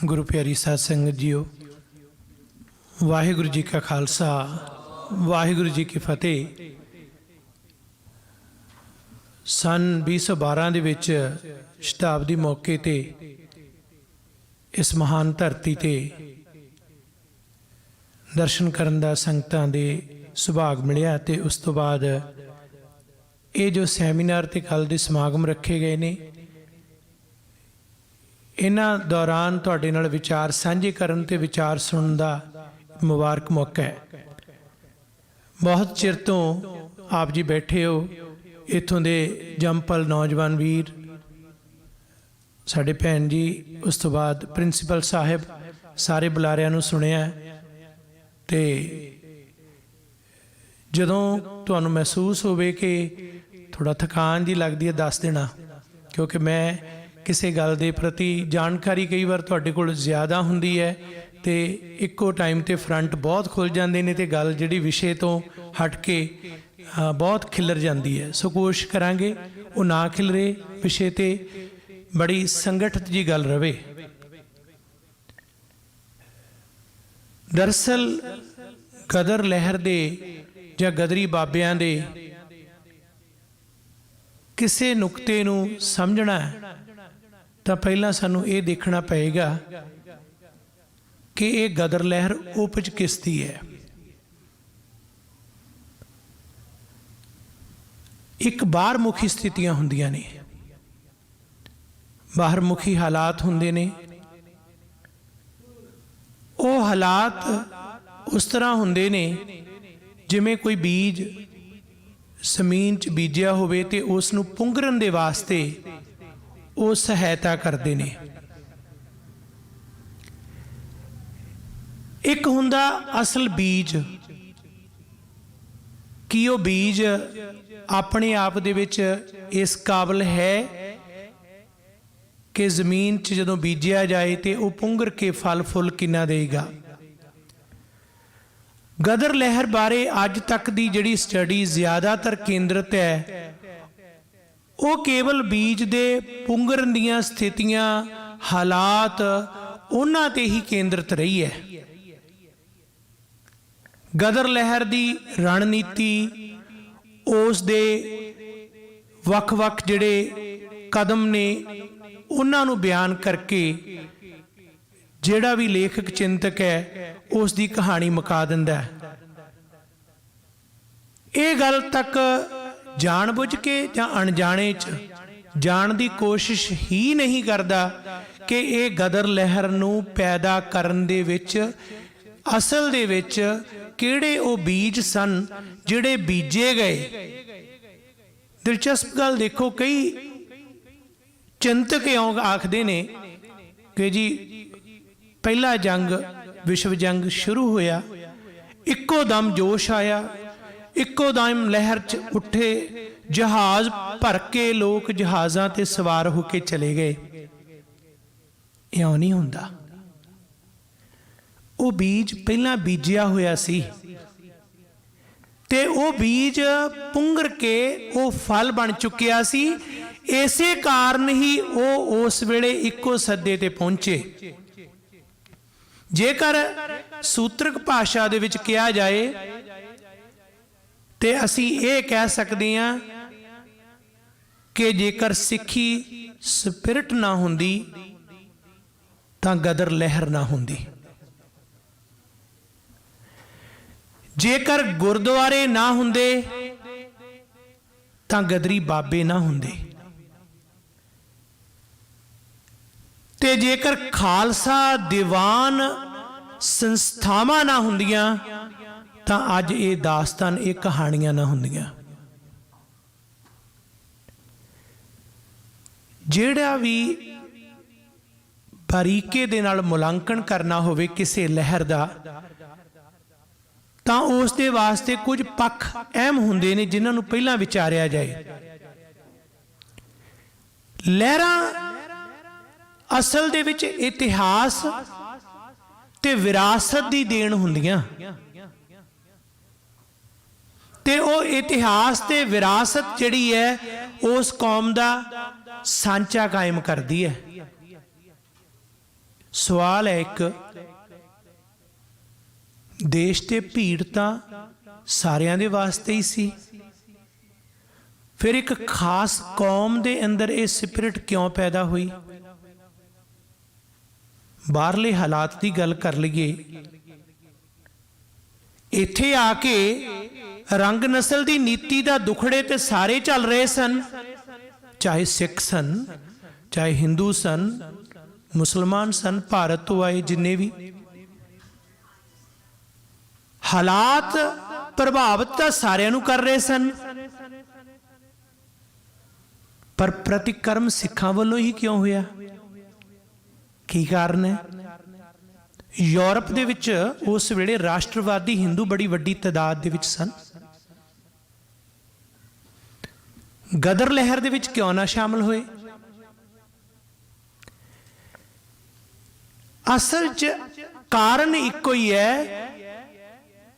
गुरु प्यारी साध संगत जीओ, वाहिगुरु जी का खालसा, वाहिगुरु जी की फतेह। सन 2012 ਦੇ ਵਿੱਚ ਸ਼ਤਾਬਦੀ मौके ਤੇ इस महान धरती ਤੇ दर्शन ਕਰਨ ਦਾ ਸੰਗਤਾਂ ਦੇ ਸੁਭਾਗ ਮਿਲਿਆ। ਤੇ ਉਸ ਤੋਂ ਬਾਅਦ ਇਹ ਜੋ ਸੈਮੀਨਾਰ ਤੇ ਕੱਲ੍ਹ ਦੇ ਸਮਾਗਮ ਰੱਖੇ ਗਏ ਨੇ, इन्हां दौरान तुहाडे नाल विचार सांझे करन ते विचार सुनन दा मुबारक मौका है। बहुत चिर तो आप जी बैठे हो, इत्थों दे जंपल नौजवान वीर साडे भैन जी, उस तो बाद प्रिंसीपल साहिब, सारे बुलारियां नूं सुनिया। ते जदों तुहानूं महसूस होवे कि थोड़ा थकान जी लगदी है, दस देना, क्योंकि मैं किसी गल के प्रति जानकारी कई बार तुहाडे कोल ज़्यादा हुंदी है तो इक्को टाइम ते फ्रंट बहुत खुल जाते हैं तो गल जिहड़ी विषय तो हट के बहुत खिलर जाती है। सो कोशिश करांगे वो ना खिलरे, विषय ते बड़ी संगठित जी गल रहे। दरअसल गदर लहर दे जां गदरी बाबियां दे किसी नुकते नूं समझना तो पहला सानू ये देखना पएगा कि ये गदर लहर उपज किसदी है। एक बाहरमुखी स्थितियां हुंदियां ने, बाहरमुखी हालात हुंदे ने। वो हालात उस तरह हुंदे ने जिवें कोई बीज जमीन च बीजिया होवे ते उस नूं पुंगरन दे वास्ते वो सहायता करते हैं। एक हुंदा असल बीज, कि वो बीज अपने आप दे विच इस काबिल है कि जमीन च जदों बीजिया जाए तो वो पुंगर के फल फुल किन्ना देगा। गदर लहर बारे अज तक की जिहड़ी स्टडी ज़्यादातर केंद्रित है, वो केवल बीज दे पुंगरन दियां स्थितियां हालात उन्हां ते ही केंद्रित रही है। गदर लहर दी रणनीति, उस दे वख-वख जिहड़े कदम ने उन्हां नूं बयान करके जिहड़ा भी लेखक चिंतक है उस दी कहानी मुका दिंदा है। ये गल तक जानबुझ के या अणजाणे च जाण दी कोशिश ही नहीं करता कि ये गदर लहर नूं पैदा करन दे विच असल दे विच किहड़े वो बीज सन जिहड़े बीजे गए। दिलचस्प गल देखो, कई चिंतक आखदे ने कि जी पहला जंग विश्व जंग शुरू होया, इक्को दम जोश आया, इक्को दम लहर च उठे, जहाज भर के लोग जहाज़ां ते सवार होके चले गए। इउं नहीं हुंदा। वो बीज पहला बीजिया होया सी ते वो बीज पुंगर के वो फल बन चुकिया सी। इसे कारण ही वो उस वेले इक्को सद्दे ते पहुंचे। जेकर सूत्रक भाषा दे विच कहा जाए ते असी ये कह सकते हैं कि जेकर सिक्खी स्पिरिट ना हुंदी तां गदर लहर ना हुंदी। जेकर गुरुद्वारे ना हुंदे तां गदरी बाबे ना हुंदे। ते जेकर खालसा दीवान संस्थावां ना हुंदियां तां अज ये दास्तान, ये कहानियां ना हुंदियां। जिहड़ा भी बारीके दे नाल मुलांकन करना होवे किसी लहर दा, तां उस दे वास्ते कुछ पक्ष अहम हुंदे ने जिन्हां नूं पहलां विचारिया जाए। लहरां असल दे विच इतिहास ते विरासत दी देन हुंदियां ते वो इतिहास ते विरासत जिहड़ी है उस कौम दा सांचा कायम करदी है। सवाल है एक, देश ते भीड़ तां सारियां दे वास्ते ही सी, फिर एक खास कौम दे अंदर ये स्पिरिट क्यों पैदा हुई? बाहरले हालात की गल कर लीए, इत्थे आके रंग नस्ल की नीति का दुखड़े ते सारे चल रहे सन, चाहे सिख सन, चाहे हिंदू सन, मुसलमान सन, भारत तो आए जिन्ने भी। हालात प्रभावित तो सारिਆਂ ਨੂੰ कर रहे सन, पर प्रतिकर्म सिखां वालों ही क्यों होया? की कारण है? यूरोप दे विच उस वेले राष्ट्रवादी हिंदू बड़ी वड्डी तादाद दे विच सन। गदर लहर दे विच क्यों ना शामिल होए? असल च कारण इक्को ही है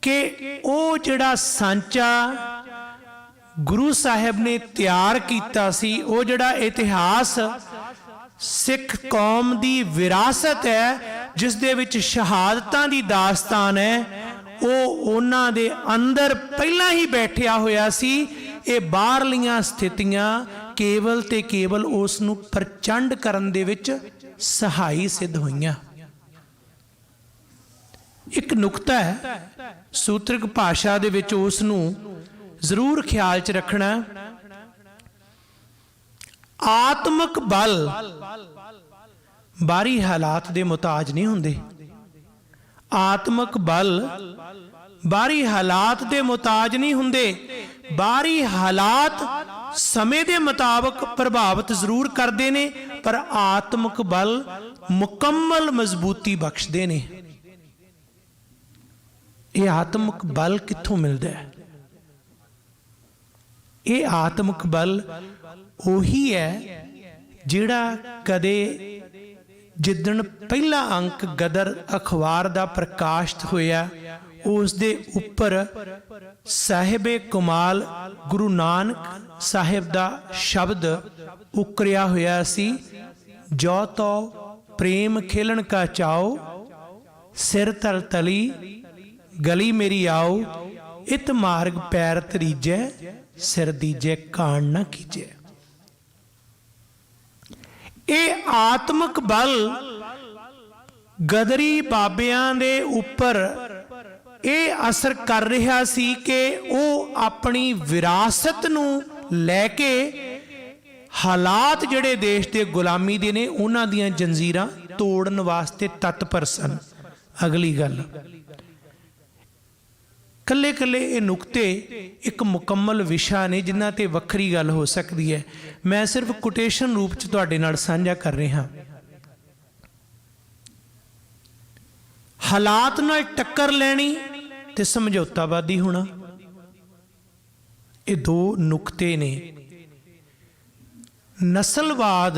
कि वो जिहड़ा सांचा गुरु साहिब ने तैयार किया सी, वो जिहड़ा इतिहास सिख कौम की विरासत है, जिस दे विच शहादतां दी दास्तान है, वो उन्हां दे अंदर पहला ही बैठिया होया सी। ये बाहरलियां स्थितियां केवल ते केवल उस नूं प्रचंड करन दे विच सहाई सिद्ध होईयां। एक नुकता है सूत्रक भाषा दे विच उस नूं जरूर ख्याल च रखना। आत्मक बल बाहरी हालात दे मुताज नहीं हुंदे। आत्मक बल बाहरी हालात दे मुताज नहीं हुंदे। बाहरी हालात समय दे मुताबिक प्रभावित जरूर करते ने, पर आत्मक बल मुकम्मल मजबूती बख्शते ने। ये आत्मक बल कित्थों मिलता है? ये आत्मक बल उही है जिहड़ा कदे जिदन पहला अंक गदर अखबार का प्रकाशित होया, उस दे उपर साहिबे कमाल गुरु नानक साहिब का शब्द उकरिया होया सी, जो तो प्रेम खेलन का चाओ, सिर तल तली गली मेरी आओ, इत मार्ग पैर तरीजै, सिर दीजै कान ना कीजै। ये आत्मक बल गदरी बाबियां दे उपर ये असर कर रहा सी कि वो अपनी विरासत नूं लैके हालात जिहड़े देश के गुलामी दे ने उन्हां दीयां जंजीरां तोड़न वास्ते तत्पर सन। अगली गल, कल्ले कल्ले ये नुकते एक मुकम्मल विशा ने जिन्हां ते वक्री गल हो सकती है। मैं सिर्फ कोटेशन रूप च तुहाडे नाल साझा कर रहा। हालात नाल टक्कर लैनी ते समझौतावादी होना, ये दो नुकते ने। नस्लवाद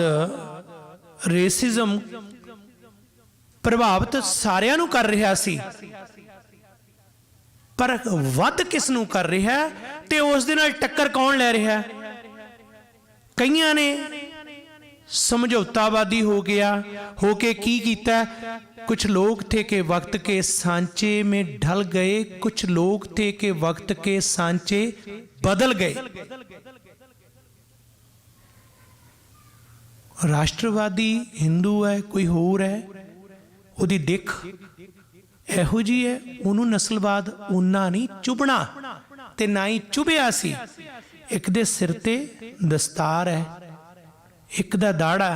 रेसिज्म प्रभावित सारिਆਂ ਨੂੰ कर रहा सी, पर वध किस नूं कर रहा है ते उस दे नाल टक्कर कौन लै रहा है? कईयां ने समझौतावादी हो गया, होके की कीता? कुछ लोग थे कि वक्त के सांचे में ढल गए, कुछ लोग थे कि वक्त के सांचे बदल गए। राष्ट्रवादी हिंदू है, कोई होर है, उहदी दिख इहो जी है, उन्होंने नस्लवाद उन्ना नहीं चुभना ते ना ही चुभिया सी। एक दे सिर ते दस्तार है, एक दा दाड़ा,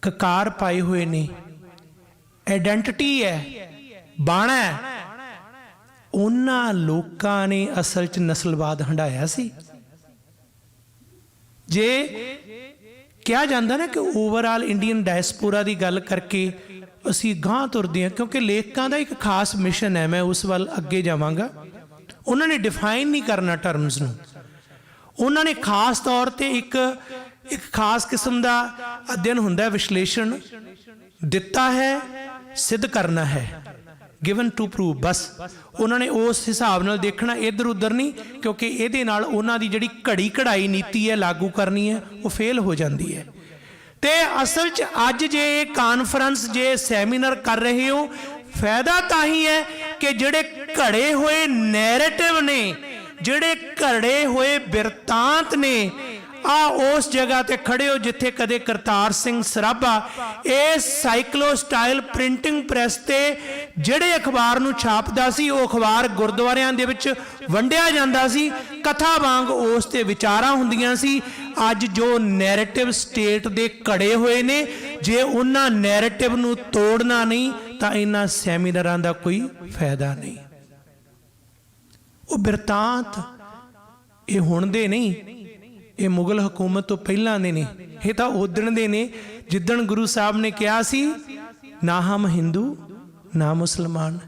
ककार पाए हुए ने, आइडेंटिटी है, बाणा है। उन्हां लोकां ने असल च नस्लवाद हंडाया सी। जे कहा जाता ना कि ओवरऑल इंडियन डायस्पोरा की गल करके असी गांह तुरदे हैं, क्योंकि लेखकां दा एक खास मिशन है, मैं उस वाल अगे जावांगा। उन्होंने डिफाइन नहीं करना टर्म्स नूं, उन्होंने खास तौर पर एक खास किस्म का अध्ययन हुंदा है, विश्लेषण दिता है, सिद्ध करना है, गिवन टू प्रूव। बस उन्होंने उस हिसाब नाल देखना, इधर उधर नहीं, क्योंकि ये उन्हों की जिहड़ी घड़ी कढ़ाई नीति है लागू करनी है, वो फेल हो जाती है। ਤੇ ਅਸਲ 'ਚ ਅੱਜ ਜੇ ਇਹ ਕਾਨਫਰੰਸ ਜੇ ਸੈਮੀਨਾਰ ਕਰ ਰਹੇ ਹੋ, ਫਾਇਦਾ ਤਾਂ ਹੀ ਹੈ ਕਿ ਜਿਹੜੇ ਘੜੇ ਹੋਏ ਨੈਰੇਟਿਵ ਨੇ, ਜਿਹੜੇ ਘੜੇ ਹੋਏ ਬਿਰਤਾਂਤ ਨੇ, ਆ ਉਸ ਜਗ੍ਹਾ ਤੇ ਖੜੇ ਹੋ ਜਿੱਥੇ ਕਦੇ ਕਰਤਾਰ ਸਿੰਘ ਸਰਾਭਾ ਇਸ ਸਾਈਕਲੋ ਸਟਾਈਲ ਪ੍ਰਿੰਟਿੰਗ ਪ੍ਰੈਸ ਤੇ ਜਿਹੜੇ ਅਖਬਾਰ ਨੂੰ ਛਾਪਦਾ ਸੀ, ਉਹ ਅਖਬਾਰ ਗੁਰਦੁਆਰਿਆਂ ਦੇ ਵਿੱਚ ਵੰਡਿਆ ਜਾਂਦਾ ਸੀ, ਕਥਾ ਵਾਂਗ ਉਸ ਤੇ ਵਿਚਾਰਾਂ ਹੁੰਦੀਆਂ ਸੀ। ਅੱਜ ਜੋ ਨੈਰੇਟਿਵ ਸਟੇਟ ਦੇ ਘੜੇ ਹੋਏ ਨੇ, ਜੇ ਉਹਨਾਂ ਨੈਰੇਟਿਵ ਨੂੰ ਤੋੜਨਾ ਨਹੀਂ ਤਾਂ ਇਹਨਾਂ ਸੈਮੀਨਾਰਾਂ ਦਾ ਕੋਈ ਫਾਇਦਾ ਨਹੀਂ। ਉਹ ਬਿਰਤਾਂਤ ਇਹ ਹੁਣ ਦੇ ਨਹੀਂ, ਇਹ ਮੁਗਲ ਹਕੂਮਤ ਤੋਂ ਪਹਿਲਾਂ ਦੇ ਨੇ। ਇਹ ਤਾਂ ਉਦਣ ਦੇ ਨੇ ਜਿੱਦਣ ਗੁਰੂ ਸਾਹਿਬ ਨੇ ਕਿਹਾ ਸੀ ਨਾ ਹਮ ਹਿੰਦੂ ਨਾ ਮੁਸਲਮਾਨ,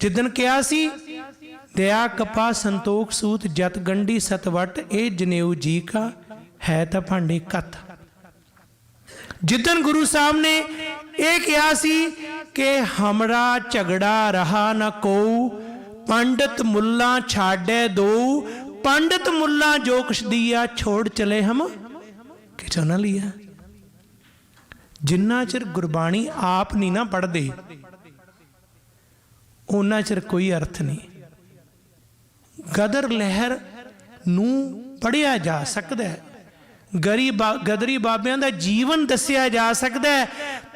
ਜਿੱਦਣ ਕਿਹਾ ਸੀ ਦਇਆ ਕਪਾ ਸੰਤੋਖ ਸੂਤ ਜਤ ਗੰਢੀ ਸਤਵਟ ਇਹ ਜਨੇਊ ਜੀ ਕਾ ਹੈ ਤਾਂ ਭਾਂਡੇ ਕੱਤ। ਜਿੱਦਣ ਗੁਰੂ ਸਾਹਿਬ ਨੇ ਇਹ ਕਿਹਾ ਸੀ ਕਿ ਹਮਰਾ ਝਗੜਾ ਰਹਾ ਨਾ ਕੋਊ ਪੰਡਤ ਮੁੱਲਾ ਛਾੜੇ ਦੋ, पंडित मुल्ला जो कुछ दिया छोड़ चले हम किचो ना लिया। जिन्ना चिर गुरबाणी आप नहीं ना पढ़ते उन्ना चिर कोई अर्थ नहीं। गदर लहर नू पढ़िया जा सकता है, गदरी बाबियां दा जीवन दसिया जा सकता है,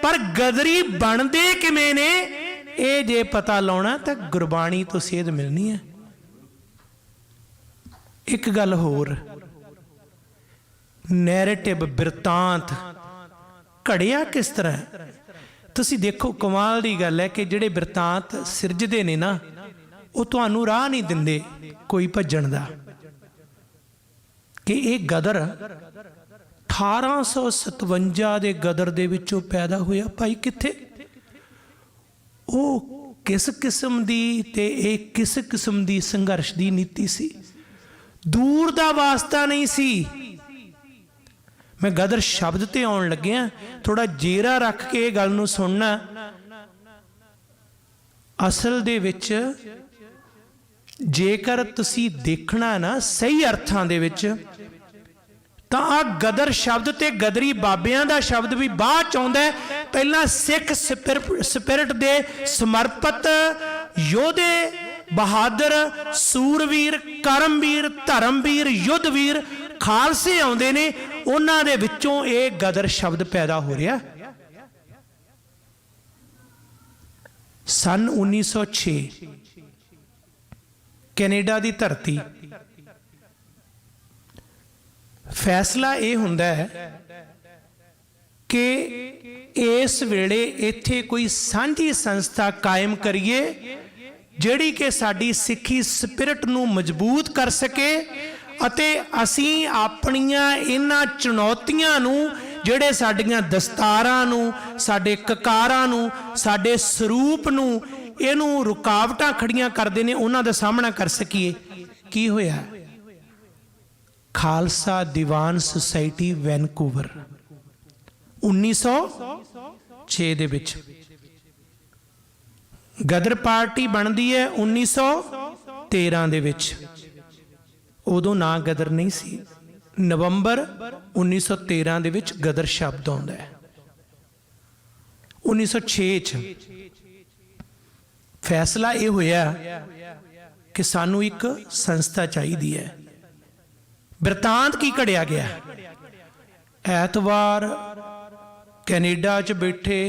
पर गदरी बनते किवें ने ये जे पता लाउणा तां गुरबाणी तो सेध मिलनी है। एक गल होर, नैरेटिव बिरतांत घड़िया किस तरह, तुसी देखो कमाल दी गल है कि जिहड़े बिरतांत सिरजदे ने ना, वो तुहानू राह नहीं दिंदे कोई भज्जण दा। कि ये गदर 1857 दे गदर दे विचों पैदा होया भाई कित्थे, वो किस किस्म दी ते एक किस किस्म दी संघर्ष दी नीति सी, दूर दा वास्ता नहीं सी। मैं गदर शब्द ते आउण लग्या, थोड़ा जेरा रख के गल नूं सुनना। असल दे विच जेकर तुसी देखना ना सही अर्थां दे विच तां आ गदर शब्द ते गदरी बाबियां दा शब्द भी बाਅਦ च आउंदा है। पहला सिख स्पिरिट दे समर्पित योधे, बहादुर, सूरवीर, करमवीर, धर्मवीर, युद्धवीर खालसे आउंदे ने, उन्हां दे विचों ये गदर शब्द पैदा हो रहा। सन 1906 कैनेडा दी धरती, फैसला ये हुंदा है कि इस वेले इत्थे कोई सांझी संस्था कायम करिए ਜਿਹੜੀ कि साडी सिक्खी स्पिरिट नूं मजबूत कर सके अते असीं अपणियां इन्हां चुनौतियां नूं, ਜਿਹੜੇ ਸਾਡੀਆਂ ਦਸਤਾਰਾਂ ਨੂੰ, ਸਾਡੇ ਕਕਾਰਾਂ ਨੂੰ, ਸਾਡੇ ਸਰੂਪ ਨੂੰ, ਇਹਨੂੰ ਰੁਕਾਵਟਾਂ ਖੜੀਆਂ ਕਰਦੇ ਨੇ, ਉਹਨਾਂ ਦਾ ਸਾਹਮਣਾ ਕਰ ਸਕੀਏ। ਕੀ ਹੋਇਆ? ਖਾਲਸਾ ਦੀਵਾਨ ਸੁਸਾਇਟੀ ਵੈਨਕੂਵਰ 1906 ਦੇ ਵਿੱਚ, गदर पार्टी बनती है 1913 ਦੇ ਵਿੱਚ। उदों ना गदर नहीं सी। नवंबर 1913 ਦੇ ਵਿੱਚ गदर शब्द आउंदा है। 1906 ਚ फैसला ये होया कि सानू एक संस्था चाहिए है। बिरतांत की घड़िया गया, ऐतवार कैनेडा च बैठे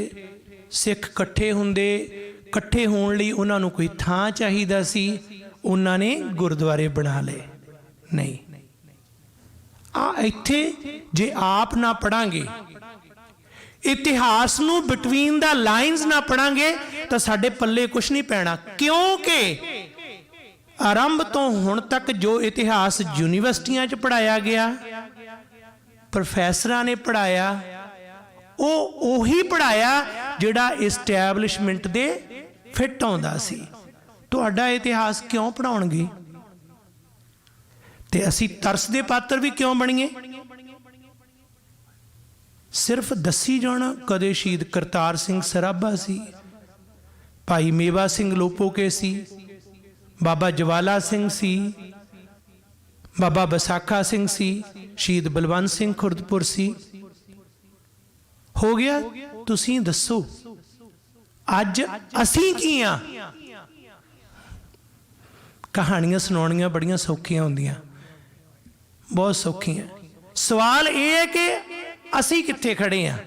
सिख इकट्ठे हुंदे, इकट्ठे होने लई उन्हां नूं कोई थां चाहिदा सी, उन्हां ने गुरुद्वारे बना ले। नहीं, इत्थे जे आप ना पढ़ांगे, इतिहास नूं बिटवीन द लाइनस ना पढ़ांगे तो साडे पल्ले कुछ नहीं पैना। क्योंकि आरंभ तो हुण तक जो इतिहास यूनिवर्सिटियां च पढ़ाया गया, प्रोफैसरां ने पढ़ाया, ਉਹੀ पढ़ाया जिहड़ा इस्टैबलिशमेंट दे फिट आउंदा सी। तुहाडा इतिहास क्यों पढ़ाउणगे ते असीं तरस दे पात्र भी क्यों बणीए? सिर्फ दसी जाना कदे शहीद करतार सिंह सराभा सी, भाई मेवा सिंह लोपोके सी, बाबा जवाला सिंह सी, बाबा बसाखा सिंह सी, शहीद बलवंत सिंह खुरदपुर सी। ਹੋ ਗਿਆ। ਤੁਸੀਂ ਦੱਸੋ ਅੱਜ ਅਸੀਂ ਕੀ ਆ? ਕਹਾਣੀਆਂ ਸੁਣਾਉਣੀਆਂ ਬੜੀਆਂ ਸੌਖੀਆਂ ਹੁੰਦੀਆਂ, ਬਹੁਤ ਸੌਖੀਆਂ। ਸਵਾਲ ਇਹ ਹੈ ਕਿ ਅਸੀਂ ਕਿੱਥੇ ਖੜੇ ਆ?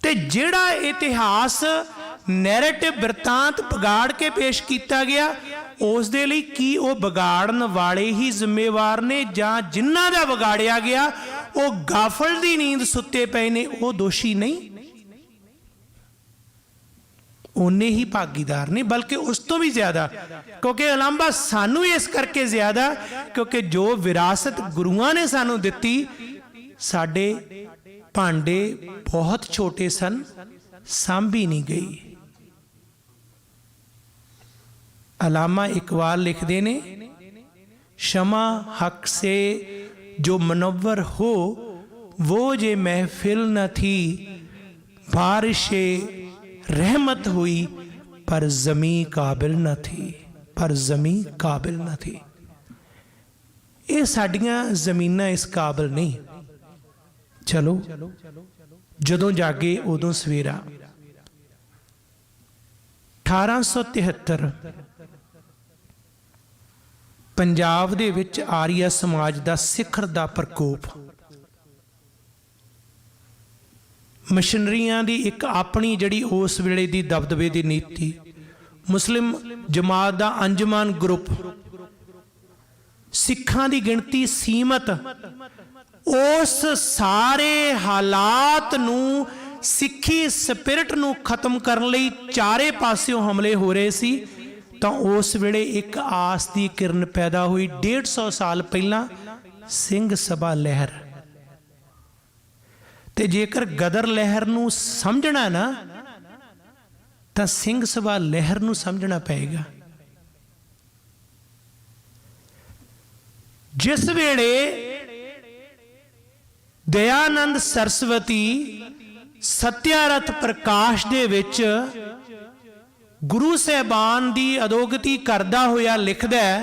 ਤੇ ਜਿਹੜਾ ਇਤਿਹਾਸ ਨੈਰੇਟਿਵ ਬਿਰਤਾਂਤ ਵਿਗਾੜ ਕੇ ਪੇਸ਼ ਕੀਤਾ ਗਿਆ, ਉਸ ਦੇ ਲਈ ਕੀ ਉਹ ਵਿਗਾੜਨ ਵਾਲੇ ਹੀ ਜ਼ਿੰਮੇਵਾਰ ਨੇ, ਜਾਂ ਜਿਨ੍ਹਾਂ ਦਾ ਵਿਗਾੜਿਆ ਗਿਆ ਉਹ ਗਾਫਲ ਦੀ ਨੀਂਦ ਸੁੱਤੇ ਪਏ ਨੇ, ਉਹ ਦੋਸ਼ੀ ਨਹੀਂ? ਉਹਨੇ ਹੀ ਭਾਗੀਦਾਰ ਨੇ, ਬਲਕਿ ਉਸ ਤੋਂ ਵੀ ਜ਼ਿਆਦਾ। ਕਿਉਂਕਿ ਉਲਾਂਭਾ ਸਾਨੂੰ ਇਸ ਕਰਕੇ ਜ਼ਿਆਦਾ ਕਿਉਂਕਿ ਜੋ ਵਿਰਾਸਤ ਗੁਰੂਆਂ ਨੇ ਸਾਨੂੰ ਦਿੱਤੀ, ਸਾਡੇ ਭਾਂਡੇ ਬਹੁਤ ਛੋਟੇ ਸਨ, ਸਾਂਭੀ ਨਹੀਂ ਗਈ। अलामा इकबाल लिखते ने, शमा हक से जो मुनव्वर हो वो जे महफिल न थी, बारिशे रहमत हुई पर ज़मी काबिल न थी, पर ज़मी काबिल न थी। ये साडियां ज़मीनां इस काबिल नहीं। चलो जदों जागे उदों सवेरा। 1873 पंजाब दे विच आर्य समाज दा सिखर दा प्रकोप, मशीनरियां दी एक अपनी जड़ी उस वेले दी दबदबे दी नीति, मुस्लिम जमात दा अंजुमन ग्रुप, सिखां दी गिणती सीमत, उस सारे हालात नूं, सिखी स्पिरिट नूं खत्म करन लई चारे पासियों हमले हो रहे सी। तो उस वेले एक आस की किरण पैदा हुई। 150 साल पहला सिंह सभा लहर। ते जेकर गदर लहर नूं समझना ना, तो सिंह सभा लहर नूं समझना पएगा। जिस वेले दयानंद सरस्वती सत्यारथ प्रकाश दे विच गुरु साहबान की अधोगति करदा होया लिखदा है,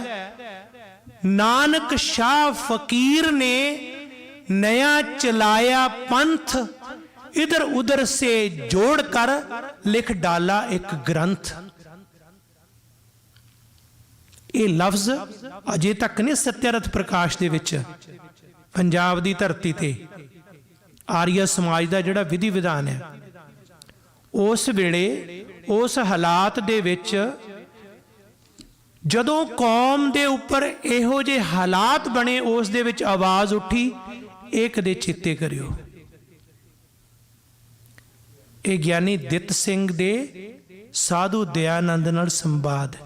नानक शाह फकीर ने नया चलाया पंथ, इधर उधर से जोड़कर लिख डाला एक ग्रंथ। ये लफ्ज अजे तक नहीं सत्यारथ प्रकाश दे विच पंजाब की धरती ते आर्य समाज का जिहड़ा विधि विधान है, उस वेले उस हालात दे विच जदों कौम दे उपर इहो जे हालात बने, उस दे विच आवाज़ उठी। ये कदे चेते करियो, ये ज्ञानी दित सिंह दे साधु दयानंद नाल संवाद,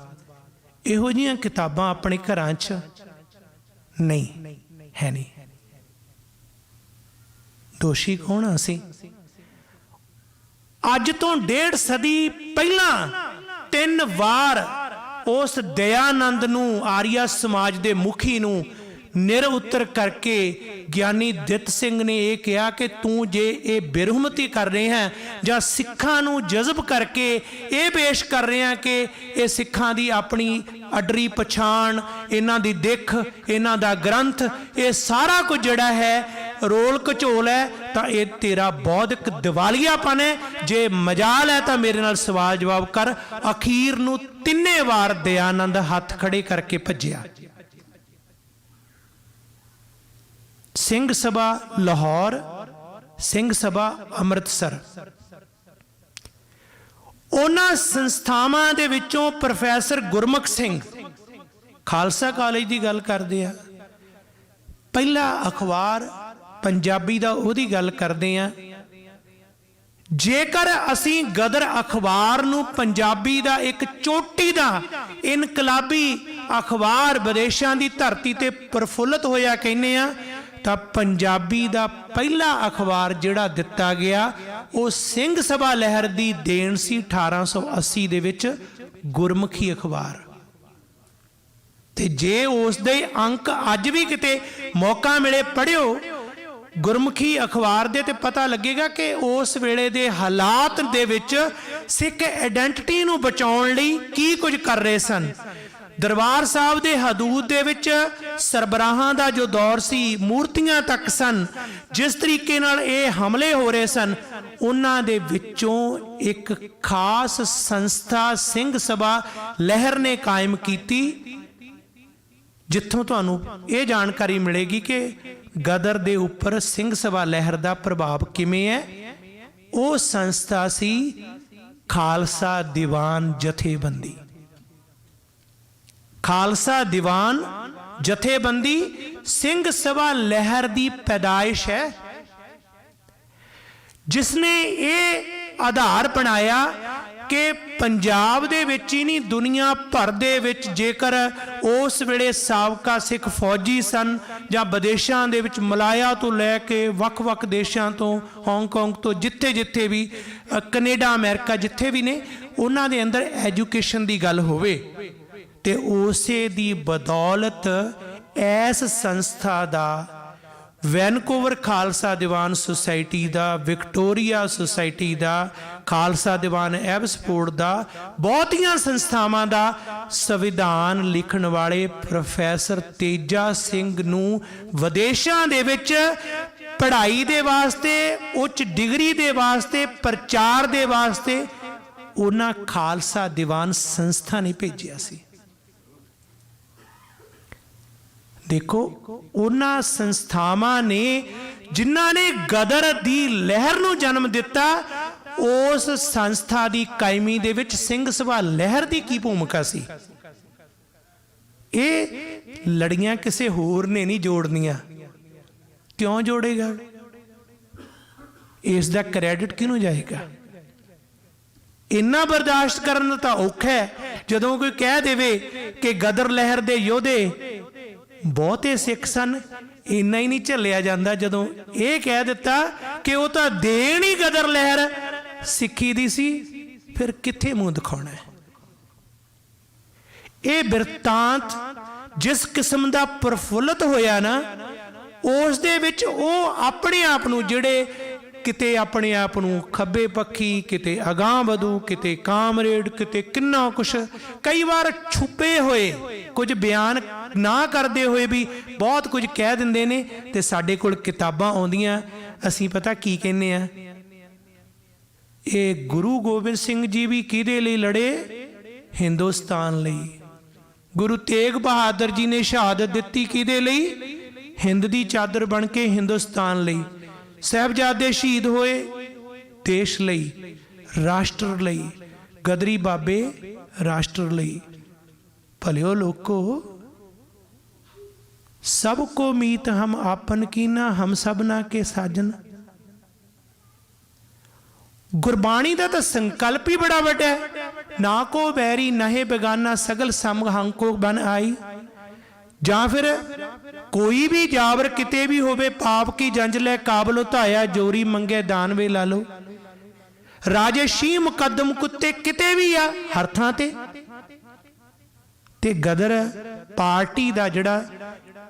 इहो जिहियां किताबां अपने घरां च नहीं है। नहीं दोषी कौन असीं? अज तो 1.5 सदी पहला 3 वार उस दयानंद नूं, आर्या समाज के मुखी नूं निर उत्तर करके ज्ञानी दित सिंह ने यह कहा कि तू जे ये बिरहमती कर रहे हैं ਜਾਂ सिखां नूं जज़ब करके ये पेश कर रहे हैं कि ये सिखां दी अपनी अडरी पछाण, इन्हां दी दिख, इन्हां दा ग्रंथ, ये सारा कुछ जिहड़ा है रोल घचोल है, तो ये तेरा बौद्धिक दिवालियापन है। जे मजाल है तो मेरे नाल सवाल जवाब कर। अखीर नूं 3 वार दयानंद हथ खड़े करके भज्जिया। सिंह सभा लाहौर, सिंह सभा अमृतसर, उन्हां संस्थावां दे विचों प्रोफैसर गुरमुख सिंह खालसा कॉलेज की गल करते हैं, पहला अखबार पंजाबी दा ओहदी गल करते हैं। जेकर असी गदर अखबार नूं पंजाबी दा एक चोटी दा इनकलाबी अखबार विदेशों की धरती ते प्रफुल्लित होया कहने आ, तो पंजाबी दा पहला अखबार जिहड़ा दिता गया वो सिंह सभा लहर की देन सी 1880 दे विच गुरमुखी अखबार। ते जे उस दे अंक अज भी किते मौका मिले पढ़ियो गुरमुखी अखबार दे, ते पता लगेगा कि उस वेले दे हालात दे विच सिख आइडेंटिटी नूं बचाउण लई की कुछ कर रहे सन। दरबार साहब दे हदूद दे विच सरबराहां दा जो दौर सी, मूर्तियां तक सन, जिस तरीके नाल ये हमले हो रहे सन, उन्हां दे विचों एक खास संस्था सिंह सभा लहर ने कायम कीती, जिथों तुहानूं ये जानकारी मिलेगी कि गदर दे उपर सिंह सभा लहर दा प्रभाव किवें है। वो संस्था सी खालसा दीवान जथेबंदी। खालसा दीवान जथेबंदी सिंह सभा लहर दी पैदाइश है, जिसने ये आधार बनाया कि पंजाब दे विच ही नहीं, दुनिया भर दे विच जेकर उस वेले साबका सिख फौजी सन जां विदेशां दे विच मलाया तो लैके वख-वख देशां तो, हांगकांग तो, जिथे जिथे भी, कनेडा अमेरिका जिथे भी ने, उन्हां दे अंदर एजुकेशन दी गल होवे ते उसे दी बदौलत ऐस संस्था दा, वैनकूवर खालसा दीवान सोसाइटी दा, विक्टोरिया सोसाइटी दा, खालसा दीवान एब्सफोर्ड दा, बहुतियां संस्थावां दा संविधान लिखण वाले प्रोफैसर तेजा सिंह नूं विदेशां दे विच पढ़ाई दे वास्ते, उच्च डिग्री दे वास्ते, प्रचार दे वास्ते उन्हां खालसा दीवान संस्था ने भेजिया सी। देखो, उन्हां संस्थावां ने जिन्हां ने गदर दी लहर नूं जन्म दिता, उस संस्था दी कायमी दे विच सिंह सभा लहर दी की भूमिका सी? ये लड़ियां किसे होर ने नहीं जोड़नियां। क्यों जोड़ेगा? इस दा क्रेडिट किहनूं जाएगा? इन्ना बर्दाश्त करना तां औखा है जदों कोई कह देवे कि गदर लहर दे योधे बहुते सिख सन। इन्ना ही नहीं झलिया जाता जदों ये कह दिता कि वह तो देन ही गदर लहर सिखी दी सी, फिर कित्थे मूँह दिखाना है? ये बिरतांत जिस किस्म का प्रफुल्लित होया ना, उस दे विच वो अपने आप नूं जिहड़े किते अपने आप नूं खब्बे पक्षी, किते अगांह वधू, किते कामरेड, किते किन्ना कुछ, कई बार छुपे हुए कुछ बयान ना करते हुए भी बहुत कुछ कह दिंदे ने। ते साडे कोल किताबां आउंदियां, असीं पता की कहने आ, ये गुरु गोबिंद सिंह जी भी किहदे लई लड़े? हिंदुस्तान लई। गुरु तेग बहादुर जी ने शहादत दित्ती किहदे लई? हिंद दी चादर बन के हिंदुस्तान लई। साहिबजादे शहीद होए देश लई, राष्ट्र लई। गदरी बाबे राष्ट्र लई। भलियो लोको, सबको मीत हम आपन कीना, हम सबना के साजन। गुरबाणी का तो संकल्प ही बड़ा वड्डा है, ना को बैरी नहे बेगाना सगल सम हंको बन आई। जां फिर कोई भी जावर किते भी होवे, पाप की जंज लै काबल उताया, जोरी मंगे दान वे ला लो। राजे शी मुकदम कुत्ते किते भी आ, हर थां ते गदर पार्टी का जिहड़ा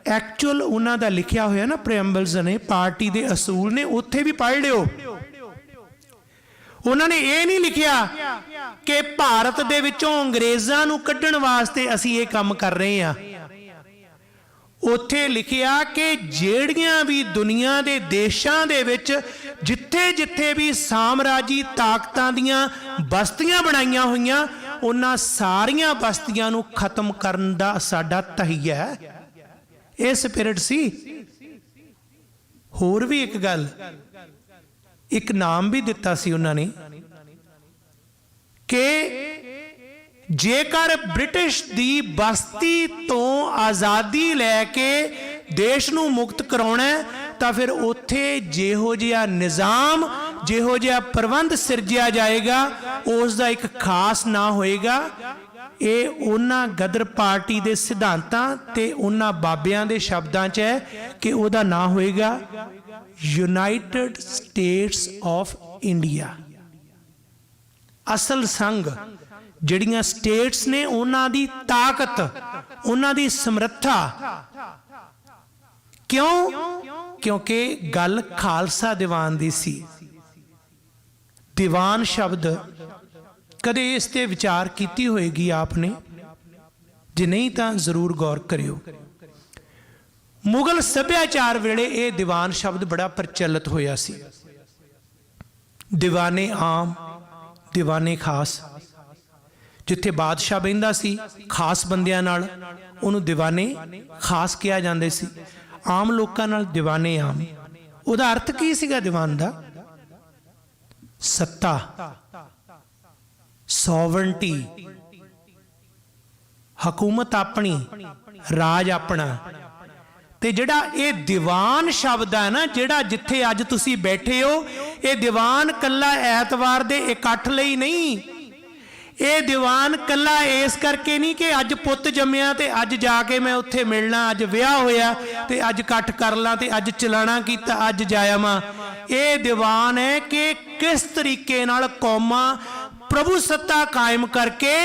एक्चुअल उन्हां दा लिखिया होया ना, प्रेएंबल्स ने, पार्टी दे असूल ने, उत्थे भी पढ़ लियो। उन्होंने ये नहीं लिखिया कि भारत दे विचों अंग्रेज़ां नूं कड्ढण वास्ते असीं ये काम कर रहे हैं। उत्थे लिखिया कि ਜਿਹੜੀਆਂ भी दुनिया के देशों दे विच जिथे जिथे भी साम्राजी ताकतां दियां बस्तियां बनाईयां होईयां, उन्हां सारियां बस्तियां नूं खत्म करन दा साडा तहिया है। ये स्पिरिट सी। होर भी एक गल, एक नाम भी दिता सी उन्होंने कि जेकर ब्रिटिश दी बस्ती तो आज़ादी लैके देश नूं मुक्त कराउणा तां फिर उत्थे जिहो जिहा निज़ाम, जिहो जिहा प्रबंध सिरजिया जाएगा, उस दा एक खास ना होएगा। ये उन्हां गदर पार्टी दे सिद्धांतां ते उन्हां बाबियां दे शब्दां च है कि उहदा ना होएगा यूनाइटेड स्टेट्स ऑफ इंडिया। असल संघ ਜਿਹੜੀਆਂ स्टेट्स ने, उन्हां दी ताकत, उन्हां दी समर्था। क्यों? क्योंकि गल खालसा दीवान दी सी। दीवान शब्द कदे इस ते विचार कीती होएगी आपने? जे नहीं तो जरूर गौर करियो। मुगल सभ्याचार वेले ये दीवान शब्द बड़ा प्रचलित होया सी। दीवाने आम, दीवाने खास। जिथे बादशाह बहिंदा सी खास बंदियां नाल उहनूं दीवाने खास कहा जांदे सी, आम लोकां नाल दीवाने आम। उहदा अर्थ की सीगा दीवान दा? सत्ता, सॉवरेंटी, हकूमत अपनी, राज अपना। ते जिहड़ा ये दीवान शब्द है ना, जिहड़ा जिथे अज तुसी बैठे हो, ये दीवान कल्ला ऐतवार दे इकट्ठ लई नहीं। ये दीवान कल्ला इस करके नहीं कि अज पुत जम्मिया ते अज जाके मैं उत्थे मिलना, अज विआह होया ते अज इकट्ठ कर ला ते अज चलाना कीता अज जाया मा। ये दीवान है कि किस तरीके नाल कौमां प्रभु सत्ता कायम करके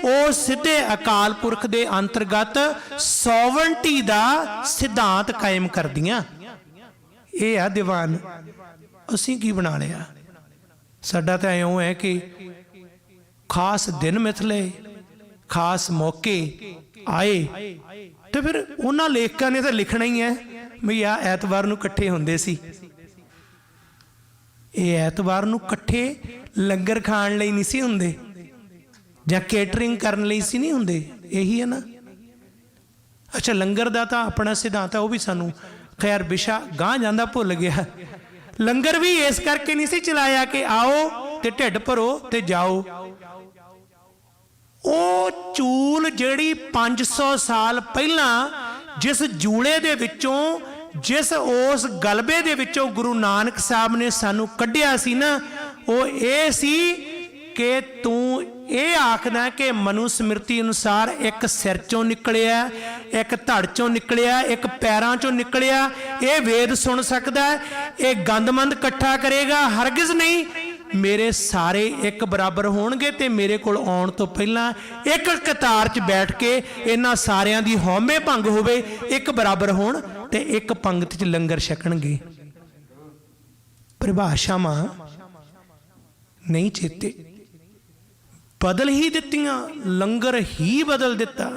उस सीधे अकाल पुरख दे अंतर्गत सॉवरेंटी दा सिद्धांत कायम कर दियां। ये आ दीवान। असीं की बना लिया? साडा तां इउं है कि खास दिन मिथले, खास मौके आए तो फिर उन्हां लेखकां ने तो लिखना ही है भी आ ऐतवार नूं इकट्ठे हुंदे सी। ये ऐतवार नूं इकट्ठे लंगर खाण लई नहीं सी हुंदे जां केटरिंग करन लई सी नहीं हुंदे। यही है ना। अच्छा, लंगर दा तां अपना सिद्धांत है, वो भी सानूं खैर विशा गांह जांदा भुल गया। लंगर भी इस करके नहीं सी चलाया कि आओ ते ढिड भरो ते जाओ। ਉਹ ਚੂਲ ਜਿਹੜੀ 500 ਸਾਲ ਪਹਿਲਾਂ ਜਿਸ ਜੂਲੇ ਦੇ ਵਿੱਚੋਂ, ਜਿਸ ਉਸ ਗਲਬੇ ਦੇ ਵਿੱਚੋਂ ਗੁਰੂ ਨਾਨਕ ਸਾਹਿਬ ਨੇ ਸਾਨੂੰ ਕੱਢਿਆ ਸੀ ਨਾ, ਉਹ ਇਹ ਸੀ ਕਿ ਤੂੰ ਇਹ ਆਖਦਾ ਕਿ ਮਨੂ ਸਮਿਰਤੀ ਅਨੁਸਾਰ ਇੱਕ ਸਿਰ ਚੋਂ ਨਿਕਲਿਆ, ਇੱਕ ਧੜ ਚੋਂ ਨਿਕਲਿਆ, ਇੱਕ ਪੈਰਾਂ ਚੋਂ ਨਿਕਲਿਆ। ਇਹ ਵੇਦ ਸੁਣ ਸਕਦਾ, ਇਹ ਗੰਦਮੰਦ ਇਕੱਠਾ ਕਰੇਗਾ? ਹਰगिज़ नहीं। मेरे सारे एक बराबर होणगे ते मेरे कोल आउण तो पहला एक कतार च बैठ के इन्हां सारियां दी हौमे भंग होवे, एक बराबर होण ते एक पंगत च लंगर छकणगे। परिभाषावां नहीं चेते, बदल ही दित्तियां, लंगर ही बदल दिता।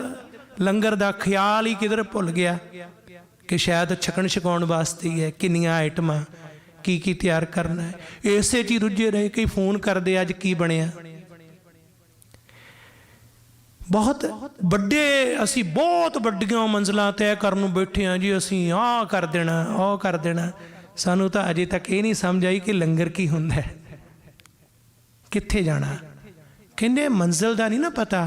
लंगर दा ख्याल ही किधर भुल गया कि शायद छकण छकाउण वास्ते ही है। किन्नियां आइटमां की तैयार करना है, इसे च रुझे रहे। कई फोन करते अज की बनिया। बहुत बड़े असी बहुत वड्डियां मंजिलां तय करन बैठे हाँ जी, असी आ कर देना आ कर देना। सानू तो अजे तक ये नहीं समझ आई कि लंगर की हुंदा है, कित्थे जाना। कहंदे मंजिल दा नहीं ना पता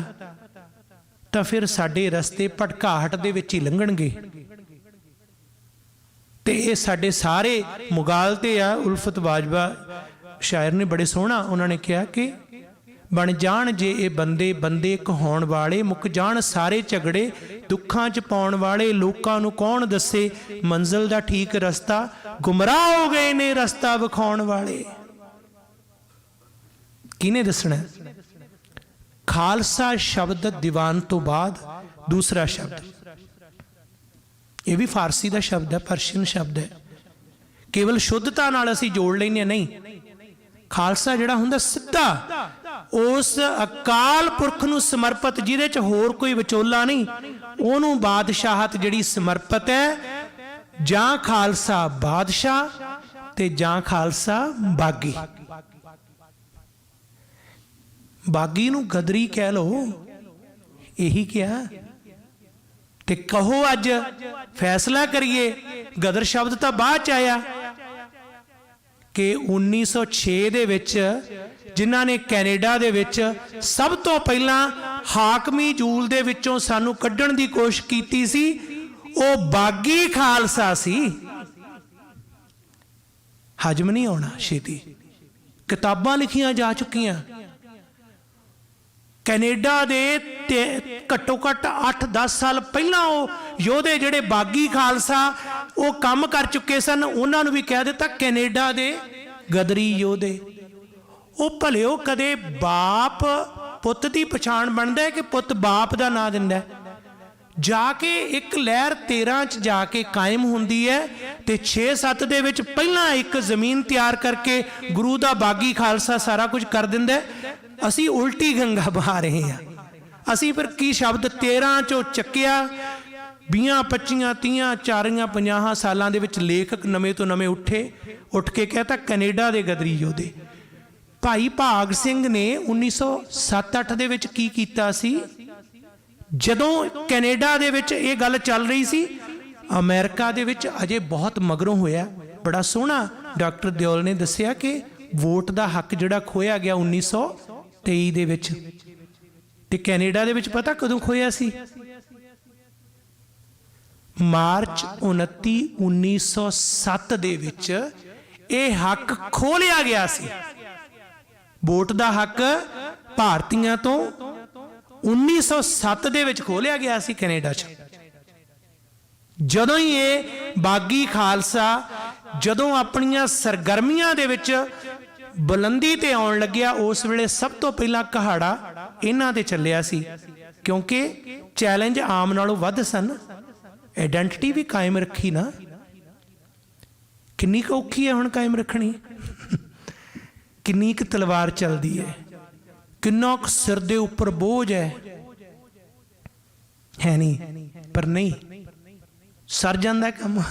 तो फिर साडे रस्ते भटकाहट दे विच ही लंघणगे। ते ये साडे सारे मुगालते आ। उल्फत वाजवा शायर ने बड़े सोहना उन्होंने कहा कि बन जाण जे ये बंदे बंदे कहाउण वाले, मुक जाण सारे झगड़े दुखां च पाउण वाले। लोकां नूं कौन दसे मंजिल दा ठीक रस्ता, गुमराह हो गए ने रस्ता विखाउण वाले। किने दसना? खालसा शब्द दीवान तो बाद दूसरा शब्द, ये भी फारसी का शब्द है, परशियन शब्द है। केवल शुद्धता नाल असीं जोड़ लैने नहीं। खालसा जिहड़ा हुंदा सीधा उस अकाल पुरख नूं समर्पित, जिहदे च होर कोई विचोला नहीं, ओनूं बादशाहत जिहड़ी समर्पित है। जां खालसा बादशाह ते जां खालसा बागी। बागी नूं गदरी कह लो, यही क्या ते कहो अज फैसला करिए। गदर शब्द तो बाद च आया कि 1906 दे विच जिन्हां ने कैनेडा दे विच सब तो पहला हाकमी जूल दे विचों सानू कड्ढण दी कोशिश कीती सी, वो बागी खालसा सी। हजम नहीं आउणा छेती। किताबां लिखियां जा चुकियां। कैनेडा दे घट्टो घट्ट 8-10 साल पहला वो योधे जिहड़े बागी खालसा वो काम कर चुके सन, उन्होंने भी कह दिता कैनेडा दे गदरी योधे। वो भले वो कदे बाप पुत की पछाण बनता है कि पुत बाप का नाम दिंदा है। जाके एक लहर 13 च जाके कायम होंदी है ते 6-7 दे विच पहला एक जमीन तैयार करके गुरु दा बागी खालसा सारा कुछ कर दिंदा है। असी उल्टी गंगा बहा रहे हैं। ਅਸੀਂ ਫਿਰ ਕੀ ਸ਼ਬਦ 13 ਚੋਂ ਚੱਕਿਆ, 20 25 30 40 50 ਸਾਲਾਂ ਦੇ ਵਿੱਚ ਲੇਖਕ ਨਵੇਂ ਤੋਂ ਨਵੇਂ ਉੱਠ ਕੇ ਕਹਿਤਾ ਕੈਨੇਡਾ ਦੇ ਗਦਰੀ ਯੋਧੇ। ਭਾਈ ਭਾਗ ਸਿੰਘ ਨੇ 1907-8 ਦੇ ਵਿੱਚ ਕੀ ਕੀਤਾ ਸੀ, ਜਦੋਂ ਕੈਨੇਡਾ ਦੇ ਵਿੱਚ ਇਹ ਗੱਲ ਚੱਲ ਰਹੀ ਸੀ, ਅਮਰੀਕਾ ਦੇ ਵਿੱਚ ਅਜੇ ਬਹੁਤ ਮਗਰੋਂ ਹੋਇਆ। ਬੜਾ ਸੋਹਣਾ ਡਾਕਟਰ ਦਿਓਲ ਨੇ ਦੱਸਿਆ ਕਿ ਵੋਟ ਦਾ ਹੱਕ ਜਿਹੜਾ ਖੋਇਆ ਗਿਆ 1923 ਦੇ ਵਿੱਚ, ਤੇ ਕੈਨੇਡਾ ਦੇ ਵਿੱਚ ਪਤਾ ਕਦੋਂ ਖੋਇਆ ਸੀ? ਮਾਰਚ 29 1907 ਦੇ ਵਿੱਚ ਇਹ ਹੱਕ ਖੋਹ ਲਿਆ ਗਿਆ ਸੀ। ਵੋਟ ਦਾ ਹੱਕ ਭਾਰਤੀਆਂ ਤੋਂ 1907 ਦੇ ਵਿੱਚ ਖੋਹ ਲਿਆ ਗਿਆ ਸੀ ਕੈਨੇਡਾ 'ਚ। ਜਦੋਂ ਹੀ ਇਹ ਬਾਗੀ ਖਾਲਸਾ ਜਦੋਂ ਆਪਣੀਆਂ ਸਰਗਰਮੀਆਂ ਦੇ ਵਿੱਚ ਬੁਲੰਦੀ ਤੇ ਆਉਣ ਲੱਗਿਆ, ਉਸ ਵੇਲੇ ਸਭ ਤੋਂ ਪਹਿਲਾਂ ਕਹਾੜਾ ਇਹਨਾਂ ਤੇ ਚੱਲਿਆ ਸੀ, ਕਿਉਂਕਿ ਚੈਲੰਜ ਆਮ ਨਾਲੋਂ ਵੱਧ ਸਨ। ਆਇਡੈਂਟੀਟੀ ਵੀ ਕਾਇਮ ਰੱਖੀ ਨਾ, ਕਿੰਨੀ ਕੁ ਔਖੀ ਹੈ ਹੁਣ ਕਾਇਮ ਰੱਖਣੀ, ਕਿੰਨੀ ਕੁ ਤਲਵਾਰ ਚੱਲਦੀ ਹੈ, ਕਿੰਨਾ ਕੁ ਸਿਰ ਦੇ ਉੱਪਰ ਬੋਝ ਹੈ ਨਹੀਂ? ਪਰ ਨਹੀਂ, ਸਰ ਜਾਂਦਾ ਕੰਮ,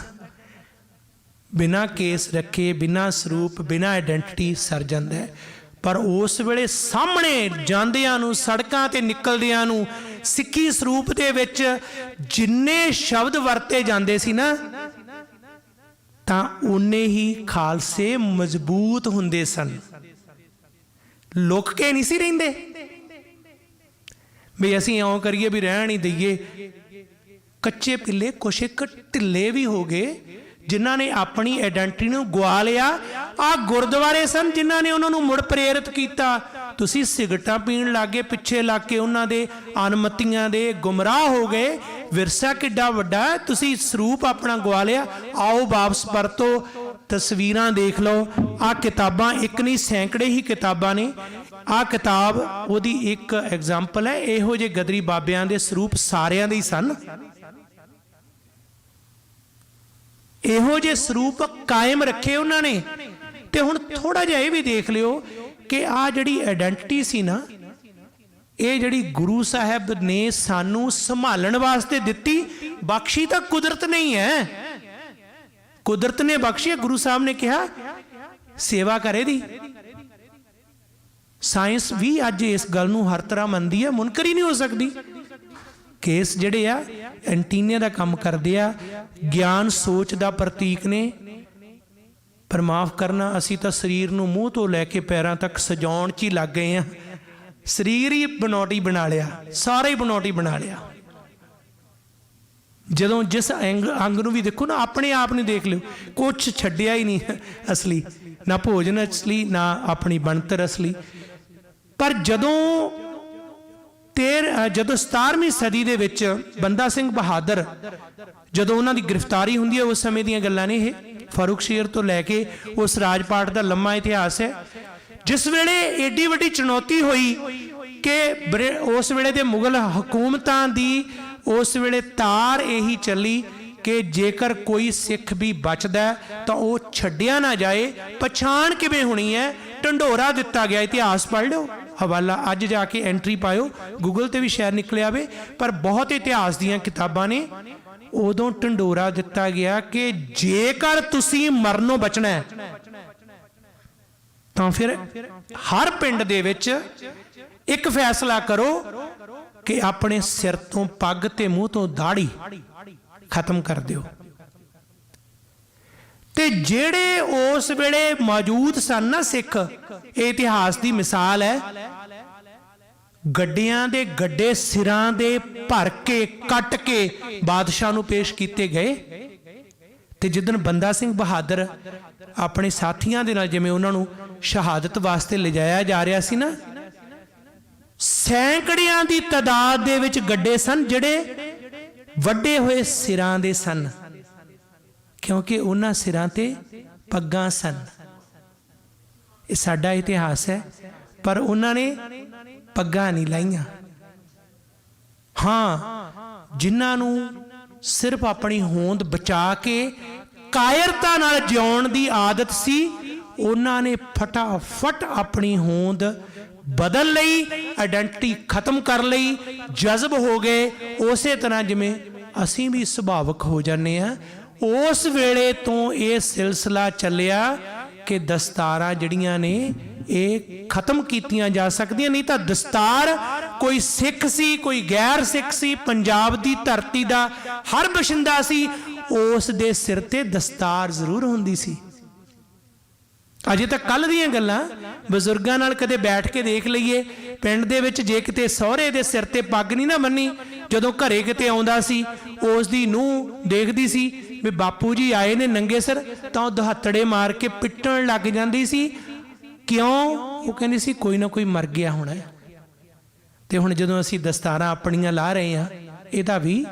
ਬਿਨਾਂ ਕੇਸ ਰੱਖੇ, ਬਿਨਾਂ ਸਰੂਪ, ਬਿਨਾਂ ਆਇਡੈਂਟੀਟੀ ਸਰ ਜਾਂਦਾ ਹੈ। ਪਰ ਉਸ ਵੇਲੇ ਸਾਹਮਣੇ ਜਾਂਦਿਆਂ ਨੂੰ, ਸੜਕਾਂ ਤੇ ਨਿਕਲਦਿਆਂ ਨੂੰ ਸਿੱਖੀ ਸਰੂਪ ਦੇ ਵਿੱਚ ਜਿੰਨੇ ਸ਼ਬਦ ਵਰਤੇ ਜਾਂਦੇ ਸੀ ਨਾ, ਤਾਂ ਉਨੇ ਹੀ ਖਾਲਸੇ ਮਜ਼ਬੂਤ ਹੁੰਦੇ ਸਨ। ਲੁਕ ਕੇ ਨਹੀਂ ਸੀ ਰਹਿੰਦੇ ਵੀ ਅਸੀਂ ਇਉਂ ਕਰੀਏ ਵੀ ਰਹਿਣ ਹੀ ਦਈਏ। ਕੱਚੇ ਪਿੱਲੇ ਕੁਛ ਇੱਕ ਢਿੱਲੇ ਵੀ ਹੋ ਗਏ, ਜਿਨ੍ਹਾਂ ਨੇ ਆਪਣੀ ਆਇਡੈਂਟੀਟੀ ਨੂੰ ਗਵਾ ਲਿਆ। ਆਹ ਗੁਰਦੁਆਰੇ ਸਨ ਜਿਨ੍ਹਾਂ ਨੇ ਉਹਨਾਂ ਨੂੰ ਮੁੜ ਪ੍ਰੇਰਿਤ ਕੀਤਾ। ਤੁਸੀਂ ਸਿਗਰਟਾਂ ਪੀਣ ਲੱਗ ਗਏ, ਪਿੱਛੇ ਲੱਗ ਕੇ ਉਹਨਾਂ ਦੇ ਅਨਮਤੀਆਂ ਦੇ ਗੁੰਮਰਾਹ ਹੋ ਗਏ। ਵਿਰਸਾ ਕਿੱਡਾ ਵੱਡਾ, ਤੁਸੀਂ ਸਰੂਪ ਆਪਣਾ ਗਵਾ ਲਿਆ। ਆਓ ਵਾਪਸ ਪਰਤੋ, ਤਸਵੀਰਾਂ ਦੇਖ ਲਓ। ਆਹ ਕਿਤਾਬਾਂ ਇੱਕ ਨਹੀਂ ਸੈਂਕੜੇ ਹੀ ਕਿਤਾਬਾਂ ਨੇ। ਆਹ ਕਿਤਾਬ ਉਹਦੀ ਇੱਕ ਐਗਜ਼ਾਮਪਲ ਹੈ। ਇਹੋ ਜਿਹੇ ਗਦਰੀ ਬਾਬਿਆਂ ਦੇ ਸਰੂਪ ਸਾਰਿਆਂ ਦੇ ਹੀ ਸਨ। ਇਹੋ ਜਿਹੇ ਸਰੂਪ ਕਾਇਮ ਰੱਖੇ ਉਹਨਾਂ ਨੇ। ਤੇ ਹੁਣ ਥੋੜਾ ਜਿਹਾ ਇਹ ਵੀ ਦੇਖ ਲਿਓ ਕਿ ਆਹ ਜਿਹੜੀ ਆਇਡੈਂਟੀਟੀ ਸੀ ਨਾ, ਇਹ ਜਿਹੜੀ ਗੁਰੂ ਸਾਹਿਬ ਨੇ ਸਾਨੂੰ ਸੰਭਾਲਣ ਵਾਸਤੇ ਦਿੱਤੀ, ਬਖਸ਼ੀ ਤਾਂ ਕੁਦਰਤ ਨਹੀਂ ਹੈ। ਕੁਦਰਤ ਨੇ ਬਖਸ਼ੀ, ਗੁਰੂ ਸਾਹਿਬ ਨੇ ਕਿਹਾ ਸੇਵਾ ਕਰੇ ਦੀ। ਸਾਇੰਸ ਵੀ ਅੱਜ ਇਸ ਗੱਲ ਨੂੰ ਹਰ ਤਰ੍ਹਾਂ ਮੰਨਦੀ ਹੈ, ਮੁਨਕਰ ਹੀ ਨਹੀਂ ਹੋ ਸਕਦੀ। ਕੇਸ ਜਿਹੜੇ ਆ ਐਂਟੀਨੇ ਦਾ ਕੰਮ ਕਰਦੇ ਆ, ਗਿਆਨ ਸੋਚ ਦਾ ਪ੍ਰਤੀਕ ਨੇ। ਪਰ ਮਾਫ ਕਰਨਾ, ਅਸੀਂ ਤਾਂ ਸਰੀਰ ਨੂੰ ਮੂੰਹ ਤੋਂ ਲੈ ਕੇ ਪੈਰਾਂ ਤੱਕ ਸਜਾਉਣ 'ਚ ਹੀ ਲੱਗ ਗਏ ਆ। ਸਰੀਰ ਹੀ ਬਣਾਉਟੀ ਬਣਾ ਲਿਆ, ਸਾਰਾ ਹੀ ਬਣਾਉਟੀ ਬਣਾ ਲਿਆ। ਜਦੋਂ ਜਿਸ ਅੰਗ ਨੂੰ ਵੀ ਦੇਖੋ ਨਾ, ਆਪਣੇ ਆਪ ਨੂੰ ਦੇਖ ਲਿਓ, ਕੁਛ ਛੱਡਿਆ ਹੀ ਨਹੀਂ ਅਸਲੀ, ਨਾ ਭੋਜਨ ਅਸਲੀ, ਨਾ ਆਪਣੀ ਬਣਤਰ ਅਸਲੀ। ਪਰ ਜਦੋਂ 17ਵੀਂ ਸਦੀ ਦੇ ਵਿੱਚ ਬੰਦਾ ਸਿੰਘ ਬਹਾਦਰ, ਜਦੋਂ ਉਹਨਾਂ ਦੀ ਗ੍ਰਿਫਤਾਰੀ ਹੁੰਦੀ ਹੈ, ਉਸ ਸਮੇਂ ਦੀਆਂ ਗੱਲਾਂ ਨੇ ਇਹ। ਫਾਰੂਕ ਸ਼ੇਰ ਤੋਂ ਲੈ ਕੇ ਉਸ ਰਾਜਪਾਟ ਦਾ ਲੰਮਾ ਇਤਿਹਾਸ ਹੈ। ਜਿਸ ਵੇਲੇ ਏਡੀ ਵੱਡੀ ਚੁਣੌਤੀ ਹੋਈ ਕਿ ਉਸ ਵੇਲੇ ਦੇ ਮੁਗਲ ਹਕੂਮਤਾਂ ਦੀ ਉਸ ਵੇਲੇ ਤਾਰ ਇਹੀ ਚੱਲੀ ਕਿ ਜੇਕਰ ਕੋਈ ਸਿੱਖ ਵੀ ਬਚਦਾ ਤਾਂ ਉਹ ਛੱਡਿਆ ਨਾ ਜਾਏ। ਪਛਾਣ ਕਿਵੇਂ ਹੋਣੀ ਹੈ? ਢੰਡੋਰਾ ਦਿੱਤਾ ਗਿਆ। ਇਤਿਹਾਸ ਪੜ੍ਹ ਲਿਓ, ਹਵਾਲਾ ਅੱਜ ਜਾ ਕੇ ਐਂਟਰੀ ਪਾਇਓ, ਗੂਗਲ ਤੇ ਵੀ ਸ਼ਾਇਦ ਨਿਕਲ ਆਵੇ। ਪਰ ਬਹੁਤ ਇਤਿਹਾਸ ਦੀਆਂ ਕਿਤਾਬਾਂ ਨੇ। ਉਦੋਂ ਢੰਡੋਰਾ ਦਿੱਤਾ ਗਿਆ ਕਿ ਜੇਕਰ ਤੁਸੀਂ ਮਰਨੋਂ ਬਚਣਾ ਹੈ ਤਾਂ ਫਿਰ ਹਰ ਪਿੰਡ ਦੇ ਵਿੱਚ ਇੱਕ ਫੈਸਲਾ ਕਰੋ ਕਿ ਆਪਣੇ ਸਿਰ ਤੋਂ ਪੱਗ ਤੇ ਮੂੰਹ ਤੋਂ ਦਾੜੀ ਖਤਮ ਕਰ ਦਿਓ। ਤੇ ਜਿਹੜੇ ਉਸ ਵੇਲੇ ਮੌਜੂਦ ਸਨ ਨਾ ਸਿੱਖ, ਇਹ ਇਤਿਹਾਸ ਦੀ ਮਿਸਾਲ ਹੈ, ਗੱਡਿਆਂ ਦੇ ਗੱਡੇ ਸਿਰਾਂ ਦੇ ਭਰ ਕੇ ਕੱਟ ਕੇ ਬਾਦਸ਼ਾਹ ਨੂੰ ਪੇਸ਼ ਕੀਤੇ ਗਏ। ਤੇ ਜਿੱਦਣ ਬੰਦਾ ਸਿੰਘ ਬਹਾਦਰ ਆਪਣੇ ਸਾਥੀਆਂ ਦੇ ਨਾਲ, ਜਿਵੇਂ ਉਹਨਾਂ ਨੂੰ ਸ਼ਹਾਦਤ ਵਾਸਤੇ ਲਿਜਾਇਆ ਜਾ ਰਿਹਾ ਸੀ ਨਾ, ਸੈਂਕੜਿਆਂ ਦੀ ਤਾਦਾਦ ਦੇ ਵਿੱਚ ਗੱਡੇ ਸਨ ਜਿਹੜੇ ਵੱਡੇ ਹੋਏ ਸਿਰਾਂ ਦੇ ਸਨ, ਕਿਉਂਕਿ ਉਹਨਾਂ ਸਿਰਾਂ ਤੇ ਪੱਗਾਂ ਸਨ। ਇਹ ਸਾਡਾ ਇਤਿਹਾਸ ਹੈ। ਪਰ ਉਹਨਾਂ ਨੇ ਪੱਗਾਂ ਨਹੀਂ ਲਾਈਆਂ। ਹਾਂ, ਜਿਨ੍ਹਾਂ ਨੂੰ ਸਿਰਫ ਆਪਣੀ ਹੋਂਦ ਬਚਾ ਕੇ ਕਾਇਰਤਾ ਨਾਲ ਜਿਉਣ ਦੀ ਆਦਤ ਸੀ, ਉਹਨਾਂ ਨੇ ਫਟਾਫਟ ਆਪਣੀ ਹੋਂਦ ਬਦਲ ਲਈ, ਆਇਡੈਂਟਿਟੀ ਖਤਮ ਕਰ ਲਈ, ਜਜ਼ਬ ਹੋ ਗਏ। ਉਸੇ ਤਰ੍ਹਾਂ ਜਿਵੇਂ ਅਸੀਂ ਵੀ ਸੁਭਾਵਕ ਹੋ ਜਾਂਦੇ ਹਾਂ, ਉਸ ਵੇਲੇ ਤੋਂ ਇਹ ਸਿਲਸਿਲਾ ਚੱਲਿਆ ਕਿ ਦਸਤਾਰਾਂ ਜਿਹੜੀਆਂ ਨੇ ਇਹ ਖਤਮ ਕੀਤੀਆਂ ਜਾ ਸਕਦੀਆਂ। ਨਹੀਂ ਤਾਂ ਦਸਤਾਰ ਕੋਈ ਸਿੱਖ ਸੀ, ਕੋਈ ਗੈਰ ਸਿੱਖ ਸੀ, ਪੰਜਾਬ ਦੀ ਧਰਤੀ ਦਾ ਹਰ ਬਸ਼ਿੰਦਾ ਸੀ, ਉਸ ਦੇ ਸਿਰ ਤੇ ਦਸਤਾਰ ਜ਼ਰੂਰ ਹੁੰਦੀ ਸੀ। ਅਜੇ ਤਾਂ ਕੱਲ ਦੀਆਂ ਗੱਲਾਂ, ਬਜ਼ੁਰਗਾਂ ਨਾਲ ਕਦੇ ਬੈਠ ਕੇ ਦੇਖ ਲਈਏ, ਪਿੰਡ ਦੇ ਵਿੱਚ ਜੇ ਕਿਤੇ ਸਹੁਰੇ ਦੇ ਸਿਰ ਤੇ ਪੱਗ ਨਹੀਂ ਨਾ ਬੰਨੀ, ਜਦੋਂ ਘਰੇ ਕਿਤੇ ਆਉਂਦਾ ਸੀ ਉਸ ਦੀ ਨੂੰਹ ਦੇਖਦੀ ਸੀ ਵੀ ਬਾਪੂ ਜੀ ਆਏ ਨੇ ਨੰਗੇ ਸਿਰ, ਤਾਂ ਉਹ ਦਹੱਤੜੇ ਮਾਰ ਕੇ ਪਿੱਟਣ ਲੱਗ ਜਾਂਦੀ ਸੀ। ਕਿਉਂ? ਉਹ ਕਹਿੰਦੀ ਸੀ ਕੋਈ ਨਾ ਕੋਈ ਮਰ ਗਿਆ ਹੋਣਾ। ਤੇ ਹੁਣ ਜਦੋਂ ਅਸੀਂ ਦਸਤਾਰਾਂ ਆਪਣੀਆਂ ਲਾ ਰਹੇ ਹਾਂ, ਇਹਦਾ ਵੀ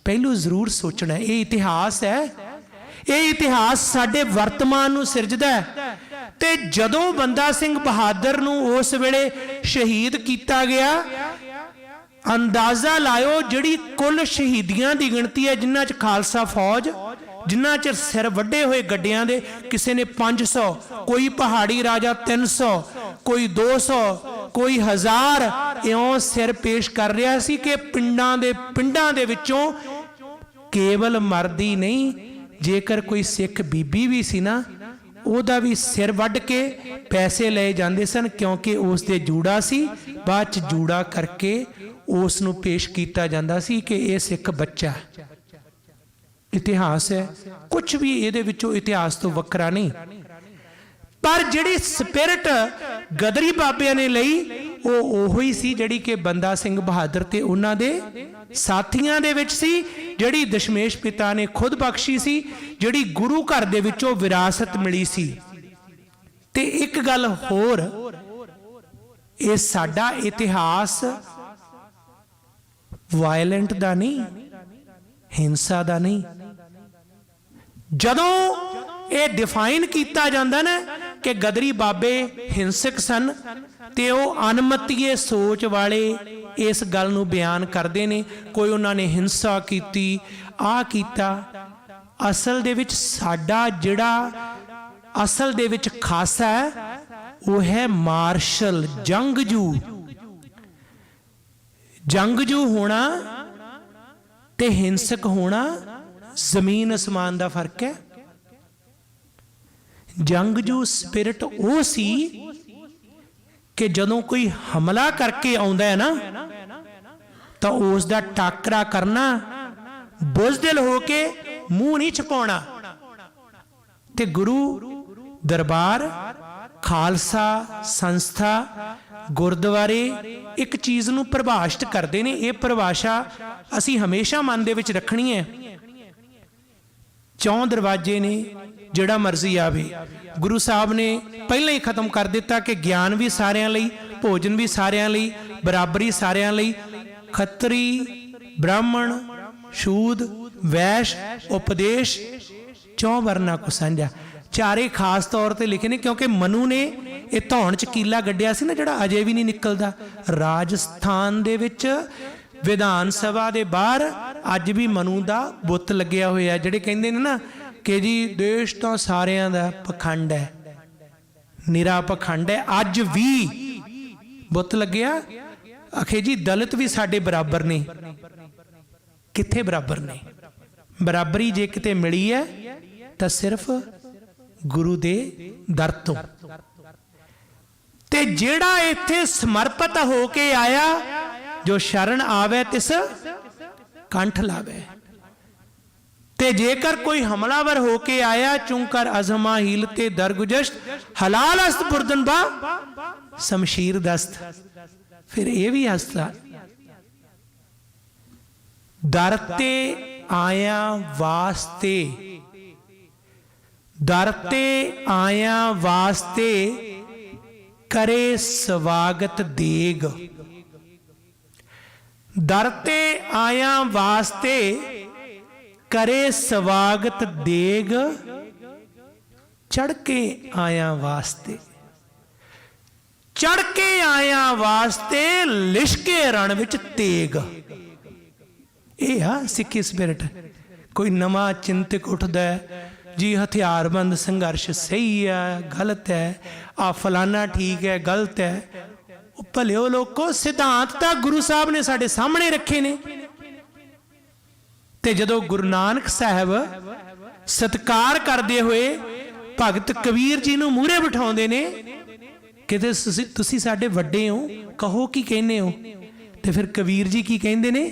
ਪਹਿਲੂ ਜ਼ਰੂਰ ਸੋਚਣਾ। ਇਹ ਇਤਿਹਾਸ ਹੈ, ਇਹ ਇਤਿਹਾਸ ਸਾਡੇ ਵਰਤਮਾਨ ਨੂੰ ਸਿਰਜਦਾ ਹੈ। ਤੇ ਜਦੋਂ ਬੰਦਾ ਸਿੰਘ ਬਹਾਦਰ ਨੂੰ ਉਸ ਵੇਲੇ ਸ਼ਹੀਦ ਕੀਤਾ ਗਿਆ, ਅੰਦਾਜ਼ਾ ਲਾਇਓ ਜਿਹੜੀ ਕੁੱਲ ਸ਼ਹੀਦੀਆਂ ਦੀ ਗਿਣਤੀ ਹੈ, ਜਿਨ੍ਹਾਂ 'ਚ ਖਾਲਸਾ ਫੌਜ, ਜਿਨ੍ਹਾਂ 'ਚ ਸਿਰ ਵੱਡੇ ਹੋਏ ਗੱਡਿਆਂ ਦੇ, ਕਿਸੇ ਨੇ 500, ਕੋਈ ਪਹਾੜੀ ਰਾਜਾ 300, ਕੋਈ 200, ਕੋਈ 1000, ਇਉਂ ਸਿਰ ਪੇਸ਼ ਕਰ ਰਿਹਾ ਸੀ ਕਿ ਪਿੰਡਾਂ ਦੇ ਵਿੱਚੋਂ ਕੇਵਲ ਮਰਦੀ ਨਹੀਂ, ਜੇਕਰ ਕੋਈ ਸਿੱਖ ਬੀਬੀ ਵੀ ਸੀ ਨਾ, ਉਹਦਾ ਵੀ ਸਿਰ ਵੱਢ ਕੇ ਪੈਸੇ ਲਏ ਜਾਂਦੇ ਸਨ, ਕਿਉਂਕਿ ਉਸ ਦੇ ਜੂੜਾ ਸੀ। ਬਾਅਦ 'ਚ ਜੂੜਾ ਕਰਕੇ ਉਸ ਨੂੰ ਪੇਸ਼ ਕੀਤਾ ਜਾਂਦਾ ਸੀ ਕਿ ਇਹ ਸਿੱਖ ਬੱਚਾ। ਇਤਿਹਾਸ ਹੈ, ਕੁਝ ਵੀ ਇਹਦੇ ਵਿੱਚੋਂ ਇਤਿਹਾਸ ਤੋਂ ਵੱਖਰਾ ਨਹੀਂ। ਪਰ ਜਿਹੜੀ ਸਪਿਰਿਟ ਗਦਰੀ ਬਾਬਿਆਂ ਨੇ ਲਈ, ਉਹ ਉਹੀ ਸੀ ਜਿਹੜੀ ਕਿ ਬੰਦਾ ਸਿੰਘ ਬਹਾਦਰ ਤੇ ਉਹਨਾਂ ਦੇ ਸਾਥੀਆਂ ਦੇ ਵਿੱਚ ਸੀ, ਜਿਹੜੀ ਦਸ਼ਮੇਸ਼ ਪਿਤਾ ਨੇ ਖੁਦ ਬਖਸ਼ੀ ਸੀ, ਜਿਹੜੀ ਗੁਰੂ ਘਰ ਦੇ ਵਿੱਚੋਂ ਵਿਰਾਸਤ ਮਿਲੀ ਸੀ। ਤੇ ਇੱਕ ਗੱਲ ਹੋਰ, ਇਹ ਸਾਡਾ ਇਤਿਹਾਸ ਵਾਇਲੈਂਟ ਦਾ ਨਹੀਂ, ਹਿੰਸਾ ਦਾ ਨਹੀਂ। ਜਦੋਂ ਇਹ ਡਿਫਾਈਨ ਕੀਤਾ ਜਾਂਦਾ ਨਾ ਕਿ ਗਦਰੀ ਬਾਬੇ ਹਿੰਸਕ ਸਨ, ਤੇ ਉਹ ਅਨਮਤੀਏ ਸੋਚ ਵਾਲੇ ਇਸ ਗੱਲ ਨੂੰ ਬਿਆਨ ਕਰਦੇ ਨੇ, ਕੋਈ ਉਹਨਾਂ ਨੇ ਹਿੰਸਾ ਕੀਤੀ, ਆਹ ਕੀਤਾ। ਅਸਲ ਦੇ ਵਿੱਚ ਸਾਡਾ ਜਿਹੜਾ ਅਸਲ ਦੇ ਵਿੱਚ ਖਾਸਾ ਹੈ, ਉਹ ਹੈ ਮਾਰਸ਼ਲ, ਜੰਗਜੂ। ਜੰਗਜੂ ਹੋਣਾ ਤੇ ਹਿੰਸਕ ਹੋਣਾ ਜ਼ਮੀਨ ਅਸਮਾਨ ਦਾ ਫਰਕ ਹੈ। ਜੰਗਜੂ ਸਪਿਰਿਟ ਉਹ ਸੀ ਕਿ ਜਦੋਂ ਕੋਈ ਹਮਲਾ ਕਰਕੇ ਆਉਂਦਾ ਹੈ ਨਾ, ਤਾਂ ਉਸ ਦਾ ਟਾਕਰਾ ਕਰਨਾ, ਬੁਜ਼ਦਿਲ ਹੋ ਕੇ ਮੂੰਹ ਨਹੀਂ ਛਪਾਉਣਾ। ਤੇ ਗੁਰੂ ਦਰਬਾਰ, ਖਾਲਸਾ ਸੰਸਥਾ, ਗੁਰਦੁਆਰੇ ਇੱਕ ਚੀਜ਼ ਨੂੰ ਪਰਿਭਾਸ਼ਿਤ ਕਰਦੇ ਨੇ। ਇਹ ਪਰਿਭਾਸ਼ਾ ਅਸੀਂ ਹਮੇਸ਼ਾ ਮਨ ਦੇ ਵਿੱਚ ਰੱਖਣੀ ਹੈ। ਚੌਂ ਦਰਵਾਜ਼ੇ ਨੇ, ਜਿਹੜਾ ਮਰਜ਼ੀ ਆਵੇ। ਗੁਰੂ ਸਾਹਿਬ ਨੇ ਪਹਿਲਾਂ ਹੀ ਖਤਮ ਕਰ ਦਿੱਤਾ ਕਿ ਗਿਆਨ ਵੀ ਸਾਰਿਆਂ ਲਈ, ਭੋਜਨ ਵੀ ਸਾਰਿਆਂ ਲਈ, ਬਰਾਬਰੀ ਸਾਰਿਆਂ ਲਈ। ਖੱਤਰੀ, ਬ੍ਰਾਹਮਣ, ਸ਼ੂਦ, ਵੈਸ਼, ਉਪਦੇਸ਼, ਚੌਂ ਵਰਨਾ ਕੋ ਸਾਂਝਾ। ਚਾਰੇ ਖਾਸ ਤੌਰ ਤੇ ਲਿਖੇ ਨੇ ਕਿਉਂਕਿ ਮਨੂ ਨੇ ਇਹ ਧੌਣ ਚ ਕੀਲਾ ਗੱਡਿਆ ਸੀ ਨਾ, ਜਿਹੜਾ ਅਜੇ ਵੀ ਨਹੀਂ ਨਿਕਲਦਾ। ਰਾਜਸਥਾਨ ਦੇ ਵਿੱਚ ਵਿਧਾਨ ਸਭਾ ਦੇ ਬਾਹਰ ਅੱਜ ਵੀ ਮਨੂ ਦਾ ਬੁੱਤ ਲੱਗਿਆ ਹੋਇਆ, ਜਿਹੜੇ ਕਹਿੰਦੇ ਨੇ ਨਾ ਕਿ ਜੀ ਦੇਸ਼ ਤਾਂ ਸਾਰਿਆਂ ਦਾ ਪਖੰਡ ਹੈ, ਨਿਰਾ ਪਖੰਡ ਹੈ। ਅੱਜ ਵੀ ਬੁੱਤ ਲੱਗਿਆ, ਆਖੇ ਜੀ ਦਲਿਤ ਵੀ ਸਾਡੇ ਬਰਾਬਰ ਨੇ। ਕਿੱਥੇ ਬਰਾਬਰ ਨੇ? ਬਰਾਬਰੀ ਜੇ ਕਿਤੇ ਮਿਲੀ ਹੈ ਤਾਂ ਸਿਰਫ ਗੁਰੂ ਦੇ ਦਰ ਤੋਂ। ਤੇ ਜਿਹੜਾ ਇੱਥੇ ਸਮਰਪਿਤ ਹੋ ਕੇ ਆਇਆ, ਜੋ ਸ਼ਰਨ ਆਵੇ ਤਿਸ ਕੰਠ ਲਾਵੇ। ਤੇ ਜੇਕਰ ਕੋਈ ਹਮਲਾਵਰ ਹੋ ਕੇ ਆਇਆ, ਚੁੰਕਰ ਅਜ਼ਮਾ ਹੀਲ ਤੇ ਦਰਗੁਜਸ਼ਤ, ਹਲਾਲ ਅਸਤ ਬੁਰਦਨ ਬਾ ਸ਼ਮਸ਼ੀਰ ਦਸਤ। ਫਿਰ ਇਹ ਵੀ ਹਸਤਾ, ਦਰ ਤੇ ਆਇਆ ਵਾਸਤੇ, ਦਰ ਤੇ ਆਇਆ ਵਾਸਤੇ ਕਰੇ ਸਵਾਗਤ ਦੇਗ। ਦਰ ਤੇ ਆਇਆ ਵਾਸਤੇ ਕਰੇ ਸਵਾਗਤ ਦੇਗ, ਚੜ ਕੇ ਆਇਆ ਵਾਸਤੇ, ਚੜ ਕੇ ਆਇਆ ਵਾਸਤੇ ਲਿਸ਼ਕੇ ਰਣ ਵਿੱਚ ਤੇਗ। ਇਹ ਆ ਸਿੱਖੀ ਸਪਿਰਿਟ। ਕੋਈ ਨਵਾਂ ਚਿੰਤਕ ਉੱਠਦਾ, जी हथियारबंद संघर्ष सही है गलत है, आ फलाना ठीक है गलत है। भलिओ लोगो सिद्धांत तो गुरु साहब ने साडे सामने रखे ने। ते जदों गुरु नानक साहब सत्कार करते हुए भगत कबीर जी नूं मूहरे बिठाउंदे ने कि तुसीं साडे वड्डे हो, कहो की कहने हो। ते फिर कबीर जी की कहंदे ने,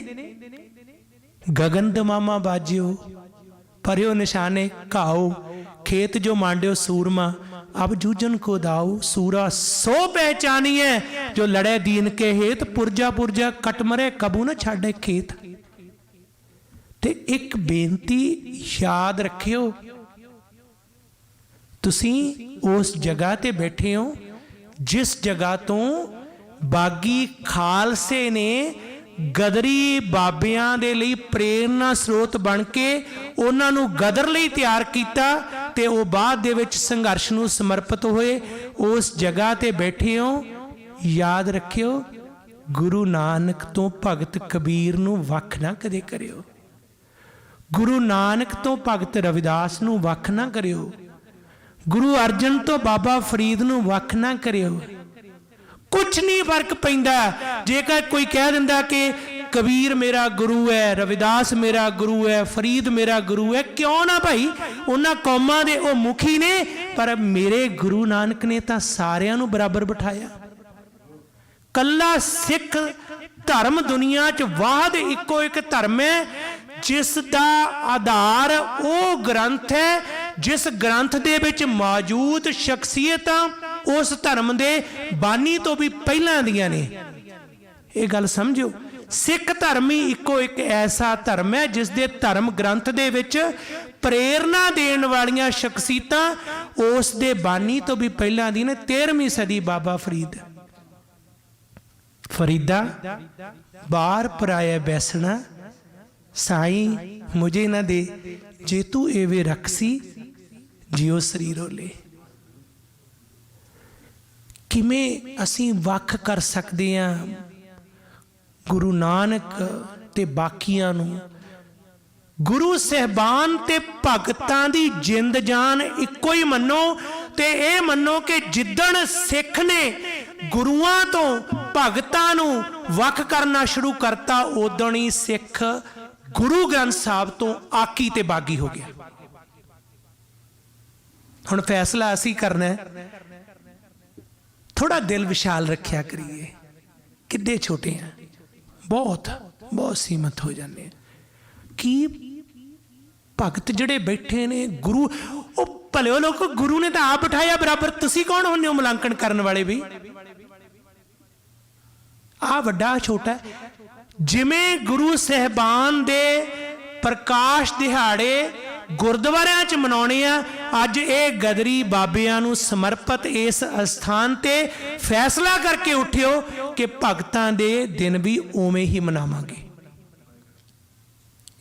गगन दमामा बाजियो परियो निशाने घाओ, खेत जो मांडियो सूरमा अब जूझन को दाओ। सूरा सो पहचानिए जो लड़े दीन के हेत, पुरजा पुरजा कट मरे कबू न छाड़े खेत। ते एक बेनती याद रखियो, तुसी उस जगह ते बैठे हो जिस जगह तो बागी खालसे ने गदरी बाबियां दे लई प्रेरणा स्रोत बन के उन्हां नूं गदर लई तैयार कीता ते वो बाद दे विच संघर्ष नूं समर्पित होए। उस जगह ते बैठे हो, याद रखियो गुरु नानक तो भगत कबीर नूं वख ना कदे करियो, गुरु नानक तो भगत रविदास नूं वख ना करियो, गुरु अर्जन तो बाबा फरीद नूं वख ना करियो। कुछ नहीं फर्क पैंदा जेकर कोई कह दिंदा कि कबीर मेरा गुरु है, रविदास मेरा गुरु है, फरीद मेरा गुरु है। क्यों ना भाई, उन्हां कौमां दे ओ मुखी ने, पर मेरे गुरु नानक ने तां सारियां नूं बराबर बिठाया। कल्ला सिख धर्म दुनिया च वाहद इक्को एक धर्म है जिस दा आधार वो ग्रंथ है, जिस ग्रंथ दे विच मौजूद शख्सियतां उस धर्म दे बानी तो भी पहलां दियां ने। ये गल समझो, सिख धर्म ही इक्को एक ऐसा धर्म है जिस दे धर्म ग्रंथ दे विच प्रेरणा देण वालियां शख्सियतां उस दे बानी तो भी पहलां दी ने। 13वीं सदी बाबा फरीद, फरीदा बार पराया बैसना साई मुझे ना दे, जे तू एवे रखसी जियो शरीरों ले। किमें असी वख कर सकते हैं गुरु नानक ते बाकियां नूं। गुरु साहबान ते भगतां दी जिंद जान इक्को ही मनो, ते ये मनो कि जिद्दण सिख ने गुरुआं तो भगतां नूं वख करना शुरू करता, उदण ही सिख गुरु ग्रंथ साहब तो आकी ते बागी हो गया। हुण फैसला असी करना है, थोड़ा दिल विशाल रखिया करिए। किड्डे छोटे हैं, बहुत बहुत सीमित हो जाते हैं। कि भगत जड़े बैठे ने गुरु, ओ भले लोग गुरु ने तो आप बिठाया बराबर, तुसी कौन होंगे हो मुलांकन करने वाले भी? आ वड्डा छोटा, जिमें गुरु साहबान दे प्रकाश दिहाड़े गुरुद्वारियां च मनाने आ, अज ये गदरी बाबियां नूं समर्पित इस स्थान ते फैसला करके उठियो कि भगतां दे दिन भी उवें ही मनावांगे।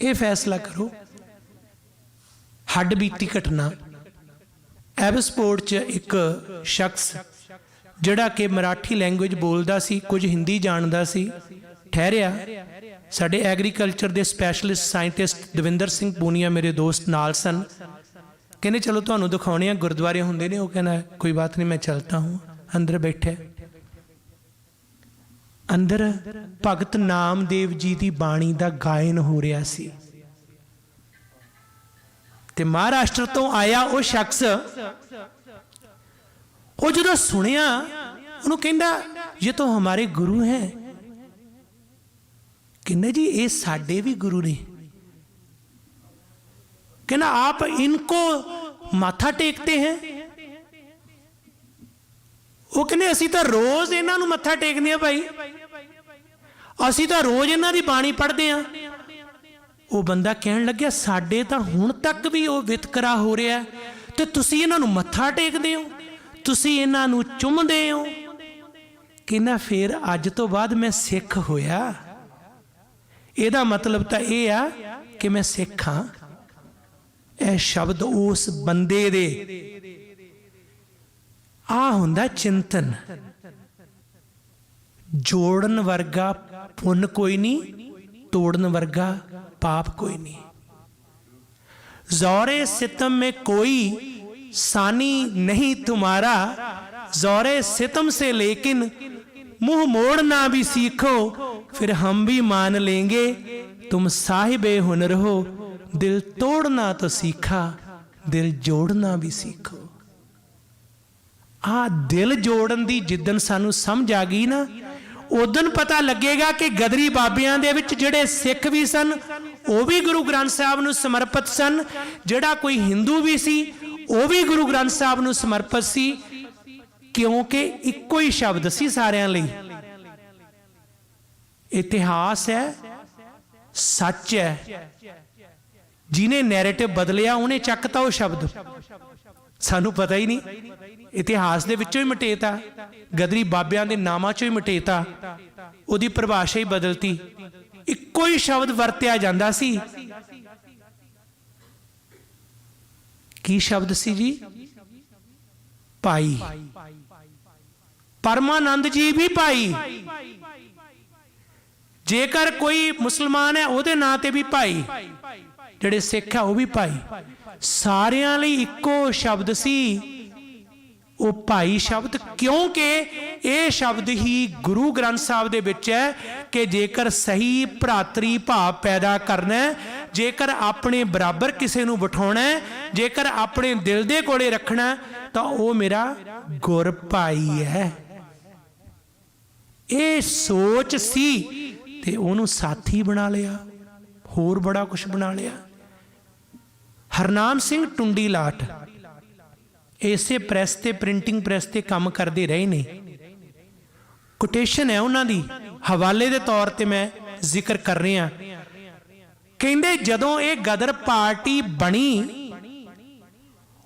ये फैसला करो। हड्ड बीती घटना, एबसपोर्ट च एक शख्स जिहड़ा कि मराठी लैंग्वेज बोलदा सी, कुछ हिंदी जानदा सी, ठहरिया। साडे एग्रीकल्चर के स्पैशलिस्ट साइंटिस्ट दविंदर सिंह पूनिया मेरे दोस्त नाल सन। कहने चलो तुहानूं दिखाउने आ गुरुद्वारे हुंदे ने। वो कहना कोई बात नहीं, मैं चलता हूँ। अंदर बैठे, अंदर भगत नामदेव जी की बाणी का गायन हो रहा सी। ते महाराष्ट्र तो आया वो शख्स, वो जो सुनिया उन्होंने कहंदा ये तो हमारे गुरु हैं। कहने जी ये साडे भी गुरु ने। कहना आप इनको माथा टेकते हैं? वो कहने असी तो रोज इन्हां नूं मत्था टेकदे हैं भाई, असी तो रोज इन्हां दी बाणी पढ़ते हैं। वो बंदा कहन लग्या साडे तो हुण तक भी वो वितकरा हो रहा है, तो तुसी इन्हां नूं मत्था टेकदे हो, तुसी इन्हां नूं चुमदे हो। कहना फिर अज तो बाद मैं सिख होया, ਇਹਦਾ मतलब तो यह आ कि मैं सिख हाँ। यह शब्द उस बंदे दे आ हुंदा चिंतन। जोड़न वर्गा पुन कोई नहीं, तोड़न वर्गा पाप कोई नहीं। ज़ौरे सितम में कोई सानी नहीं तुम्हारा, ज़ौरे सितम से लेकिन मुंह मोड़ना भी सीखो, फिर हम भी मान लेंगे तुम साहिबे हुनर हो। दिल तोड़ना तो सीखा, दिल जोड़ना भी सीखो। आ दिल जोड़न दी जिदन सानू समझ आ गई ना, उदन पता लगेगा कि गदरी बाबियां दे विच जिहड़े सिख भी सन वो भी गुरु ग्रंथ साहब नू समर्पित सन, जिहड़ा कोई हिंदू भी सी वो भी गुरु ग्रंथ साहब नू समर्पित सी, क्योंकि इक्को ही शब्द सी सारिਆਂ ਲਈ। इतिहास है, सच है, जिन्हें नैरेटिव बदलिया उन्हें चकता वो शब्द, सानू पता ही नहीं। इतिहास दे विचों ही मटेता, गदरी बाबियां दे नामां चों ही मटेता, उहदी परिभाषा ही बदलती। इक्को ही शब्द वरतिया जांदा सी। की शब्द सी जी? भाई। परमानंद जी भी भाई, जेकर कोई मुसलमान है ਉਹਦੇ ਨਾਂ ਤੇ भी भाई, ਜਿਹੜੇ ਸਿੱਖ ਆ ਉਹ भी भाई। ਸਾਰਿਆਂ ਲਈ ਇੱਕੋ ਸ਼ਬਦ ਸੀ ਉਹ ਭਾਈ ਸ਼ਬਦ, ਕਿਉਂਕਿ ਇਹ ਸ਼ਬਦ ਹੀ ਗੁਰੂ ਗ੍ਰੰਥ ਸਾਹਿਬ ਦੇ ਵਿੱਚ ਹੈ ਕਿ ਜੇਕਰ ਸਹੀ ਭਰਾਤਰੀ ਭਾਵ ਪੈਦਾ ਕਰਨਾ ਹੈ, ਜੇਕਰ ਆਪਣੇ ਬਰਾਬਰ ਕਿਸੇ ਨੂੰ ਬਿਠਾਉਣਾ ਹੈ, ਜੇਕਰ ਆਪਣੇ ਦਿਲ ਦੇ ਕੋਲੇ ਰੱਖਣਾ ਤਾਂ ਉਹ ਮੇਰਾ ਗੁਰ ਭਾਈ ਹੈ। ਇਹ ਸੋਚ ਸੀ ਤੇ ਉਹਨੂੰ ਸਾਥੀ ਬਣਾ ਲਿਆ, ਹੋਰ ਬੜਾ ਕੁਝ ਬਣਾ ਲਿਆ। ਹਰਨਾਮ ਸਿੰਘ ਟੁੰਡੀ ਲਾਟ ਇਸੇ ਪ੍ਰੈਸ ਤੇ ਪ੍ਰਿੰਟਿੰਗ ਪ੍ਰੈਸ ਤੇ ਕੰਮ ਕਰਦੇ ਰਹੇ ਨੇ। ਕੋਟੇਸ਼ਨ ਹੈ ਉਹਨਾਂ ਦੀ, ਹਵਾਲੇ ਦੇ ਤੌਰ ਤੇ ਮੈਂ ਜ਼ਿਕਰ ਕਰ ਰਿਹਾ। ਕਹਿੰਦੇ ਜਦੋਂ ਇਹ ਗਦਰ ਪਾਰਟੀ ਬਣੀ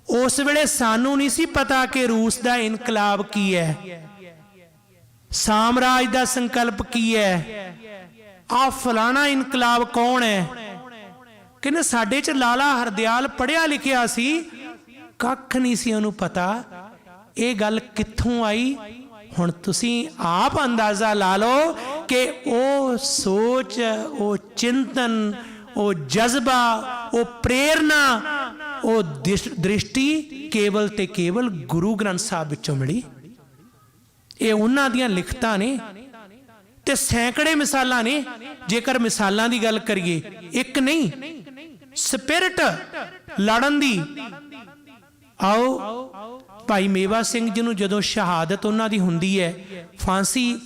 ਉਸ ਵੇਲੇ ਸਾਨੂੰ ਨਹੀਂ ਸੀ ਪਤਾ ਕਿ ਰੂਸ ਦਾ ਇਨਕਲਾਬ ਕੀ ਹੈ, ਸਾਮਰਾਜ ਦਾ ਸੰਕਲਪ ਕੀ ਹੈ, ਆ ਫਲਾਣਾ ਇਨਕਲਾਬ ਕੌਣ ਹੈ। ਕਹਿੰਦੇ ਸਾਡੇ ਚ ਲਾਲਾ ਹਰਦਿਆਲ ਪੜ੍ਹਿਆ ਲਿਖਿਆ ਸੀ, ਕੱਖ ਨਹੀਂ ਸੀ ਉਹਨੂੰ ਪਤਾ ਇਹ ਗੱਲ ਕਿੱਥੋਂ ਆਈ। ਹੁਣ ਤੁਸੀਂ ਆਪ ਅੰਦਾਜ਼ਾ ਲਾ ਲਓ ਕਿ ਉਹ ਸੋਚ, ਉਹ ਚਿੰਤਨ, ਉਹ ਜਜ਼ਬਾ, ਉਹ ਪ੍ਰੇਰਨਾ, ਉਹ ਦ੍ਰਿਸ਼ਟੀ ਕੇਵਲ ਤੇ ਕੇਵਲ ਗੁਰੂ ਗ੍ਰੰਥ ਸਾਹਿਬ ਵਿੱਚੋਂ ਮਿਲੀ। ਇਹ ਉਹਨਾਂ ਦੀਆਂ ਲਿਖਤਾਂ ਨੇ ਤੇ ਸੈਂਕੜੇ ਮਿਸਾਲਾਂ ਨੇ। ਜੇਕਰ ਮਿਸਾਲਾਂ ਦੀ ਗੱਲ ਕਰੀਏ, ਇੱਕ ਨਹੀਂ, ਸਪਿਰਿਟ ਲੜਨ ਦੀ। ਆਓ ਭਾਈ ਮੇਵਾ ਸਿੰਘ ਜੀ ਨੂੰ ਜਦੋਂ ਸ਼ਹਾਦਤ ਉਹਨਾਂ ਦੀ ਹੁੰਦੀ ਹੈ, ਫਾਂਸੀ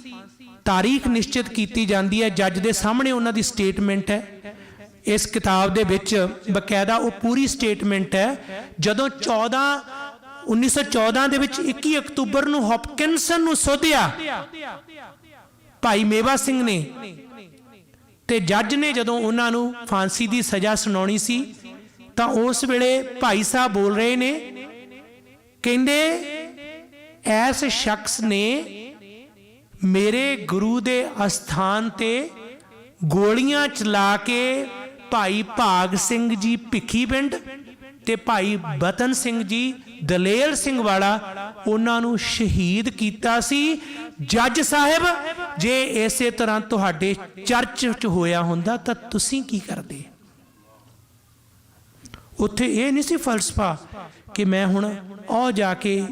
ਤਾਰੀਖ ਨਿਸ਼ਚਿਤ ਕੀਤੀ ਜਾਂਦੀ ਹੈ, ਜੱਜ ਦੇ ਸਾਹਮਣੇ ਉਹਨਾਂ ਦੀ ਸਟੇਟਮੈਂਟ ਹੈ। ਇਸ ਕਿਤਾਬ ਦੇ ਵਿੱਚ ਬਕਾਇਦਾ ਉਹ ਪੂਰੀ ਸਟੇਟਮੈਂਟ ਹੈ। ਜਦੋਂ 1914 ਦੇ ਵਿੱਚ 21 ਅਕਤੂਬਰ ਨੂੰ ਹੌਪਕਿੰਸਨ ਨੂੰ ਸੋਧਿਆ ਭਾਈ ਮੇਵਾ ਸਿੰਘ ਨੇ, ਤੇ ਜੱਜ ਨੇ ਜਦੋਂ ਉਹਨਾਂ ਨੂੰ ਫਾਂਸੀ ਦੀ ਸਜ਼ਾ ਸੁਣਾਉਣੀ ਸੀ ਤਾਂ ਉਸ ਵੇਲੇ ਭਾਈ ਸਾਹਿਬ ਬੋਲ ਰਹੇ ਨੇ, ਕਹਿੰਦੇ ਐਸ ਸ਼ਖਸ ਨੇ ਮੇਰੇ ਗੁਰੂ ਦੇ ਅਸਥਾਨ ਤੇ ਗੋਲੀਆਂ ਚਲਾ ਕੇ ਭਾਈ ਭਾਗ ਸਿੰਘ ਜੀ ਭਿੱਖੀ ਪਿੰਡ ਤੇ ਭਾਈ ਬਤਨ ਸਿੰਘ ਜੀ ਦਲੇਲ ਸਿੰਘ ਵਾਲਾ ਉਹਨਾਂ ਨੂੰ ਸ਼ਹੀਦ ਕੀਤਾ ਸੀ। ਜੱਜ ਸਾਹਿਬ, ਜੇ ਇਸੇ ਤਰ੍ਹਾਂ ਤੁਹਾਡੇ ਚਰਚ 'ਚ ਹੋਇਆ ਹੁੰਦਾ ਤਾਂ ਤੁਸੀਂ ਕੀ ਕਰਦੇ? ਉੱਥੇ ਇਹ ਨਹੀਂ ਸੀ ਫਲਸਫਾ ਕਿ ਮੈਂ ਹੁਣ ਉਹ ਜਾ ਕੇ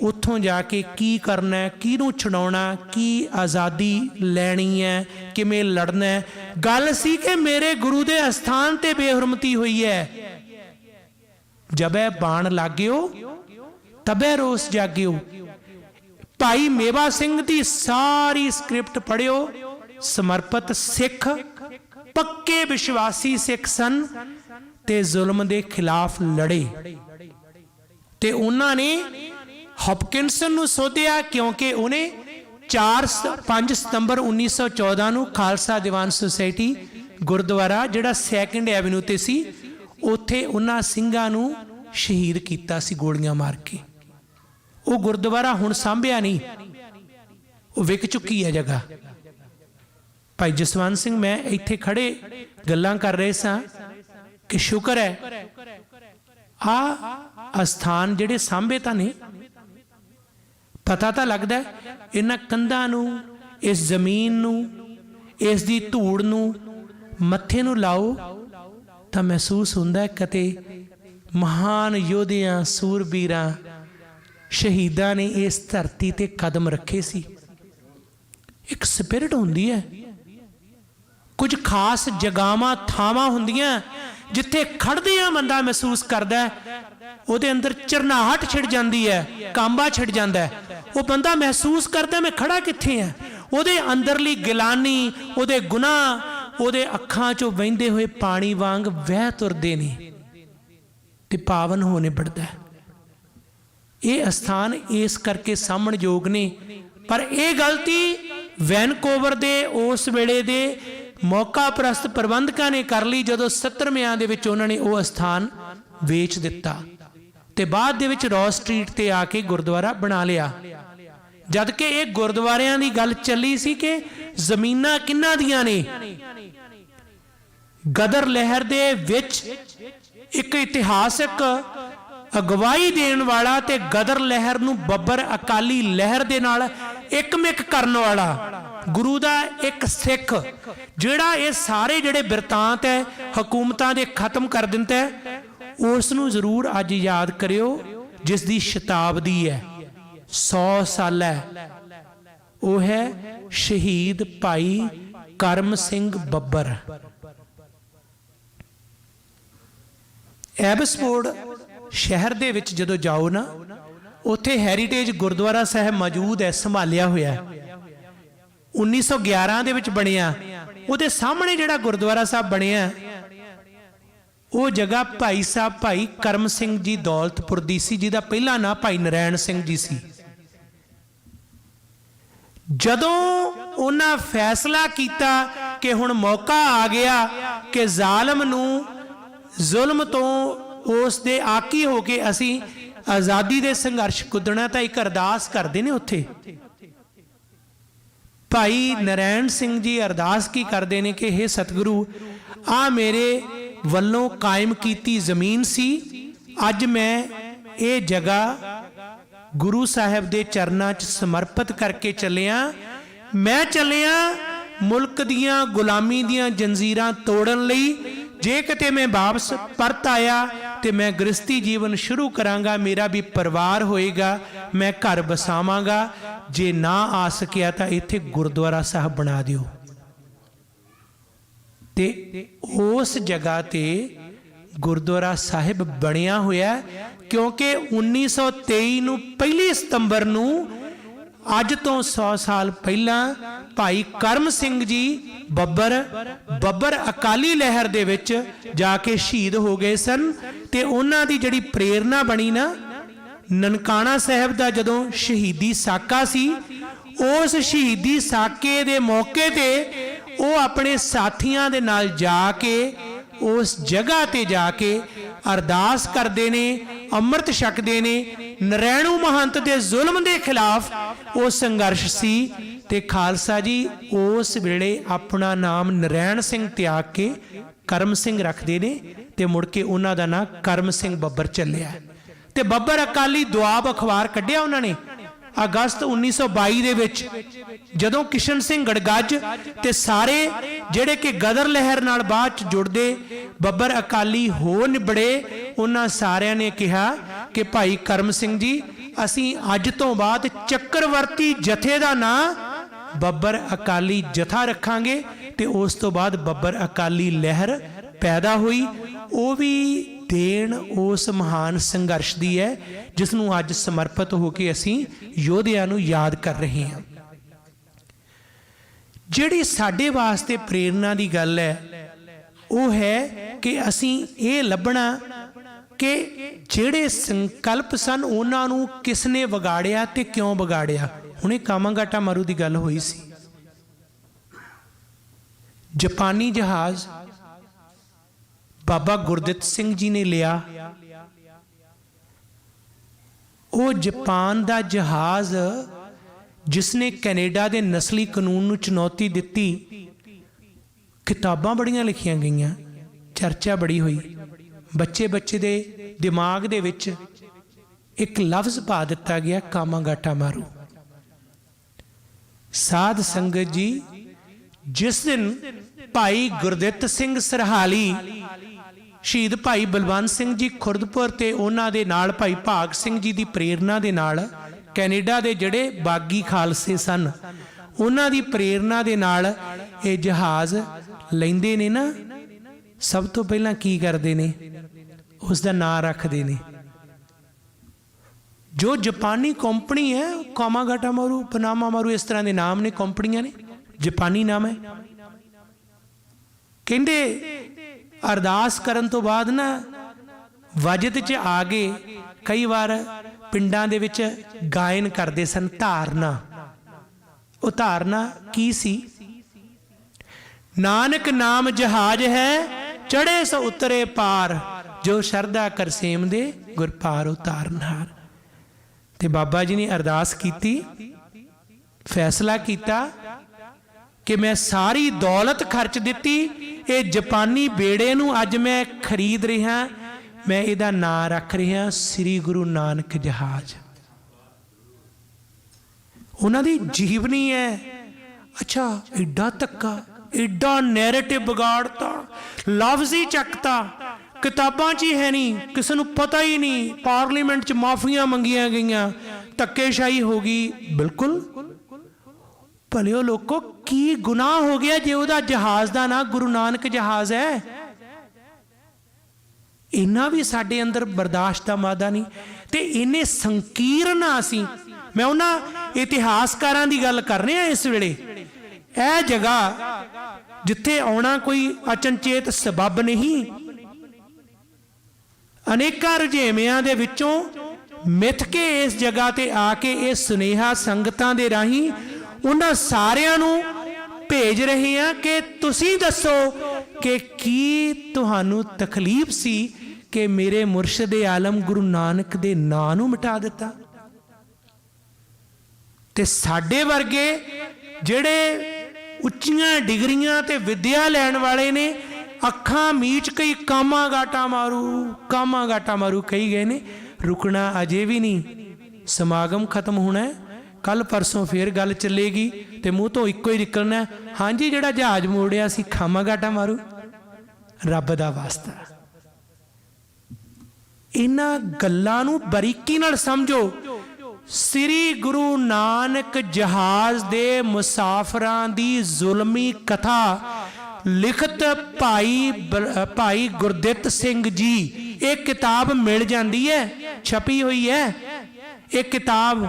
ਉੱਥੋਂ ਜਾ ਕੇ ਕੀ ਕਰਨਾ ਹੈ, ਕਿਹਨੂੰ ਛਡਾਉਣਾ, ਕੀ ਆਜ਼ਾਦੀ ਲੈਣੀ ਹੈ, ਕਿਵੇਂ ਲੜਨਾ ਹੈ। ਗੱਲ ਸੀ ਕਿ ਮੇਰੇ ਗੁਰੂ ਦੇ ਅਸਥਾਨ ਤੇ ਬੇਹੁਰਮਤੀ ਹੋਈ ਹੈ। ਜਬੈ ਬਾਣ ਲਾਗਿਓ ਤਬੈ ਰੋਸ ਜਾਗਿਓ। ਭਾਈ ਮੇਵਾ ਸਿੰਘ ਦੀ ਸਾਰੀ ਸਕ੍ਰਿਪਟ ਪੜ੍ਹਿਓ। ਸਮਰਪਿਤ ਸਿੱਖ, ਪੱਕੇ ਵਿਸ਼ਵਾਸੀ ਸਿੱਖ ਸਨ ਤੇ ਜ਼ੁਲਮ ਦੇ ਖਿਲਾਫ ਲੜੇ। ਤੇ ਉਹਨਾਂ ਨੇ ਹੌਪਕਿੰਸਨ ਨੂੰ ਸੋਧਿਆ ਕਿਉਂਕਿ ਉਹਨੇ 5 ਸਤੰਬਰ 1914 ਨੂੰ ਖਾਲਸਾ ਦੀਵਾਨ ਸੁਸਾਇਟੀ ਗੁਰਦੁਆਰਾ ਜਿਹੜਾ 2 ਐਵਨਿਊ ਤੇ ਸੀ, ਉੱਥੇ ਉਹਨਾਂ ਸਿੰਘਾਂ ਨੂੰ ਸ਼ਹੀਦ ਕੀਤਾ ਸੀ ਗੋਲੀਆਂ ਮਾਰ ਕੇ। ਉਹ ਗੁਰਦੁਆਰਾ ਹੁਣ ਸਾਂਭਿਆ ਨਹੀਂ, ਉਹ ਵਿਕ ਚੁੱਕੀ ਹੈ ਜਗ੍ਹਾ। ਭਾਈ ਜਸਵੰਤ ਸਿੰਘ ਮੈਂ ਇੱਥੇ ਖੜੇ ਗੱਲਾਂ ਕਰ ਰਹੇ ਸਾਂ ਕਿ ਸ਼ੁਕਰ ਹੈ ਆ ਅਸਥਾਨ ਜਿਹੜੇ ਸਾਂਭੇ ਤਾਂ ਨੇ। ਪਤਾ ਤਾਂ ਲੱਗਦਾ ਇਹਨਾਂ ਕੰਧਾਂ ਨੂੰ, ਇਸ ਜ਼ਮੀਨ ਨੂੰ, ਇਸ ਦੀ ਧੂੜ ਨੂੰ ਮੱਥੇ ਨੂੰ ਲਾਓ ਤਾਂ ਮਹਿਸੂਸ ਹੁੰਦਾ ਕਿਤੇ महान योधियां सूरबीरां शहीदां ने इस धरती ते कदम रखे सी। एक स्पिरिट हुंदी है, कुछ खास जगावां थावां हुंदियां जिथे खड़दे आ बंदा महसूस करदा है ਉਹਦੇ अंदर झरनाहट छिड़ जाती है, कांबा छिड़ जाता है। वो बंदा महसूस करता मैं खड़ा कित्थे है। ਉਹਦੇ अंदरली गिलानी, ਉਹਦੇ गुनाह ਉਹਦੇ ਅੱਖਾਂ ਚੋਂ ਵਹਿੰਦੇ ਹੋਏ पानी वांग वह तुरदे ने ते पावन हो निबड़दा है। ये स्थान इस करके सामण योग ने, पर यह गलती वैनकूवर दे उस वेले दे मौका प्रस्त प्रबंधकां ने कर ली जदों 70विਆਂ ਦੇ ਵਿੱਚ ਉਹਨਾਂ ਨੇ ਉਹ ਸਥਾਨ ਵੇਚ ਦਿੱਤਾ ਤੇ ਬਾਅਦ ਦੇ ਵਿੱਚ ਰੌ ਸਟਰੀਟ ਤੇ ਆ ਕੇ ਗੁਰਦੁਆਰਾ ਬਣਾ ਲਿਆ। ਜਦ ਕਿ ਇਹ ਗੁਰਦੁਆਰਿਆਂ ਦੀ ਗੱਲ ਚੱਲੀ ਸੀ ਕਿ ਜ਼ਮੀਨਾਂ ਕਿੰਨਾਂ ਦੀਆਂ ਨੇ। ਗਦਰ ਲਹਿਰ ਦੇ ਵਿੱਚ ਇੱਕ ਇਤਿਹਾਸਕ ਅਗਵਾਈ ਦੇਣ ਵਾਲਾ ਤੇ ਗਦਰ ਲਹਿਰ ਨੂੰ ਬੱਬਰ ਅਕਾਲੀ ਲਹਿਰ ਦੇ ਨਾਲ ਇੱਕਮਿਕ ਕਰਨ ਵਾਲਾ ਗੁਰੂ ਦਾ ਇੱਕ ਸਿੱਖ ਜਿਹੜਾ ਇਹ ਸਾਰੇ ਜਿਹੜੇ ਬਿਰਤਾਂਤ ਹੈ ਹਕੂਮਤਾਂ ਦੇ ਖਤਮ ਕਰ ਦਿੰਦਾ ਹੈ, ਉਸ ਨੂੰ ਜ਼ਰੂਰ ਅੱਜ ਯਾਦ ਕਰਿਓ ਜਿਸ ਦੀ ਸ਼ਤਾਬਦੀ ਹੈ, 100 ਸਾਲ ਹੈ। ਉਹ ਹੈ ਸ਼ਹੀਦ ਭਾਈ ਕਰਮ ਸਿੰਘ ਬੱਬਰ। ਐਬਸਫੋਰਡ ਸ਼ਹਿਰ ਦੇ ਵਿੱਚ ਜਦੋਂ ਜਾਓ ਨਾ, ਉੱਥੇ ਹੈਰੀਟੇਜ ਗੁਰਦੁਆਰਾ ਸਾਹਿਬ ਮੌਜੂਦ ਹੈ, ਸੰਭਾਲਿਆ ਹੋਇਆ 1911 ਦੇ ਵਿੱਚ ਬਣਿਆ। ਉਹਦੇ ਸਾਹਮਣੇ ਜਿਹੜਾ ਗੁਰਦੁਆਰਾ ਸਾਹਿਬ ਬਣਿਆ ਉਹ ਜਗ੍ਹਾ ਭਾਈ ਸਾਹਿਬ ਭਾਈ ਕਰਮ ਸਿੰਘ ਜੀ ਦੌਲਤਪੁਰ ਦੀ ਸੀ, ਜਿਹਦਾ ਪਹਿਲਾ ਨਾਂ ਭਾਈ ਨਰੈਣ ਸਿੰਘ ਜੀ ਸੀ। ਜਦੋਂ ਉਹਨਾਂ ਫੈਸਲਾ ਕੀਤਾ ਕਿ ਹੁਣ ਮੌਕਾ ਆ ਗਿਆ ਕਿ ਜ਼ਾਲਮ ਨੂੰ ਜ਼ੁਲਮ ਤੋਂ ਉਸ ਦੇ ਆਕੀ ਹੋ ਕੇ ਅਸੀਂ ਆਜ਼ਾਦੀ ਦੇ ਸੰਘਰਸ਼ ਕੁੱਦਣਾ, ਤਾਂ ਇੱਕ ਅਰਦਾਸ ਕਰਦੇ ਨੇ ਉੱਥੇ। ਭਾਈ ਨਰੈਣ ਸਿੰਘ ਜੀ ਅਰਦਾਸ ਕੀ ਕਰਦੇ ਨੇ ਕਿ हे ਸਤਿਗੁਰੂ, ਆ ਮੇਰੇ ਵੱਲੋਂ ਕਾਇਮ ਕੀਤੀ ਜ਼ਮੀਨ ਸੀ, ਅੱਜ ਮੈਂ ਇਹ ਜਗ੍ਹਾ ਗੁਰੂ ਸਾਹਿਬ ਦੇ ਚਰਨਾਂ 'ਚ ਸਮਰਪਿਤ ਕਰਕੇ ਚੱਲਿਆ। ਮੈਂ ਚੱਲਿਆ ਮੁਲਕ ਦੀਆਂ ਗੁਲਾਮੀ ਦੀਆਂ ਜੰਜੀਰਾਂ ਤੋੜਨ ਲਈ। ਜੇ ਕਿਤੇ ਮੈਂ ਵਾਪਸ ਪਰਤ ਆਇਆ ਤੇ ਮੈਂ ਗ੍ਰਸਤੀ ਜੀਵਨ ਸ਼ੁਰੂ ਕਰਾਂਗਾ, ਮੇਰਾ ਵੀ ਪਰਿਵਾਰ ਹੋਏਗਾ, ਮੈਂ ਘਰ ਬਸਾਵਾਂਗਾ। ਜੇ ਨਾ ਆ ਸਕਿਆ ਤਾਂ ਇੱਥੇ ਗੁਰਦੁਆਰਾ ਸਾਹਿਬ ਬਣਾ ਦਿਓ। ਤੇ ਉਸ ਜਗ੍ਹਾ ਤੇ ਗੁਰਦੁਆਰਾ ਸਾਹਿਬ ਬਣਿਆ ਹੋਇਆ, ਕਿਉਂਕਿ 1923 ਨੂੰ 1 ਸਤੰਬਰ ਨੂੰ ਅੱਜ ਤੋਂ 100 ਸਾਲ ਪਹਿਲਾਂ ਭਾਈ ਕਰਮ ਸਿੰਘ ਜੀ ਬੱਬਰ ਅਕਾਲੀ ਲਹਿਰ ਦੇ ਵਿੱਚ ਜਾ ਕੇ ਸ਼ਹੀਦ ਹੋ ਗਏ ਸਨ। ਤੇ ਉਹਨਾਂ ਦੀ ਜਿਹੜੀ ਪ੍ਰੇਰਨਾ ਬਣੀ ਨਾ, ਨਨਕਾਣਾ ਸਾਹਿਬ ਦਾ ਜਦੋਂ ਸ਼ਹੀਦੀ ਸਾਕਾ ਸੀ, ਉਸ ਸ਼ਹੀਦੀ ਸਾਕੇ ਦੇ ਮੌਕੇ ਤੇ ਉਹ ਆਪਣੇ ਸਾਥੀਆਂ ਦੇ ਨਾਲ ਜਾ ਕੇ ਉਸ ਜਗ੍ਹਾ ਤੇ ਜਾ ਕੇ ਅਰਦਾਸ ਕਰਦੇ ਨੇ, ਅੰਮ੍ਰਿਤ ਛਕਦੇ ਨੇ। ਨਰੈਣੂ ਮਹੰਤ ਦੇ ਜ਼ੁਲਮ ਦੇ ਖਿਲਾਫ ਉਹ ਸੰਘਰਸ਼ ਸੀ ਤੇ ਖਾਲਸਾ ਜੀ ਉਸ ਵੇਲੇ ਆਪਣਾ ਨਾਮ ਨਰੈਣ ਸਿੰਘ ਤਿਆਗ ਕੇ ਕਰਮ ਸਿੰਘ ਰੱਖਦੇ ਨੇ ਤੇ ਮੁੜ ਕੇ ਉਹਨਾਂ ਦਾ ਨਾਮ ਕਰਮ ਸਿੰਘ ਬੱਬਰ ਚੱਲਿਆ। ਤੇ ਬੱਬਰ ਅਕਾਲੀ ਦੁਆਬ ਅਖਬਾਰ ਕੱਢਿਆ ਉਹਨਾਂ ਨੇ ਅਗਸਤ 1922 ਦੇ ਵਿੱਚ, ਜਦੋਂ ਕਿਸ਼ਨ ਸਿੰਘ ਗੜਗੱਜ ਤੇ ਸਾਰੇ ਜਿਹੜੇ ਕਿ ਗਦਰ ਲਹਿਰ ਨਾਲ ਬਾਅਦ ਚ ਜੁੜਦੇ ਬੱਬਰ ਅਕਾਲੀ ਹੋ ਨਿਬੜੇ, ਉਹਨਾਂ ਸਾਰਿਆਂ ਨੇ ਕਿਹਾ ਕਿ ਭਾਈ ਕਰਮ ਸਿੰਘ ਜੀ, ਅਸੀਂ ਅੱਜ ਤੋਂ ਬਾਅਦ ਚੱਕਰਵਰਤੀ ਜਥੇ ਦਾ ਨਾਂ ਬੱਬਰ ਅਕਾਲੀ ਜਥਾ ਰੱਖਾਂਗੇ। ਤੇ ਉਸ ਤੋਂ ਬਾਅਦ ਬੱਬਰ ਅਕਾਲੀ ਲਹਿਰ ਪੈਦਾ ਹੋਈ। ਉਹ ਵੀ ਦੇਣ ਉਸ ਮਹਾਨ ਸੰਘਰਸ਼ ਦੀ ਹੈ ਜਿਸ ਨੂੰ ਅੱਜ ਸਮਰਪਿਤ ਹੋ ਕੇ ਅਸੀਂ ਯੋਧਿਆਂ ਨੂੰ ਯਾਦ ਕਰ ਰਹੇ ਹਾਂ। ਜਿਹੜੀ ਸਾਡੇ ਵਾਸਤੇ ਪ੍ਰੇਰਨਾ ਦੀ ਗੱਲ ਹੈ ਉਹ ਹੈ ਕਿ ਅਸੀਂ ਇਹ ਲੱਭਣਾ ਕਿ ਜਿਹੜੇ ਸੰਕਲਪ ਸਨ ਉਹਨਾਂ ਨੂੰ ਕਿਸ ਨੇ ਵਿਗਾੜਿਆ ਤੇ ਕਿਉਂ ਵਿਗਾੜਿਆ। ਹੁਣੇ ਕਾਮਾਗਾਟਾ ਮਾਰੂ ਦੀ ਗੱਲ ਹੋਈ ਸੀ। ਜਾਪਾਨੀ ਜਹਾਜ਼ ਬਾਬਾ ਗੁਰਦਿੱਤ ਸਿੰਘ ਜੀ ਨੇ ਲਿਆ। ਉਹ ਜਾਪਾਨ ਦਾ ਜਹਾਜ਼ ਜਿਸਨੇ ਕੈਨੇਡਾ ਦੇ ਨਸਲੀ ਕਾਨੂੰਨ ਨੂੰ ਚੁਣੌਤੀ ਦਿੱਤੀ। ਕਿਤਾਬਾਂ ਬੜੀਆਂ ਲਿਖੀਆਂ ਗਈਆਂ, ਚਰਚਾ ਬੜੀ ਹੋਈ। ਬੱਚੇ ਦੇ ਦਿਮਾਗ ਦੇ ਵਿੱਚ ਇੱਕ ਲਫ਼ਜ਼ ਪਾ ਦਿੱਤਾ ਗਿਆ, ਕਾਮਾਗਾਟਾ ਮਾਰੂ। ਸਾਧ ਸੰਗਤ ਜੀ, ਜਿਸ ਦਿਨ ਭਾਈ ਗੁਰਦਿੱਤ ਸਿੰਘ ਸਰਹਾਲੀ ਸ਼ਹੀਦ ਭਾਈ ਬਲਵੰਤ ਸਿੰਘ ਜੀ ਖੁਰਦਪੁਰ ਤੇ ਉਹਨਾਂ ਦੇ ਨਾਲ ਭਾਈ ਭਾਗ ਸਿੰਘ ਜੀ ਦੀ ਪ੍ਰੇਰਨਾ ਦੇ ਨਾਲ ਕੈਨੇਡਾ ਦੇ ਜਿਹੜੇ ਬਾਗੀ ਖਾਲਸੇ ਸਨ ਉਹਨਾਂ ਦੀ ਪ੍ਰੇਰਨਾ ਦੇ ਨਾਲ ਇਹ ਜਹਾਜ਼ ਲੈਂਦੇ ਨੇ ਨਾ, ਸਭ ਤੋਂ ਪਹਿਲਾਂ ਕੀ ਕਰਦੇ ਨੇ, ਉਸ ਦਾ ਨਾਂ ਰੱਖਦੇ ਨੇ। ਜੋ ਜਾਪਾਨੀ ਕੰਪਨੀ ਹੈ ਕਾਮਾਗਾਟਾ ਮਾਰੂ, ਪਨਾਮਾ ਮਾਰੂ, ਇਸ ਤਰ੍ਹਾਂ ਦੇ ਨਾਮ ਨੇ, ਕੰਪਨੀਆਂ ਨੇ, ਜਾਪਾਨੀ ਨਾਮ ਹੈ। ਕਹਿੰਦੇ ਅਰਦਾਸ ਕਰਨ ਤੋਂ ਬਾਅਦ ਨਾ ਵਜਦ 'ਚ ਆ ਗਏ, ਕਈ ਵਾਰ ਪਿੰਡਾਂ ਦੇ ਵਿੱਚ ਗਾਇਨ ਕਰਦੇ ਸਨ ਧਾਰਨਾ। ਉਹ ਧਾਰਨਾ ਕੀ ਸੀ? ਨਾਨਕ ਨਾਮ ਜਹਾਜ਼ ਹੈ ਚੜੇ ਸੋ ਉਤਰੇ ਪਾਰ, ਜੋ ਸ਼ਰਧਾ ਕਰਸੇਮ ਦੇ ਗੁਰ ਪਾਰ ਉਤਾਰਨਹਾਰ। ਤੇ ਬਾਬਾ ਜੀ ਨੇ ਅਰਦਾਸ ਕੀਤੀ, ਫੈਸਲਾ ਕੀਤਾ ਕਿ ਮੈਂ ਸਾਰੀ ਦੌਲਤ ਖਰਚ ਦਿੱਤੀ, ਇਹ ਜਾਪਾਨੀ ਬੇੜੇ ਨੂੰ ਅੱਜ ਮੈਂ ਖਰੀਦ ਰਿਹਾ, ਮੈਂ ਇਹਦਾ ਨਾਂ ਰੱਖ ਰਿਹਾ ਸ੍ਰੀ ਗੁਰੂ ਨਾਨਕ ਜਹਾਜ਼। ਉਹਨਾਂ ਦੀ ਜੀਵਨੀ ਹੈ। ਅੱਛਾ, ਐਡਾ ਧੱਕਾ, ਐਡਾ ਨੈਰੇਟਿਵ ਵਿਗਾੜਤਾ, ਲਫ਼ਜ਼ ਹੀ ਚੱਕਤਾ, ਕਿਤਾਬਾਂ 'ਚ ਹੀ ਹੈ ਨਹੀਂ, ਕਿਸੇ ਨੂੰ ਪਤਾ ਹੀ ਨਹੀਂ, ਪਾਰਲੀਮੈਂਟ 'ਚ ਮਾਫੀਆਂ ਮੰਗੀਆਂ ਗਈਆਂ, ਧੱਕੇਸ਼ਾਹੀ ਹੋ ਗਈ। ਬਿਲਕੁਲ ਭਲਿਓ ਲੋਕੋ, ਕੀ ਗੁਨਾਹ ਹੋ ਗਿਆ ਜੇ ਉਹਦਾ ਜਹਾਜ਼ ਦਾ ਨਾਂ ਗੁਰੂ ਨਾਨਕ ਜਹਾਜ਼ ਹੈ? ਇੰਨਾ ਵੀ ਸਾਡੇ ਅੰਦਰ ਬਰਦਾਸ਼ਤ ਦਾ ਮਾਦਾ ਨਹੀਂ। ਤੇ ਇੰਨੇ ਸੰਕੀਰਨ ਅਸੀਂ, ਮੈਂ ਉਹਨਾਂ ਇਤਿਹਾਸਕਾਰਾਂ ਦੀ ਗੱਲ ਕਰ ਰਿਹਾ ਇਸ ਵੇਲੇ। ਇਹ ਜਗ੍ਹਾ ਜਿੱਥੇ ਆਉਣਾ ਕੋਈ ਅਚਨਚੇਤ ਸਬੱਬ ਨਹੀਂ, ਅਨੇਕਾਂ ਰੁਝੇਵਿਆਂ ਦੇ ਵਿੱਚੋਂ ਮਿੱਥ ਕੇ ਇਸ ਜਗ੍ਹਾ ਤੇ ਆ ਕੇ ਇਹ ਸੁਨੇਹਾ ਸੰਗਤਾਂ ਦੇ ਰਾਹੀਂ ਉਹਨਾਂ ਸਾਰਿਆਂ ਨੂੰ ਭੇਜ ਰਹੇ ਹਾਂ ਕਿ ਤੁਸੀਂ ਦੱਸੋ ਕਿ ਕੀ ਤੁਹਾਨੂੰ ਤਕਲੀਫ ਸੀ ਕਿ ਮੇਰੇ ਮੁਰਸ਼ਿਦ ਆਲਮ ਗੁਰੂ ਨਾਨਕ ਦੇ ਨਾਂ ਨੂੰ ਮਿਟਾ ਦਿੱਤਾ। ਤੇ ਸਾਡੇ ਵਰਗੇ ਜਿਹੜੇ ਉੱਚੀਆਂ ਡਿਗਰੀਆਂ ਤੇ ਵਿੱਦਿਆ ਲੈਣ ਵਾਲੇ ਨੇ, ਅੱਖਾਂ ਮੀਚ ਕਈ ਕਾਮਾਗਾਟਾ ਮਾਰੂ ਕਹੀ ਗਏ ਨੇ। ਰੁਕਣਾ ਅਜੇ ਵੀ ਨਹੀਂ, ਸਮਾਗਮ ਖਤਮ ਹੋਣਾ, ਕੱਲ ਪਰਸੋਂ ਫੇਰ ਗੱਲ ਚੱਲੇਗੀ ਤੇ ਮੂੰਹ ਤੋਂ ਇੱਕੋ ਹੀ ਨਿਕਲਣਾ, ਹਾਂਜੀ ਜਿਹੜਾ ਜਹਾਜ਼ ਮੋੜਿਆ ਸੀ ਕਾਮਾਗਾਟਾ ਮਾਰੂ। ਰੱਬ ਦਾ ਵਾਸਤਾ, ਇਹਨਾਂ ਗੱਲਾਂ ਨੂੰ ਬਰੀਕੀ ਨਾਲ ਸਮਝੋ। ਸ੍ਰੀ ਗੁਰੂ ਨਾਨਕ ਜਹਾਜ਼ ਦੇ ਮੁਸਾਫਰਾਂ ਦੀ ਜ਼ੁਲਮੀ ਕਥਾ ਲਿਖਤ ਭਾਈ ਗੁਰਦਿੱਤ ਸਿੰਘ ਜੀ, ਇਹ ਕਿਤਾਬ ਮਿਲ ਜਾਂਦੀ ਹੈ, ਛਪੀ ਹੋਈ ਹੈ। ਇਹ ਕਿਤਾਬ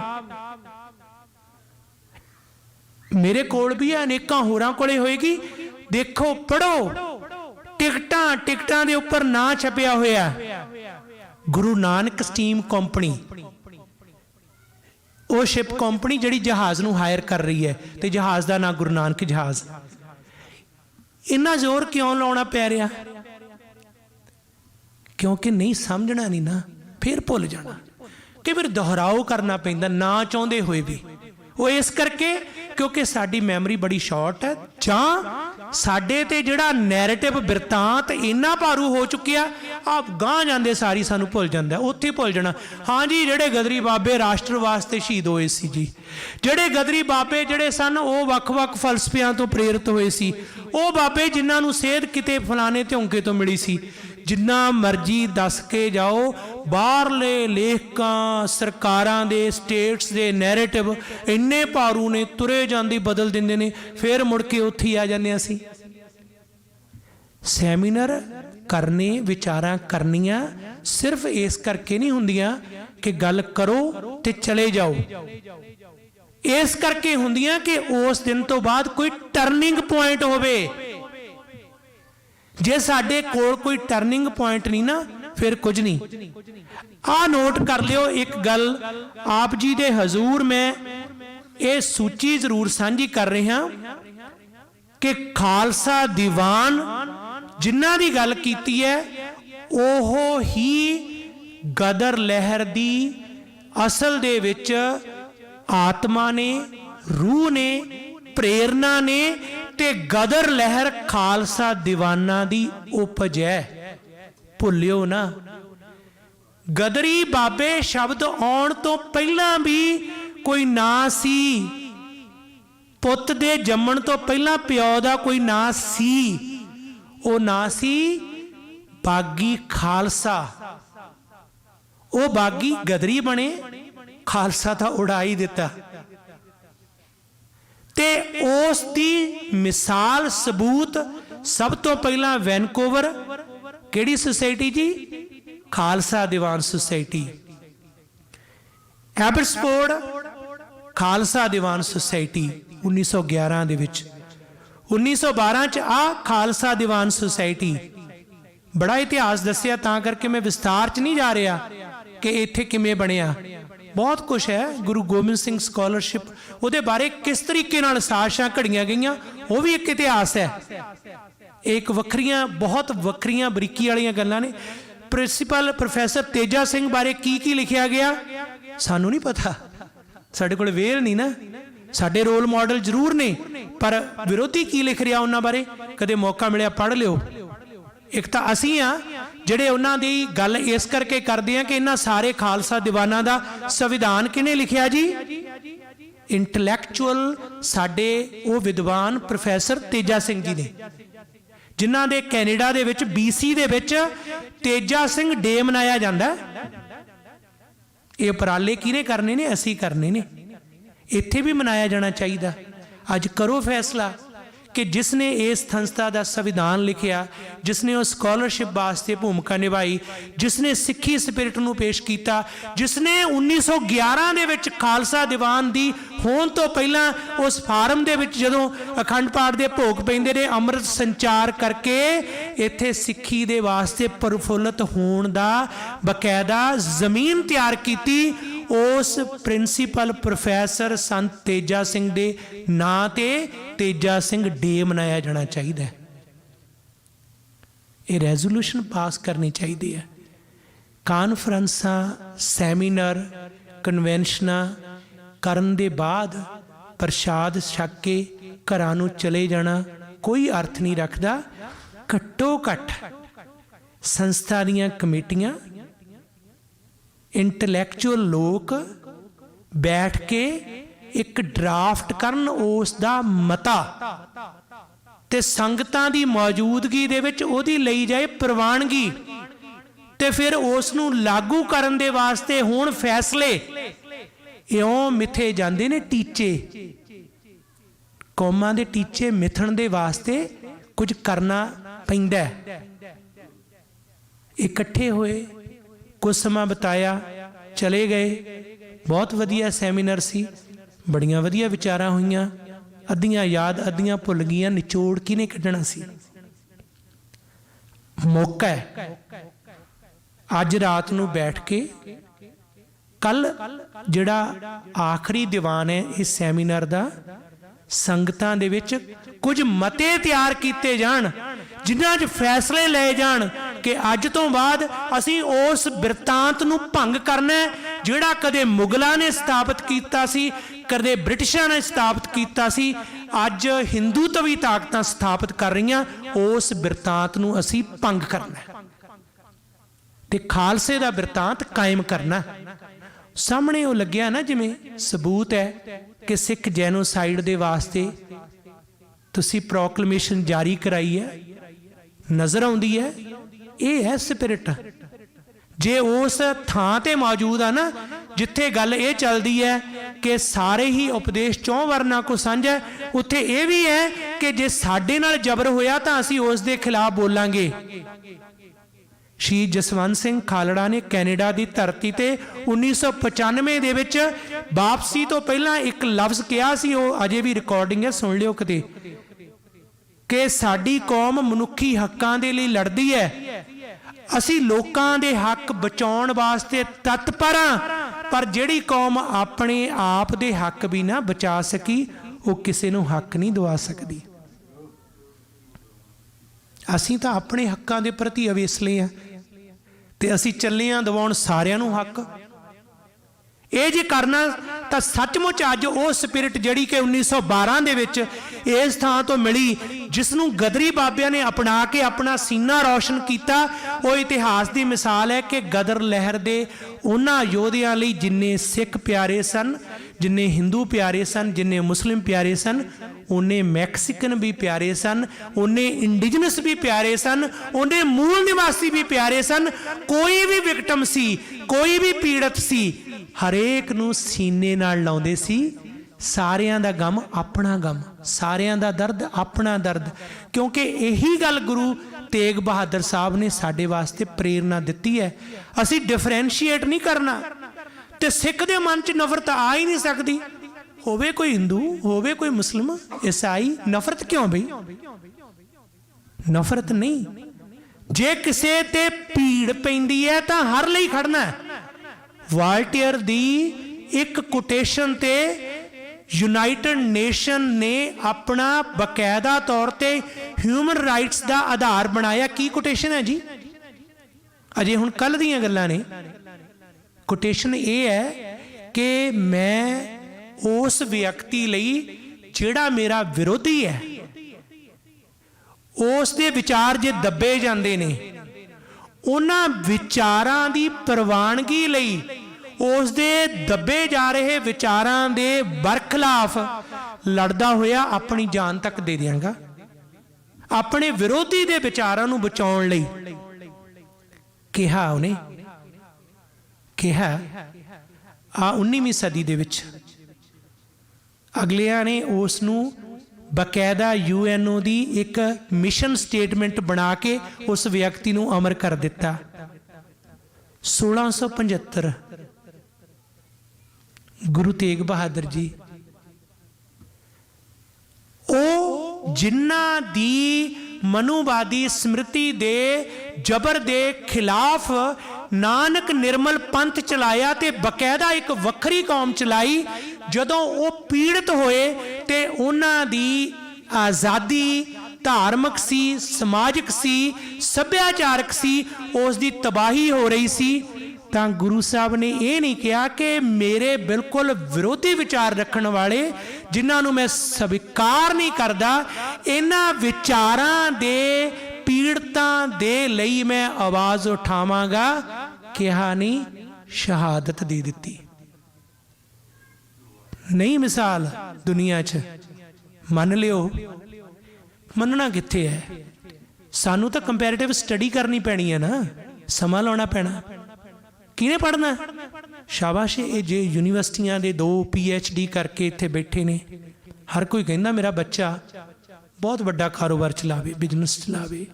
ਮੇਰੇ ਕੋਲ ਵੀ ਹੈ, ਅਨੇਕਾਂ ਹੋਰਾਂ ਕੋਲੇ ਹੋਏਗੀ। ਦੇਖੋ, ਪੜ੍ਹੋ। ਟਿਕਟਾਂ ਦੇ ਉੱਪਰ ਨਾਂ ਛਪਿਆ ਹੋਇਆ ਗੁਰੂ ਨਾਨਕ ਸਟੀਮ ਕੰਪਨੀ, ਉਹ ਸ਼ਿਪ ਕੰਪਨੀ ਜਿਹੜੀ ਜਹਾਜ਼ ਨੂੰ ਹਾਇਰ ਕਰ ਰਹੀ ਹੈ, ਤੇ ਜਹਾਜ਼ ਦਾ ਨਾਂ ਗੁਰੂ ਨਾਨਕ ਜਹਾਜ਼। ਇੰਨਾ ਜ਼ੋਰ ਕਿਉਂ ਲਾਉਣਾ ਪੈ ਰਿਹਾ? ਕਿਉਂਕਿ ਨਹੀਂ ਸਮਝਣਾ ਨਹੀਂ ਨਾ, ਫਿਰ ਭੁੱਲ ਜਾਣਾ। ਕਿ ਫਿਰ ਦੁਹਰਾਓ ਕਰਨਾ ਪੈਂਦਾ ਨਾ ਚਾਹੁੰਦੇ ਹੋਏ ਵੀ। ਉਹ ਇਸ ਕਰਕੇ ਕਿਉਂਕਿ ਸਾਡੀ ਮੈਮਰੀ ਬੜੀ ਸ਼ਾਰਟ ਹੈ, ਜਾਂ ਸਾਡੇ ਤੇ ਜਿਹੜਾ ਨੈਰੇਟਿਵ ਬਿਰਤਾਂਤ ਇੰਨਾ ਭਾਰੂ ਹੋ ਚੁੱਕਿਆ, ਆਪ ਗਾਂਹ ਜਾਂਦੇ ਸਾਰੀ ਸਾਨੂੰ ਭੁੱਲ ਜਾਂਦਾ, ਉੱਥੇ ਭੁੱਲ ਜਾਣਾ। ਹਾਂਜੀ, ਜਿਹੜੇ ਗਦਰੀ ਬਾਬੇ ਰਾਸ਼ਟਰ ਵਾਸਤੇ ਸ਼ਹੀਦ ਹੋਏ ਸੀ ਜੀ, ਜਿਹੜੇ ਗਦਰੀ ਬਾਬੇ ਜਿਹੜੇ ਸਨ ਉਹ ਵੱਖ-ਵੱਖ ਫਲਸਫਿਆਂ ਤੋਂ ਪ੍ਰੇਰਿਤ ਹੋਏ ਸੀ, ਉਹ ਬਾਬੇ ਜਿਨ੍ਹਾਂ ਨੂੰ ਸੇਧ ਕਿਤੇ ਫਲਾਣੇ ਧੌਂਕੇ ਤੋਂ ਮਿਲੀ ਸੀ। ਜਿੰਨਾ ਮਰਜ਼ੀ ਦੱਸ ਕੇ ਜਾਓ, ਬਾਹਰਲੇ ਲੇਖਕਾਂ, ਸਰਕਾਰਾਂ ਦੇ, ਸਟੇਟਸ ਦੇ ਨੈਰੇਟਿਵ ਇੰਨੇ ਭਾਰੂ ਨੇ, ਤੁਰੇ ਜਾਂਦੀ ਬਦਲ ਦਿੰਦੇ ਨੇ, ਫਿਰ ਮੁੜ ਕੇ ਉੱਥੇ ਹੀ ਆ ਜਾਂਦੇ ਹਾਂ ਅਸੀਂ। ਸੈਮੀਨਾਰ ਕਰਨੇ, ਵਿਚਾਰਾਂ ਕਰਨੀਆਂ ਸਿਰਫ ਇਸ ਕਰਕੇ ਨਹੀਂ ਹੁੰਦੀਆਂ ਕਿ ਗੱਲ ਕਰੋ ਤੇ ਚਲੇ ਜਾਓ, ਇਸ ਕਰਕੇ ਹੁੰਦੀਆਂ ਕਿ ਉਸ ਦਿਨ ਤੋਂ ਬਾਅਦ ਕੋਈ ਟਰਨਿੰਗ ਪੁਆਇੰਟ ਹੋਵੇ। ਜੇ ਸਾਡੇ ਕੋਲ ਕੋਈ ਟਰਨਿੰਗ ਪੁਆਇੰਟ ਨਹੀਂ ਨਾ, ਫਿਰ ਕੁਝ ਨਹੀਂ। ਆਹ ਨੋਟ ਕਰ ਲਿਓ ਇੱਕ ਗੱਲ, ਆਪ ਜੀ ਦੇ ਹਜ਼ੂਰ ਮੈਂ ਇਹ ਸੂਚੀ ਜ਼ਰੂਰ ਸਾਂਝੀ ਕਰ ਰਿਹਾ ਕਿ ਖਾਲਸਾ ਦੀਵਾਨ ਜਿਨ੍ਹਾਂ ਦੀ ਗੱਲ ਕੀਤੀ ਹੈ, ਉਹ ਹੀ ਗਦਰ ਲਹਿਰ ਦੀ ਅਸਲ ਦੇ ਵਿੱਚ ਆਤਮਾ ਨੇ, ਰੂਹ ਨੇ, ਪ੍ਰੇਰਨਾ ਨੇ, ਤੇ ਗਦਰ ਲਹਿਰ ਖਾਲਸਾ ਦੀਵਾਨਾਂ ਦੀ ਉਪਜ ਹੈ। ਭੁੱਲਿਓ ਨਾ, ਗਦਰੀ ਬਾਬੇ ਸ਼ਬਦ ਆਉਣ ਤੋਂ ਪਹਿਲਾਂ ਵੀ ਕੋਈ ਨਾਂ ਸੀ, ਪੁੱਤ ਦੇ ਜੰਮਣ ਤੋਂ ਪਹਿਲਾਂ ਪਿਓ ਦਾ ਕੋਈ ਨਾਂ ਸੀ। ਉਹ ਨਾਂ ਸੀ बागी खालसा, वो बागी गदरी बने, खालसा तो उड़ा ही दिता। ते उस दी मिसाल सबूत सब तो पहला वैनकूवर केड़ी सोसाइटी जी? खालसा दीवान सोसाइटी। एबर्सफोर्ड खालसा दीवान सोसाइटी 1911 दे विच। 1912 च आ खालसा दीवान सोसाइटी। बड़ा इतिहास दसिया, तां करके मैं विस्तार च नहीं जा रहा कि इत्थे किवें बनिया। बहुत कुछ है। गुरु गोबिंद सिंह स्कॉलरशिप, ਉਹਦੇ बारे किस तरीके नाल साजिशां घड़ियां गईयां, वो भी एक इतिहास है। एक वक्रियां, बहुत वक्रियां बरीकी वालियां गल्लां ने। प्रिंसीपल प्रोफैसर तेजा सिंह बारे की लिखिया गया सानू नहीं पता, साडे कोल वेल नहीं ना। साडे रोल मॉडल जरूर ने, पर विरोधी की लिख रहा उन्हां बारे कदे मौका मिलिया पढ़ लिओ। एक तो असी हाँ ਜਿਹੜੇ ਉਹਨਾਂ ਦੀ ਗੱਲ ਇਸ ਕਰਕੇ ਕਰਦੇ ਆ ਕਿ ਇਹਨਾਂ ਸਾਰੇ ਖਾਲਸਾ ਦੀਵਾਨਾਂ ਦਾ ਸੰਵਿਧਾਨ ਕਿਹਨੇ ਲਿਖਿਆ ਜੀ? ਇੰਟੈਲੈਕਚੁਅਲ ਸਾਡੇ ਉਹ ਵਿਦਵਾਨ ਪ੍ਰੋਫੈਸਰ ਤੇਜਾ ਸਿੰਘ ਜੀ ਨੇ, ਜਿਨ੍ਹਾਂ ਦੇ ਕੈਨੇਡਾ ਦੇ ਵਿੱਚ BC ਦੇ ਵਿੱਚ ਤੇਜਾ ਸਿੰਘ ਡੇ ਮਨਾਇਆ ਜਾਂਦਾ। ਇਹ ਉਪਰਾਲੇ ਕਿਹਨੇ ਕਰਨੇ ਨੇ? ਅਸੀਂ ਕਰਨੇ ਨੇ। ਇੱਥੇ ਵੀ ਮਨਾਇਆ ਜਾਣਾ ਚਾਹੀਦਾ। ਅੱਜ ਕਰੋ फैसला कि जिसने इस संस्था का संविधान लिखिया, जिसने उस स्कॉलरशिप वास्ते भूमिका निभाई, जिसने सिक्खी स्पिरिट नूं पेश किया, जिसने 1911 दे विच खालसा दीवान दी होण तो पहला उस फार्म दे विच जदों अखंड पाठ दे भोग पैंदे ने अमृत संचार करके इत्थे सिक्खी दे वास्ते प्रफुल्लित होण दा बकायदा जमीन तैयार कीती, उस प्रिंसीपल प्रोफैसर संत तेजा सिंह दे नां ते तेजा सिंह डे मनाया जाना चाहिए। ये रेजोल्यूशन पास करनी चाहिए है। कानफ्रेंसां, सैमीनार, कन्वेंशनां करन दे बाद प्रसाद छक के घरां नूं चले जाना कोई अर्थ नहीं रखता। घट्टो घट संस्था दीयां कमेटियां, इंटलैक्चुअल लोग बैठ के एक ड्राफ्ट करन उस दा मता, ते संगतां दी मौजूदगी दे विच ओहदी लई जाए प्रवानगी, ते फिर उस नूं लागू करन दे वास्ते होण फैसले। इउं मिथे जांदे ने टीचे, कौमां दे टीचे मिथण दे वास्ते कुछ करना पैंदा है। इकट्ठे होए, कुछ समा बिताया, चले गए। बहुत वधिया सैमीनार सी, बड़ियां वधिया विचारां होईयां, अद्धियां याद अद्धियां भुल गईयां। निचोड़ किने कढना सी? मौका है अज रात नूं बैठ के, कल जिहड़ा आखिरी दीवान है इस सैमीनार दा, संगतां दे विच कुछ मते तैयार कीते जाण, जिन्हां 'च फैसले लए जाण कि अज तो बाद असीं उस बिरतांत नूं भंग करना है जिहड़ा कदे मुगलां ने स्थापित कीता सी, कदे ब्रिटिशां ने स्थापित कीता सी, अज हिंदूत्वी ताकतां स्थापित कर रहीआं। उस बिरतांत नूं असीं भंग करना है ते खालसे दा बिरतांत कायम करना। सामने वो लग्या ना जिवें सबूत है कि सिख जैनोसाइड दे वास्ते तुसीं प्रोकलमेशन जारी कराई है, नज़र आउंदी है। ये है स्पिरिट। जे उस थां ते मौजूद आ ना जिथे गल ये चलती है कि सारे ही उपदेश चौं वर्ना को साझा है, उत्थे ये भी है कि जे साडे नाल जबर होया तां असीं उस दे खिलाफ बोलांगे। शहीद जसवंत सिंह खालड़ा ने कैनेडा की धरती ते 1995 दे विच वापसी तो पहला एक लफ्ज़ कहा सी, वो अजे भी रिकॉर्डिंग है, सुन लिओ कदे, कि साडी कौम मनुखी हक्कां दे लई लड़दी है, असी लोकां दे हक बचाउण वास्ते तत्पर हां, पर जिहड़ी कौम अपने आप दे हक भी ना बचा सकी वो किसी नूं हक नहीं दवा सकदी। असी तो अपने हक्कां दे प्रति अवेसले हैं ते असी चले हाँ दवाउण सारिआं नूं हक। ये जे करना तो सचमुच अज वो स्पिरिट जिहड़ी कि 1912 दे विच इस थां तो मिली, जिसनूं गदरी बाबिਆਂ ने अपना के अपना सीना रोशन किया, वो इतिहास की मिसाल है कि गदर लहर दे उन्हां योधियां लई जिन्ने सिख प्यारे सन, जिन्ने हिंदू प्यारे सन, जिन्ने मुस्लिम प्यारे सन, उन्ने मैक्सीकन भी प्यारे सन, उन्ने इंडिजनस भी प्यारे सन, उन्ने मूल निवासी भी प्यारे सन। कोई भी विक्टम सी, कोई भी पीड़ित सी, हरेक नूं सीने नाल लाउंदे सी। सारियां दा गम अपना गम, सारियां दा दर्द अपना दर्द। क्योंकि यही गल गुरु तेग बहादुर साहब ने साडे वास्ते प्रेरणा दित्ती है। असी डिफरेंशिएट नहीं करना, ते सिख दे मन च नफरत आ ही नहीं सकती। होवे कोई हिंदू, होवे कोई मुस्लिम, ईसाई, नफरत क्यों बई? नफरत नहीं। जे किसे ते भीड़ पैंदी है तां हर लई खड़ना है। वाल्टियर दी एक कोटेशन ते यूनाइटेड नेशन ने अपना बकायदा तौर पे ह्यूमन राइट्स का आधार बनाया। की कोटेशन है जी? अजे हुण कल दीयां गल्लां ने। कोटेशन ये है कि मैं उस व्यक्ति लई जिहड़ा मेरा विरोधी है, उस दे विचार जे दबे जांदे ने, उन्हां विचारां दी प्रवानगी लई उस दे दबे जा रहे विचारां दे बरखिलाफ लड़दा होया अपनी जान तक दे दियांगा। अपने विरोधी दे विचारां नूं बचाउण लई कहा उन्हें, कहा आ 19वीं सदी दे विच अगलियां ने उस नूं बकायदा UNO दी एक मिशन स्टेटमेंट बना के उस व्यक्ति नूं अमर कर दिता। 1675 गुरु तेग बहादुर जी ओ जिन्हां दी मनुवादी स्मृति दे जबर दे खिलाफ नानक निर्मल पंथ चलाया ते बकायदा एक वखरी कौम चलाई। जदों वो पीड़ित होए ते उन्हां दी आज़ादी धार्मिक सी, समाजिक सी, सभ्याचारक सी, उस दी तबाही हो रही सी, तां गुरु साहब ने यह नहीं कहा कि मेरे बिल्कुल विरोधी विचार रखने वाले जिन्हां नूं मैं स्वीकार नहीं करदा, इन्हां विचारां दे पीड़ितां दे लई मैं आवाज़ उठावांगा। कहा नहीं, शहादत दे दिती। नहीं मिसाल दुनिया च, मन लियो। मनना कित्थे है? सानू तो कंपैरेटिव स्टडी करनी पैनी है ना, समा लाना पैना। किने पढ़ना? शाबाश, ये जे यूनिवर्सिटियां दे 2 PhD करके इत्थे बैठे ने, हर कोई कहंदा मेरा बच्चा बहुत बड़ा कारोबार चलावे, बिजनेस चलावे,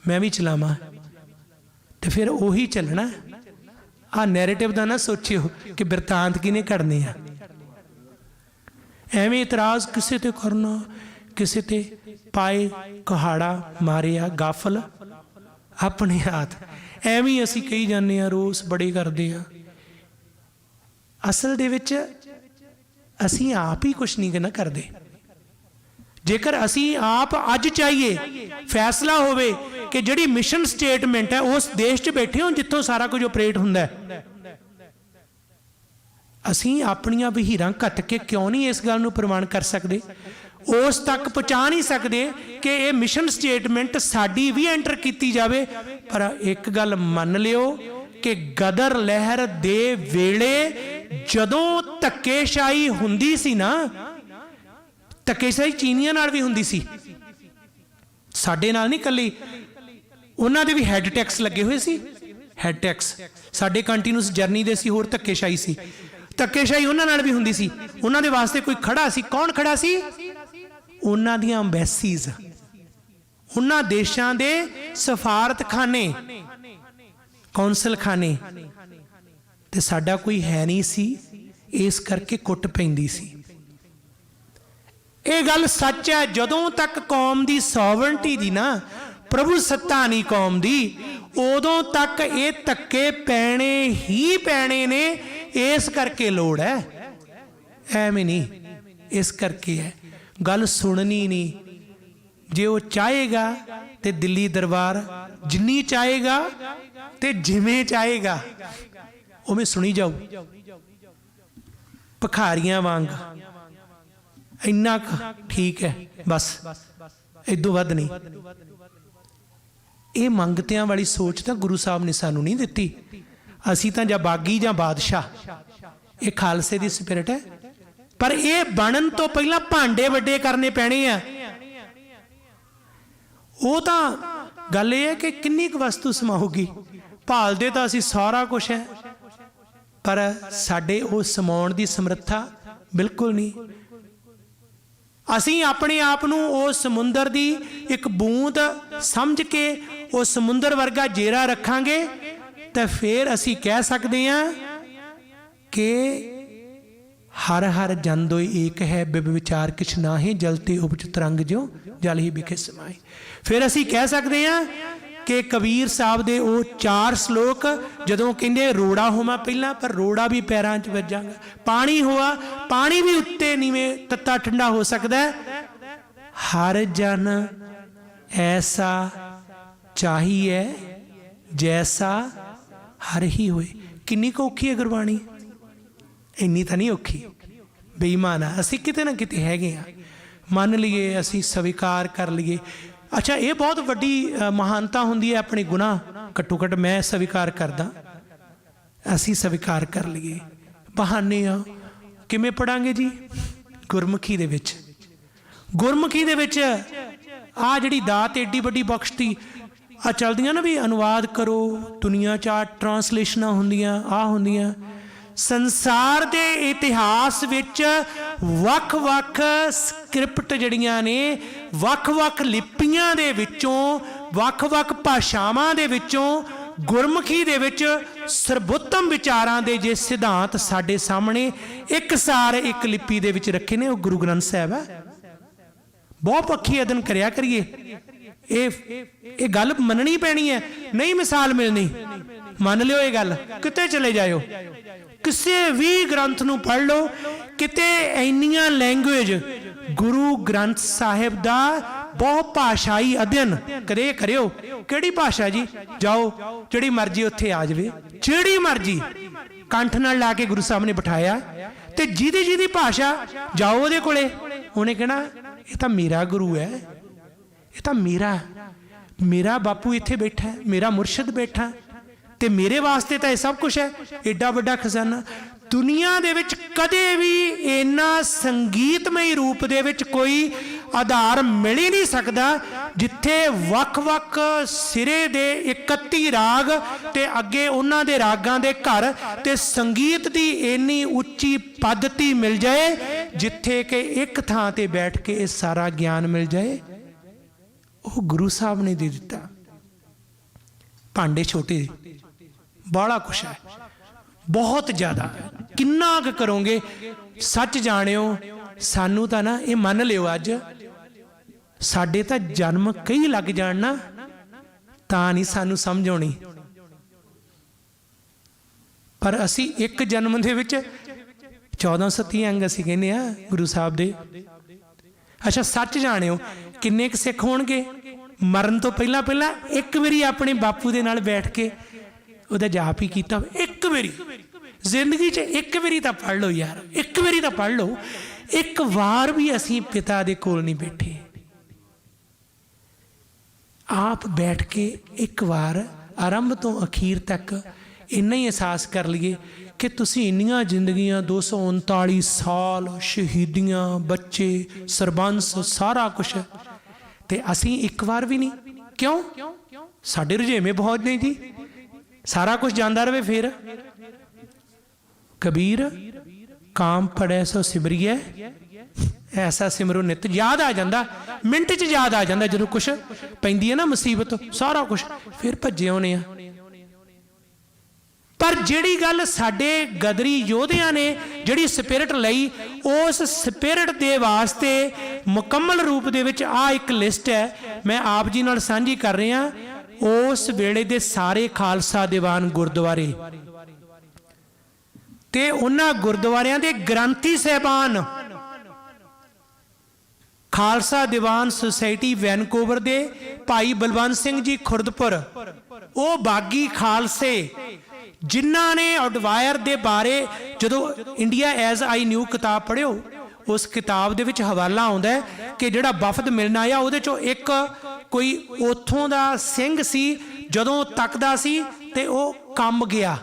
मैं भी चलावां। तो फिर उही चलना। आ नैरेटिव का ना सोचियो कि बिरतांत किने करने आ। एवें इतराज किसे ते करना, किसे ते पाए कहाड़ा मारिया गाफल अपने हाथ, एवें असी कही जाने रोस बड़े करते हैं। असल दे विच असी आप ही कुछ नहीं ना करते। जेकर असी आप अज चाहिए फैसला होवे कि जिहड़ी मिशन स्टेटमेंट है उस देश च बैठे हो जिथों सारा कुछ ऑपरेट हुंदा है, असी अपनियां वहीरां घट के क्यों नहीं इस गल नूं प्रमाण कर सकते? उस तक पहुँचा नहीं सकते कि ये मिशन स्टेटमेंट साडी भी एंटर की जाए। पर एक गल मन लियो कि गदर लहर दे वेले जदों धक्केशाही हुंदी सी ना, धक्केशाही चीनियां नाल भी हुंदी सी, साडे नाल नहीं कल्ली। उन्हां दे भी हैड टैक्स लगे हुए सी, हैड टैक्स। साडे कंटीन्यूस जर्नी दे सी, होर धक्केशाही सी। धक्केशाही उन्हां नाल भी हुंदी सी। उन्हां दे वास्ते कोई खड़ा सी। कौन खड़ा सी? उन्हां दियां अंबैसीज, उन्हां देशां दे सफारत खाने, कौंसल खाने। ते साडा कोई है नहीं सी, इस करके कुट पैंदी सी। ये गल सच है। जदों तक कौम दी सॉवरेंटी दी ना, प्रभु सत्ता नहीं कौम दी, उदों तक ये धक्के पैने ही पैने ने। इस करके लोड़ है, एवें नहीं, इस करके है। गल सुननी नहीं। जे वो चाहेगा तो दिल्ली दरबार जिन्नी चाहेगा तो जिमें चाहेगा उमें सुनी जाओ, भखारियां वांग। इन्ना ठीक है, बस इदों वध नहीं। ये मंगतियां वाली सोच तो गुरु साहब ने सानू नहीं दिती। असी तो जां बागी जां बादशाह, ये खालसे दी स्पिरिट है। पर ये बनन तो पहला भांडे वड्डे करने पैने आ। वो तो गल ये है कि किन्नी क वस्तु समाऊगी, भालदे तो असीं सारा कुछ है, पर साडे वो समाउण दी समर्था बिल्कुल नहीं। असीं अपने आप नूं उस समुंदर दी एक बूंद समझ के उस समुंदर वर्गा जेरा रखांगे तो फिर असीं कह सकते हैं कि हर हर जन दोई एक है, बिब विचार किछ नाहीं, जलते उपज तरंग ज्यों जल ही बिखे समाए। फिर असीं कह सकते हैं कि कबीर साहब दे वो 4 श्लोक जदों कहंदे रोड़ा होवा पहला, पर रोड़ा भी पैरां च वजांगा, पानी हुआ पानी भी उत्ते नीवें तत्ता ठंडा हो सकता है। हर जन ऐसा चाहिए जैसा हर ही होए। किन्नी को औखी है गुरबाणी, इन्नी तो नहीं औखी, बेईमान आ असीं किते ना किते हैगे आ, मन लीए असीं स्वीकार कर लीए। अच्छा ये बहुत वड्डी महानता हुंदी है अपने गुनाह, घट्टो घट्ट मैं स्वीकार करदा, असीं स्वीकार कर लीए। बहाने आ किवें पढ़ांगे जी, गुरमुखी दे विच, गुरमुखी दे विच आ जिहड़ी दात एडी वड्डी बख्शती आ चलदियां ना भी अनुवाद करो, दुनिया च आ ट्रांसलेशनां हुंदियां आ हुंदियां। संसार के इतिहास विच वख वख स्क्रिप्ट जड़ियां ने, वख वख लिपियां दे विचों, वख वख भाषावां दे विचों गुरमुखी दे विच सर्वोत्तम विचारां दे जे सिद्धांत साडे सामने एक सार एक लिपि दे विच रखे ने, वो गुरु ग्रंथ साहिब है। बहुत पक्षी अदन करया करिए, ये गल मननी पैनी है, नहीं मिसाल मिलनी, मन लियो ये गल, किते चले जाओ किसी भी ग्रंथ नूं पढ़ लो, किते इन्नियां लैंग्वेज गुरु ग्रंथ साहिब दा बहुत भाषाई अध्ययन करे करियो। किहड़ी भाषा जी, जाओ जिहड़ी मर्जी उत्थे आ जावे, जिहड़ी मर्जी कंठ नाल ला के गुरु साहब ने बिठाया, ते जिहदी जिहदी भाषा जाओ उहदे कोले, उहने कहना ये तो मेरा गुरु है, ये तो मेरा बापू इत्थे बैठा है, मेरा मुर्शद बैठा है, ते मेरे वास्ते तो यह सब कुछ है। एडा वड्डा खजाना दुनिया दे विच कदे भी इन्ना संगीतमई रूप दे विच कोई आधार मिल ही नहीं सकता, जिथे वख वख सिरे दे 31 राग ते अगे उन्हां दे रागां दे घर ते संगीत दी इन्नी उच्ची पद्धति मिल जाए, जिथे कि एक थां ते बैठ के इस सारा ज्ञान मिल जाए। वो गुरु साहब ने दे दिता। भांडे छोटे, बड़ा कुछ है, बहुत ज्यादा, किन्ना क करोगे। सच जानियो सानू तो ना ये मन लियो, अज साडे तो जन्म कई लग जान ना, तां नहीं सानू समझ आउणी, पर असी एक जन्म दे विच 1430 अंग असी कहने आ गुरु साहब दे। अच्छा सच जानियो किन्ने क सिख होणगे, मरन तो पहला पहला एक बारी अपने बापू दे नाल बैठ के ਉਹਦਾ ਜਾਪ ही किया, एक बारी जिंदगी च एक बारी तो पढ़ लो यार, एक बारी तो पढ़ लो। एक बार भी असी पिता दे कोल नहीं बैठे, आप बैठ के एक बार आरंभ तो अखीर तक इन्ना ही एहसास कर लिए कि तुसी इन्नियां जिंदगियां 239 साल, शहीदियां, बच्चे, सरबंस, सारा कुछ, ते असी एक बार भी नहीं। क्यों? साडे रुझेवें बहुत ने जी, सारा कुछ जाता रहे। फिर कबीर काम पड़े सो सिमरिए, ऐसा सिमरो नित, याद आ जाता, मिनट च याद आ जाता, जो कुछ पैंदी है ना मुसीबत, सारा कुछ फिर भजे आने। पर जिहड़ी गल साडे गदरी योधियां ने जिहड़ी स्पिरिट लई, उस स्पिरिट दे वास्ते मुकम्मल रूप दे विच आ एक लिस्ट है, मैं आप जी नाल साझी कर रहा। उस वेले दे सारे खालसा दीवान गुरुद्वारे ते उन्हां गुरुद्वारियां दे ग्रंथी साहबान, खालसा दीवान सोसाइटी वैनकूवर दे भाई बलवंत सिंह जी खुरदपुर, वो बागी खालसे जिन्हां ने अडवायर दे बारे, जदों इंडिया एज आई न्यू किताब पढ़ियो, उस किताब दे विच हवाला आउंदा है कि जिहड़ा वफद मिलन आया, उहदे चों एक कोई उथों दा सिंह सी, जदों तकदा सी ते वो कंब गया,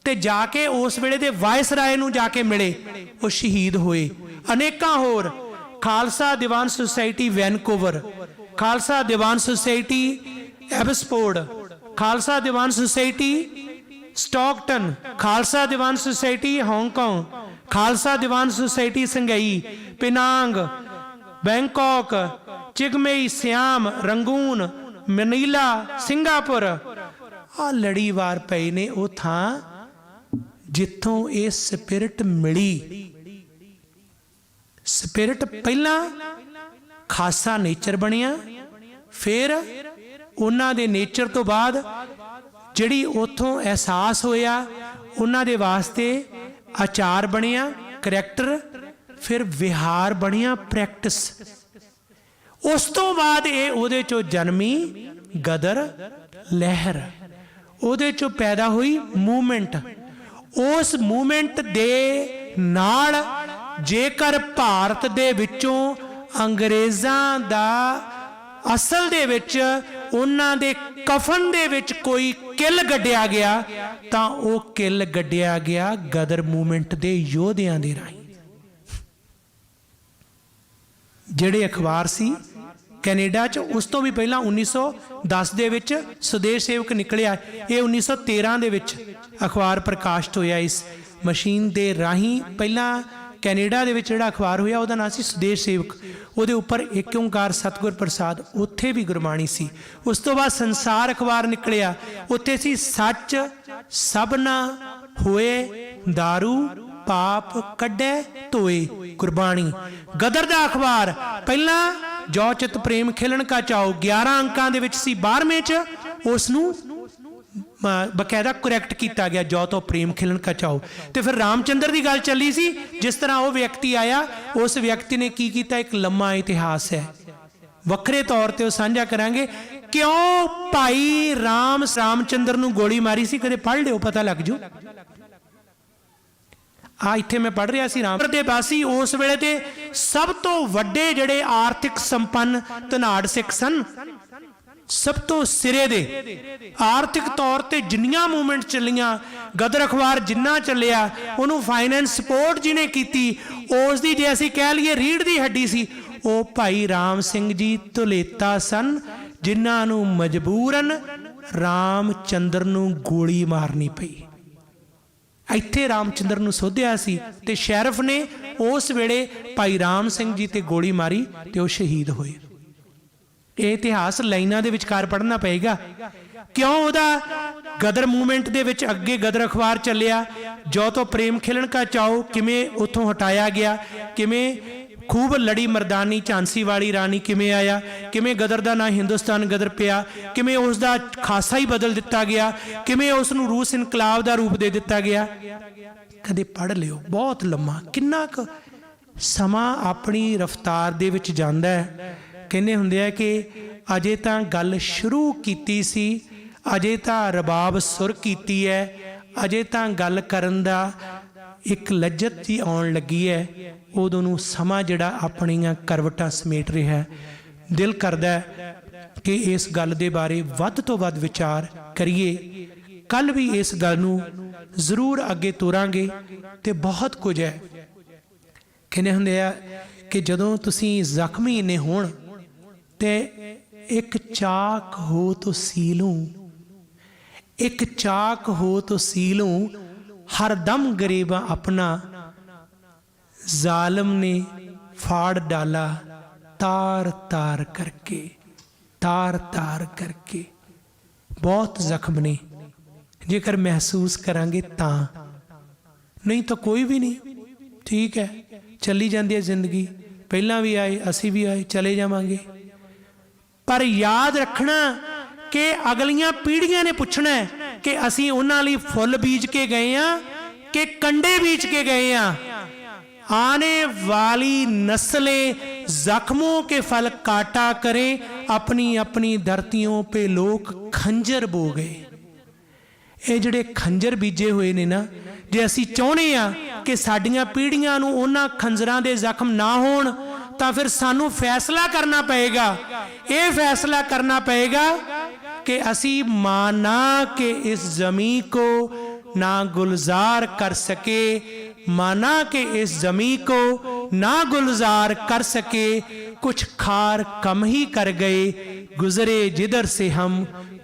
ते जाके उस वेले दे वायसराय नूं जाके मिले, ਉਹ ਸ਼ਹੀਦ ਹੋਏ। ਅਨੇਕਾਂ ਹੋਰ Khalsa Diwan society Vancouver, Khalsa Diwan society Abbotsford, Khalsa Diwan society Stockton, Khalsa Diwan society Hong Kong, Khalsa Diwan society Shanghai, Penang, Bangkok, Chiang Mai, Siam, Rangoon, Manila, Singapore आ लड़ीवार पए ने वो थां जिथों ये स्पिरिट मिली। स्पिरिट पहला खासा नेचर बनिया, फिर उन्हां दे नेचर तो बाद जिहड़ी उथों एहसास होया उन्हां दे वास्ते आचार बनिया, करैक्टर, फिर विहार बनिया, प्रैक्टिस। उस तो बाद ये उहदे चों जन्मी गदर लहर, उहदे चों पैदा हुई मूवमेंट। उस मूवमेंट दे नाल जेकर भारत दे विचों अंग्रेज़ां दा असल दे विच उन्हां दे कफन दे विच कोई किल गड्ढिया गया तां ओह किल गड्ढिया गया गदर मूवमेंट दे योधियां दे राहीं। ਜਿਹੜੇ ਅਖਬਾਰ ਸੀ ਕੈਨੇਡਾ 'ਚ, ਉਸ ਤੋਂ ਵੀ ਪਹਿਲਾਂ 1910 ਦੇ ਵਿੱਚ ਸੁਦੇਸ਼ ਸੇਵਕ ਨਿਕਲਿਆ। ਇਹ 1913 ਦੇ ਵਿੱਚ ਅਖਬਾਰ ਪ੍ਰਕਾਸ਼ਿਤ ਹੋਇਆ ਇਸ ਮਸ਼ੀਨ ਦੇ ਰਾਹੀਂ। ਪਹਿਲਾਂ ਕੈਨੇਡਾ ਦੇ ਵਿੱਚ ਜਿਹੜਾ ਅਖਬਾਰ ਹੋਇਆ ਉਹਦਾ ਨਾਂ ਸੀ ਸੁਦੇਸ਼ ਸੇਵਕ। ਉਹਦੇ ਉੱਪਰ ਏਕ ਓਂਕਾਰ ਸਤਿਗੁਰ ਪ੍ਰਸਾਦ, ਉੱਥੇ ਵੀ ਗੁਰਬਾਣੀ ਸੀ। ਉਸ ਤੋਂ ਬਾਅਦ ਸੰਸਾਰ ਅਖਬਾਰ ਨਿਕਲਿਆ, ਉੱਥੇ ਸੀ ਸੱਚ ਸਭਨਾ ਹੋਏ दारू पाप कड्डे धोए गुरबाणी। गदर दा अखबार पहला जो चित प्रेम खिलन का चाओ 11 अंकां दे विच सी, 12वें च उसनू बकायदा करैक्ट किया गया, जो तो प्रेम खिलन का चाओ। तो फिर रामचंद्र की गल चली सी, जिस तरह वो व्यक्ति आया उस व्यक्ति ने की किया, एक लम्मा इतिहास है, वक्रे तौर पर साझा करांगे। क्यों भाई रामचंद्र नू गोली मारी सी, कदे पढ़ लियो, पता लग जू। आ इत्थे मैं पढ़ रहा सी, रामपुर दे वासी उस वेले ते सब तो वड्डे जिहड़े आर्थिक संपन्न धनाड़ सिख सन, सब तो सिरे दे आर्थिक तौर ते जिन्नियां मूवमेंट चलियां, गदर अखबार जिन्ना चलिया उन्होंने फाइनेंस सपोर्ट जिन्हें की, उस दी जे असीं कह लईए रीढ़ दी हड्डी सी, वो भाई राम सिंह जी धुलेता सन, जिन्हां नूं मजबूरन रामचंद्र नूं गोली मारनी पई। ਇੱਥੇ ਰਾਮਚੰਦਰ ਨੂੰ ਸੋਧਿਆ ਸੀ ਤੇ ਸ਼ੈਰਫ ਨੇ ਉਸ ਵੇਲੇ ਭਾਈ ਰਾਮ ਸਿੰਘ ਜੀ ਤੇ ਗੋਲੀ ਮਾਰੀ ਤੇ ਉਹ ਸ਼ਹੀਦ ਹੋਏ। ਇਹ ਇਤਿਹਾਸ ਲਾਈਨਾਂ ਦੇ ਵਿਚਕਾਰ ਪੜ੍ਹਨਾ ਪਏਗਾ। ਕਿਉਂ ਉਹਦਾ ਗਦਰ ਮੂਵਮੈਂਟ ਦੇ ਵਿੱਚ ਅੱਗੇ ਗਦਰ ਅਖਬਾਰ ਚੱਲਿਆ, ਜੋ ਤੋਂ ਪ੍ਰੇਮ ਖਿਲਣ ਕਾ ਚਾਓ ਕਿਵੇਂ ਉੱਥੋਂ ਹਟਾਇਆ ਗਿਆ, ਕਿਵੇਂ खूब लड़ी मरदानी झांसी वाली रानी किमें आया, किमें गदर का ना हिंदुस्तान गदर पिया, किमें उसका खासा ही बदल दिता गया, किमें उसनूं रूस इनकलाब का रूप दे दिता गया। कदे पढ़ लियो, बहुत लम्मा, किन्ना क समा अपनी रफ्तार दे विच जांदा है। कहने हुंदे आ कि अजे तां गल शुरू कीती सी, अजे तां रबाब सुर कीती है, अजे तां गल करन दा एक लज्जत जी आउण लगी है, उदों नूं समा जिहड़ा अपणियां करवटां समेट रहा है। दिल करदा है कि इस गल दे बारे वध तो वध विचार करिए। कल भी इस गल नूं जरूर अगे तोरांगे ते बहुत कुछ है। कहने हुंदे आ कि जदों तुसीं जख्मी इन्ने होण ते एक चाक हो तो सी लूं, एक चाक हो तो सी लूं, हर दम गरीबा अपना जालिम ने फाड़ डाला तार तार करके, तार तार करके। बहुत जख्म ने, जेकर महसूस करांगे तां, नहीं तो कोई भी नहीं। ठीक है, चली जाती है जिंदगी, पहला भी आए असी भी आए, चले जावांगे, पर याद रखना कि अगलियां पीढ़ियां ने पूछना है कि असी उन्हां लई फुल बीज के गए हैं कि कंडे बीज के गए हैं। आने वाली नस्लें जख्मों के फल काटा करें, अपनी अपनी धरतियों पे लोग खंजर बो गए। ये जिहड़े खंजर बीजे हुए ने ना, जे असी चाहुंदे आ कि साडियां पीढ़ियां नूं उन्हां खंजरां दे जख्म ना होण, तां फिर सानू फैसला करना पएगा। ये फैसला करना पएगा कि असी माना कि इस जमी को ना गुलजार कर सके, माना कि इस जमी को ना गुलजार कर सके, कुछ खार कम ही कर गए, गुजरे जिधर से हम,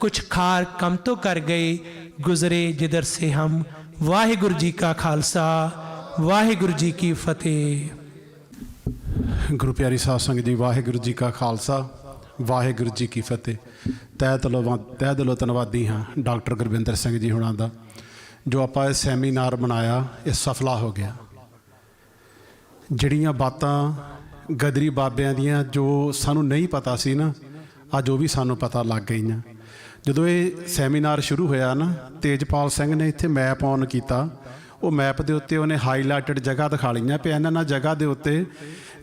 कुछ खार कम तो कर गए, गुजरे जिधर से हम। वाहिगुरु जी का खालसा, वाहिगुरु जी की फतेह। गुरु प्यारी साध संगत जी, वाहिगुरु जी का खालसा, वाहिगुरु जी की फतेह। तਹਿ ਦਿਲੋਂ ਧੰਨਵਾਦੀ ਹਾਂ ਡਾਕਟਰ ਗੁਰਵਿੰਦਰ ਸਿੰਘ ਜੀ ਹੁਣਾਂ ਦਾ, ਜੋ ਆਪਾਂ ਇਹ ਸੈਮੀਨਾਰ ਬਣਾਇਆ, ਇਹ ਸਫਲਾ ਹੋ ਗਿਆ। ਜਿਹੜੀਆਂ ਬਾਤਾਂ ਗਦਰੀ ਬਾਬਿਆਂ ਦੀਆਂ ਜੋ ਸਾਨੂੰ ਨਹੀਂ ਪਤਾ ਸੀ ਨਾ, ਅੱਜ ਉਹ ਵੀ ਸਾਨੂੰ ਪਤਾ ਲੱਗ ਗਈਆਂ। ਜਦੋਂ ਇਹ ਸੈਮੀਨਾਰ ਸ਼ੁਰੂ ਹੋਇਆ ਨਾ, ਤੇਜਪਾਲ ਸਿੰਘ ਨੇ ਇੱਥੇ ਮੈਪ ਔਨ ਕੀਤਾ। ਉਹ ਮੈਪ ਦੇ ਉੱਤੇ ਉਹਨੇ ਹਾਈਲਾਈਟਡ ਜਗ੍ਹਾ ਦਿਖਾ ਲਈਆਂ ਪਿਆ, ਇਹਨਾਂ ਜਗ੍ਹਾ ਦੇ ਉੱਤੇ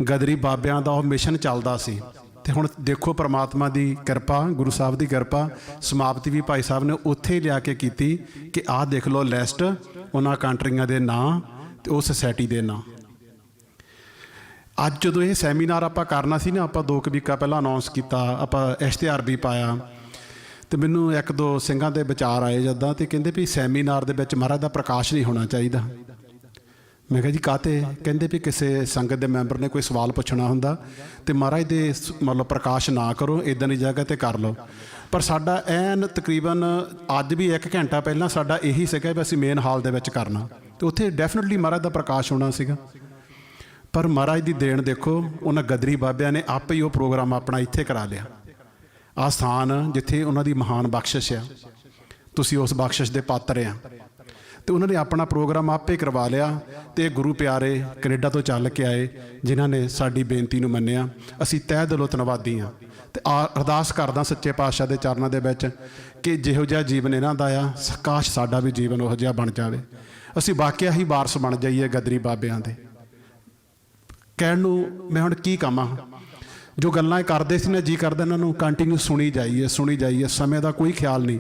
ਗਦਰੀ ਬਾਬਿਆਂ ਦਾ ਉਹ ਮਿਸ਼ਨ ਚੱਲਦਾ ਸੀ। ਤੇ ਹੁਣ ਦੇਖੋ ਪ੍ਰਮਾਤਮਾ ਦੀ ਕਿਰਪਾ, ਗੁਰੂ ਸਾਹਿਬ ਦੀ ਕਿਰਪਾ, ਸਮਾਪਤੀ ਵੀ ਭਾਈ ਸਾਹਿਬ ਨੇ ਉੱਥੇ ਹੀ ਲਿਆ ਕੇ ਕੀਤੀ ਕਿ ਆਹ ਦੇਖ ਲਓ ਲਿਸਟ ਉਹਨਾਂ ਕੰਟਰੀਆਂ ਦੇ ਨਾਂ ਤੇ ਉਹ ਸੁਸਾਇਟੀ ਦੇ ਨਾਂ। ਅੱਜ ਜਦੋਂ ਇਹ ਸੈਮੀਨਾਰ ਆਪਾਂ ਕਰਨਾ ਸੀ ਨਾ, ਆਪਾਂ 2 ਵੀਕਾਂ ਪਹਿਲਾਂ ਅਨਾਉਂਸ ਕੀਤਾ, ਆਪਾਂ ਇਸ਼ਤਿਹਾਰ ਵੀ ਪਾਇਆ। ਤੇ ਮੈਨੂੰ 1-2 ਸਿੰਘਾਂ ਦੇ ਵਿਚਾਰ ਆਏ ਜਦਾਂ, ਤੇ ਕਹਿੰਦੇ ਵੀ ਸੈਮੀਨਾਰ ਦੇ ਵਿੱਚ ਮਹਾਰਾਜ ਦਾ ਪ੍ਰਕਾਸ਼ ਨਹੀਂ ਹੋਣਾ ਚਾਹੀਦਾ। ਮੈਂ ਕਿਹਾ ਜੀ ਕਾਹਤੇ? ਕਹਿੰਦੇ ਵੀ ਕਿਸੇ ਸੰਗਤ ਦੇ ਮੈਂਬਰ ਨੇ ਕੋਈ ਸਵਾਲ ਪੁੱਛਣਾ ਹੁੰਦਾ ਤੇ ਮਹਾਰਾਜ ਦੇ ਮਤਲਬ ਪ੍ਰਕਾਸ਼ ਨਾ ਕਰੋ, ਇੱਦਾਂ ਦੀ ਜਗ੍ਹਾ 'ਤੇ ਕਰ ਲਓ। ਪਰ ਸਾਡਾ ਐਨ ਤਕਰੀਬਨ ਅੱਜ ਵੀ 1 ਘੰਟਾ ਪਹਿਲਾਂ ਸਾਡਾ ਇਹੀ ਸੀਗਾ ਵੀ ਅਸੀਂ ਮੇਨ ਹਾਲ ਦੇ ਵਿੱਚ ਕਰਨਾ, ਤੇ ਉੱਥੇ ਡੈਫੀਨਿਟਲੀ ਮਹਾਰਾਜ ਦਾ ਪ੍ਰਕਾਸ਼ ਹੋਣਾ ਸੀਗਾ। ਪਰ ਮਹਾਰਾਜ ਦੀ ਦੇਣ ਦੇਖੋ, ਉਹਨਾਂ ਗਦਰੀ ਬਾਬਿਆਂ ਨੇ ਆਪੇ ਹੀ ਉਹ ਪ੍ਰੋਗਰਾਮ ਆਪਣਾ ਇੱਥੇ ਕਰਾ ਲਿਆ। ਆਹ ਸਥਾਨ ਜਿੱਥੇ ਉਹਨਾਂ ਦੀ ਮਹਾਨ ਬਖਸ਼ਿਸ਼ ਆ, ਤੁਸੀਂ ਉਸ ਬਖਸ਼ਿਸ਼ ਦੇ ਪਾਤਰ ਆ, ਤੇ ਉਹਨਾਂ ਨੇ ਆਪਣਾ ਪ੍ਰੋਗਰਾਮ ਆਪੇ ਕਰਵਾ ਲਿਆ। ਤੇ ਗੁਰੂ ਪਿਆਰੇ ਕੈਨੇਡਾ ਤੋਂ ਚੱਲ ਕੇ ਆਏ, ਜਿਨ੍ਹਾਂ ਨੇ ਸਾਡੀ ਬੇਨਤੀ ਨੂੰ ਮੰਨਿਆ। ਅਸੀਂ ਤਹਿ ਦਿਲੋਂ ਧੰਨਵਾਦੀ ਹਾਂ ਤੇ ਅਰਦਾਸ ਕਰਦਾ ਸੱਚੇ ਪਾਤਸ਼ਾਹ ਦੇ ਚਰਨਾਂ ਦੇ ਵਿੱਚ ਕਿ ਜਿਹੋ ਜਿਹਾ ਜੀਵਨ ਇਹਨਾਂ ਦਾ ਆ, ਕਾਸ਼ ਸਾਡਾ ਵੀ ਜੀਵਨ ਉਹੋ ਜਿਹਾ ਬਣ ਜਾਵੇ। ਅਸੀਂ ਵਾਕਿਆ ਹੀ ਵਾਰਸ ਬਣ ਜਾਈਏ ਗਦਰੀ ਬਾਬਿਆਂ ਦੇ। ਕਹਿਣ ਨੂੰ ਮੈਂ ਹੁਣ ਕੀ ਕਹਾਂ, ਜੋ ਗੱਲਾਂ ਇਹ ਕਰਦੇ ਸੀ ਨਾ, ਜੀ ਕਰਦਾ ਇਹਨਾਂ ਨੂੰ ਕੰਟੀਨਿਊ ਸੁਣੀ ਜਾਈਏ। ਸਮੇਂ ਦਾ ਕੋਈ ਖਿਆਲ ਨਹੀਂ।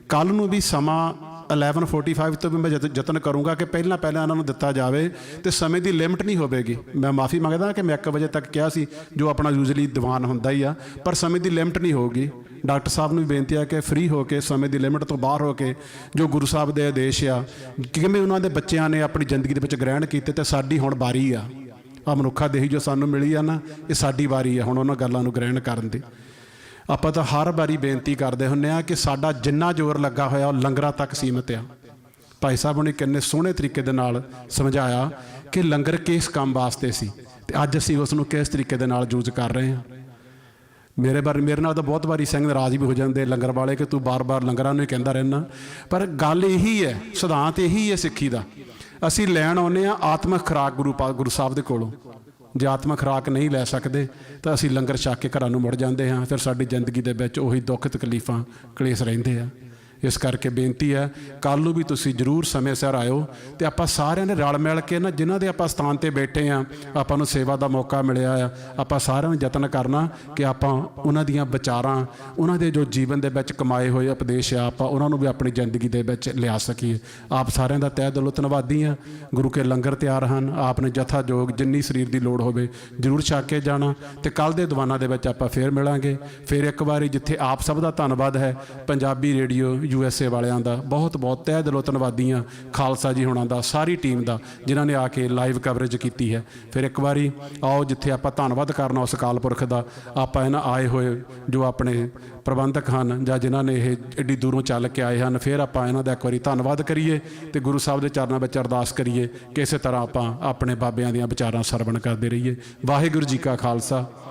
ਕੱਲ੍ਹ ਨੂੰ ਵੀ ਸਮਾਂ 11:45 ਤੋਂ ਵੀ ਮੈਂ ਯਤਨ ਕਰੂੰਗਾ ਕਿ ਪਹਿਲਾਂ ਇਹਨਾਂ ਨੂੰ ਦਿੱਤਾ ਜਾਵੇ, ਤੇ ਸਮੇਂ ਦੀ ਲਿਮਟ ਨਹੀਂ ਹੋਵੇਗੀ। ਮੈਂ ਮਾਫੀ ਮੰਗਦਾ ਕਿ ਮੈਂ 1 ਵਜੇ ਤੱਕ ਕਿਹਾ ਸੀ, ਜੋ ਆਪਣਾ ਯੂਜਲੀ ਦੀਵਾਨ ਹੁੰਦਾ ਹੀ ਆ, ਪਰ ਸਮੇਂ ਦੀ ਲਿਮਟ ਨਹੀਂ ਹੋਊਗੀ। ਡਾਕਟਰ ਸਾਹਿਬ ਨੂੰ ਵੀ ਬੇਨਤੀ ਹੈ ਕਿ ਫ੍ਰੀ ਹੋ ਕੇ, ਸਮੇਂ ਦੀ ਲਿਮਟ ਤੋਂ ਬਾਹਰ ਹੋ ਕੇ, ਜੋ ਗੁਰੂ ਸਾਹਿਬ ਦੇ ਆਦੇਸ਼ ਆ, ਕਿਵੇਂ ਉਹਨਾਂ ਦੇ ਬੱਚਿਆਂ ਨੇ ਆਪਣੀ ਜ਼ਿੰਦਗੀ ਦੇ ਵਿੱਚ ਗ੍ਰਹਿਣ ਕੀਤੇ, ਤੇ ਸਾਡੀ ਹੁਣ ਵਾਰੀ ਆ। ਆਹ ਮਨੁੱਖਾ ਦੇਹੀ ਜੋ ਸਾਨੂੰ ਮਿਲੀ ਆ ਨਾ, ਇਹ ਸਾਡੀ ਵਾਰੀ ਆ ਹੁਣ ਉਹਨਾਂ ਗੱਲਾਂ ਨੂੰ ਗ੍ਰਹਿਣ ਕਰਨ ਦੀ। ਆਪਾਂ ਤਾਂ ਹਰ ਵਾਰੀ ਬੇਨਤੀ ਕਰਦੇ ਹੁੰਦੇ ਹਾਂ ਕਿ ਸਾਡਾ ਜਿੰਨਾ ਜ਼ੋਰ ਲੱਗਾ ਹੋਇਆ ਉਹ ਲੰਗਰਾਂ ਤੱਕ ਸੀਮਿਤ ਆ। ਭਾਈ ਸਾਹਿਬ ਨੇ ਕਿੰਨੇ ਸੋਹਣੇ ਤਰੀਕੇ ਦੇ ਨਾਲ ਸਮਝਾਇਆ ਕਿ ਲੰਗਰ ਕਿਸ ਕੰਮ ਵਾਸਤੇ ਸੀ, ਤੇ ਅੱਜ ਅਸੀਂ ਉਸ ਨੂੰ ਕਿਸ ਤਰੀਕੇ ਦੇ ਨਾਲ ਯੂਜ਼ ਕਰ ਰਹੇ ਹਾਂ। ਮੇਰੇ ਨਾਲ ਤਾਂ ਬਹੁਤ ਵਾਰੀ ਸਿੰਘ ਨਾਰਾਜ਼ ਵੀ ਹੋ ਜਾਂਦੇ ਲੰਗਰ ਵਾਲੇ ਕਿ ਤੂੰ ਬਾਰ-ਬਾਰ ਲੰਗਰਾਂ ਨੂੰ ਹੀ ਕਹਿੰਦਾ ਰਹਿਣਾ, ਪਰ ਗੱਲ ਇਹੀ ਹੈ, ਸਿਧਾਂਤ ਇਹੀ ਹੈ ਸਿੱਖੀ ਦਾ। ਅਸੀਂ ਲੈਣ ਆਉਂਦੇ ਹਾਂ ਆਤਮਿਕ ਖੁਰਾਕ ਗੁਰੂ ਸਾਹਿਬ ਦੇ ਕੋਲੋਂ। ਜੇ ਆਤਮਿਕ ਖੁਰਾਕ ਨਹੀਂ ਲੈ ਸਕਦੇ ਤਾਂ ਅਸੀਂ ਲੰਗਰ ਛਕ ਕੇ ਘਰਾਂ ਨੂੰ ਮੁੜ ਜਾਂਦੇ ਹਾਂ। ਫਿਰ ਸਾਡੀ ਜ਼ਿੰਦਗੀ ਦੇ ਵਿੱਚ ਉਹੀ ਦੁੱਖ ਤਕਲੀਫਾਂ ਕਲੇਸ਼ ਰਹਿੰਦੇ ਆ। ਇਸ ਕਰਕੇ ਬੇਨਤੀ ਹੈ, ਕੱਲ੍ਹ ਨੂੰ ਵੀ ਤੁਸੀਂ ਜ਼ਰੂਰ ਸਮੇਂ ਸਿਰ ਆਇਓ, ਤੇ ਆਪਾਂ ਸਾਰਿਆਂ ਨੇ ਰਲ ਮਿਲ ਕੇ ਨਾ, ਜਿਨ੍ਹਾਂ ਦੇ ਆਪਾਂ ਸਥਾਨ 'ਤੇ ਬੈਠੇ ਹਾਂ, ਆਪਾਂ ਨੂੰ ਸੇਵਾ ਦਾ ਮੌਕਾ ਮਿਲਿਆ ਆ, ਆਪਾਂ ਸਾਰਿਆਂ ਨੂੰ ਯਤਨ ਕਰਨਾ ਕਿ ਆਪਾਂ ਉਹਨਾਂ ਦੀਆਂ ਵਿਚਾਰਾਂ, ਉਹਨਾਂ ਦੇ ਜੋ ਜੀਵਨ ਦੇ ਵਿੱਚ ਕਮਾਏ ਹੋਏ ਉਪਦੇਸ਼ ਆ, ਆਪਾਂ ਉਹਨਾਂ ਨੂੰ ਵੀ ਆਪਣੀ ਜ਼ਿੰਦਗੀ ਦੇ ਵਿੱਚ ਲਿਆ ਸਕੀਏ। ਆਪ ਸਾਰਿਆਂ ਦਾ ਤਹਿ ਦਿਲੋਂ ਧੰਨਵਾਦੀ ਹਾਂ। ਗੁਰੂ ਕੇ ਲੰਗਰ ਤਿਆਰ ਹਨ, ਆਪ ਨੇ ਜਥਾ ਜੋਗ ਜਿੰਨੀ ਸਰੀਰ ਦੀ ਲੋੜ ਹੋਵੇ ਜ਼ਰੂਰ ਛਕ ਕੇ ਜਾਣਾ, ਤੇ ਕੱਲ੍ਹ ਦੇ ਦੀਵਾਨਾਂ ਦੇ ਵਿੱਚ ਆਪਾਂ ਫੇਰ ਮਿਲਾਂਗੇ। ਫਿਰ ਇੱਕ ਵਾਰੀ ਜਿੱਥੇ ਆਪ ਸਭ ਦਾ ਧੰਨਵਾਦ ਹੈ, ਪੰਜਾਬੀ ਰੇਡੀਓ USA ਵਾਲਿਆਂ ਦਾ ਬਹੁਤ ਤਹਿ ਦਿਲੋਂ ਧੰਨਵਾਦੀ ਹਾਂ, ਖਾਲਸਾ ਜੀ ਹੋਣਾ ਦਾ, ਸਾਰੀ ਟੀਮ ਦਾ, ਜਿਨ੍ਹਾਂ ਨੇ ਆ ਕੇ ਲਾਈਵ ਕਵਰੇਜ ਕੀਤੀ ਹੈ। ਫਿਰ ਇੱਕ ਵਾਰੀ ਆਓ ਜਿੱਥੇ ਆਪਾਂ ਧੰਨਵਾਦ ਕਰਨਾ ਉਸ ਅਕਾਲ ਪੁਰਖ ਦਾ, ਆਪਾਂ ਇਹਨਾਂ ਆਏ ਹੋਏ ਜੋ ਆਪਣੇ ਪ੍ਰਬੰਧਕ ਹਨ ਜਾਂ ਜਿਨ੍ਹਾਂ ਨੇ ਇਹ ਐਡੀ ਦੂਰੋਂ ਚੱਲ ਕੇ ਆਏ ਹਨ, ਫਿਰ ਆਪਾਂ ਇਹਨਾਂ ਦਾ ਇੱਕ ਵਾਰੀ ਧੰਨਵਾਦ ਕਰੀਏ ਤੇ ਗੁਰੂ ਸਾਹਿਬ ਦੇ ਚਰਨਾਂ ਵਿੱਚ ਅਰਦਾਸ ਕਰੀਏ ਕਿ ਇਸੇ ਤਰ੍ਹਾਂ ਆਪਾਂ ਆਪਣੇ ਬਾਬਿਆਂ ਦੀਆਂ ਵਿਚਾਰਾਂ ਸਰਵਣ ਕਰਦੇ ਰਹੀਏ। ਵਾਹਿਗੁਰੂ ਜੀ ਕਾ ਖਾਲਸਾ।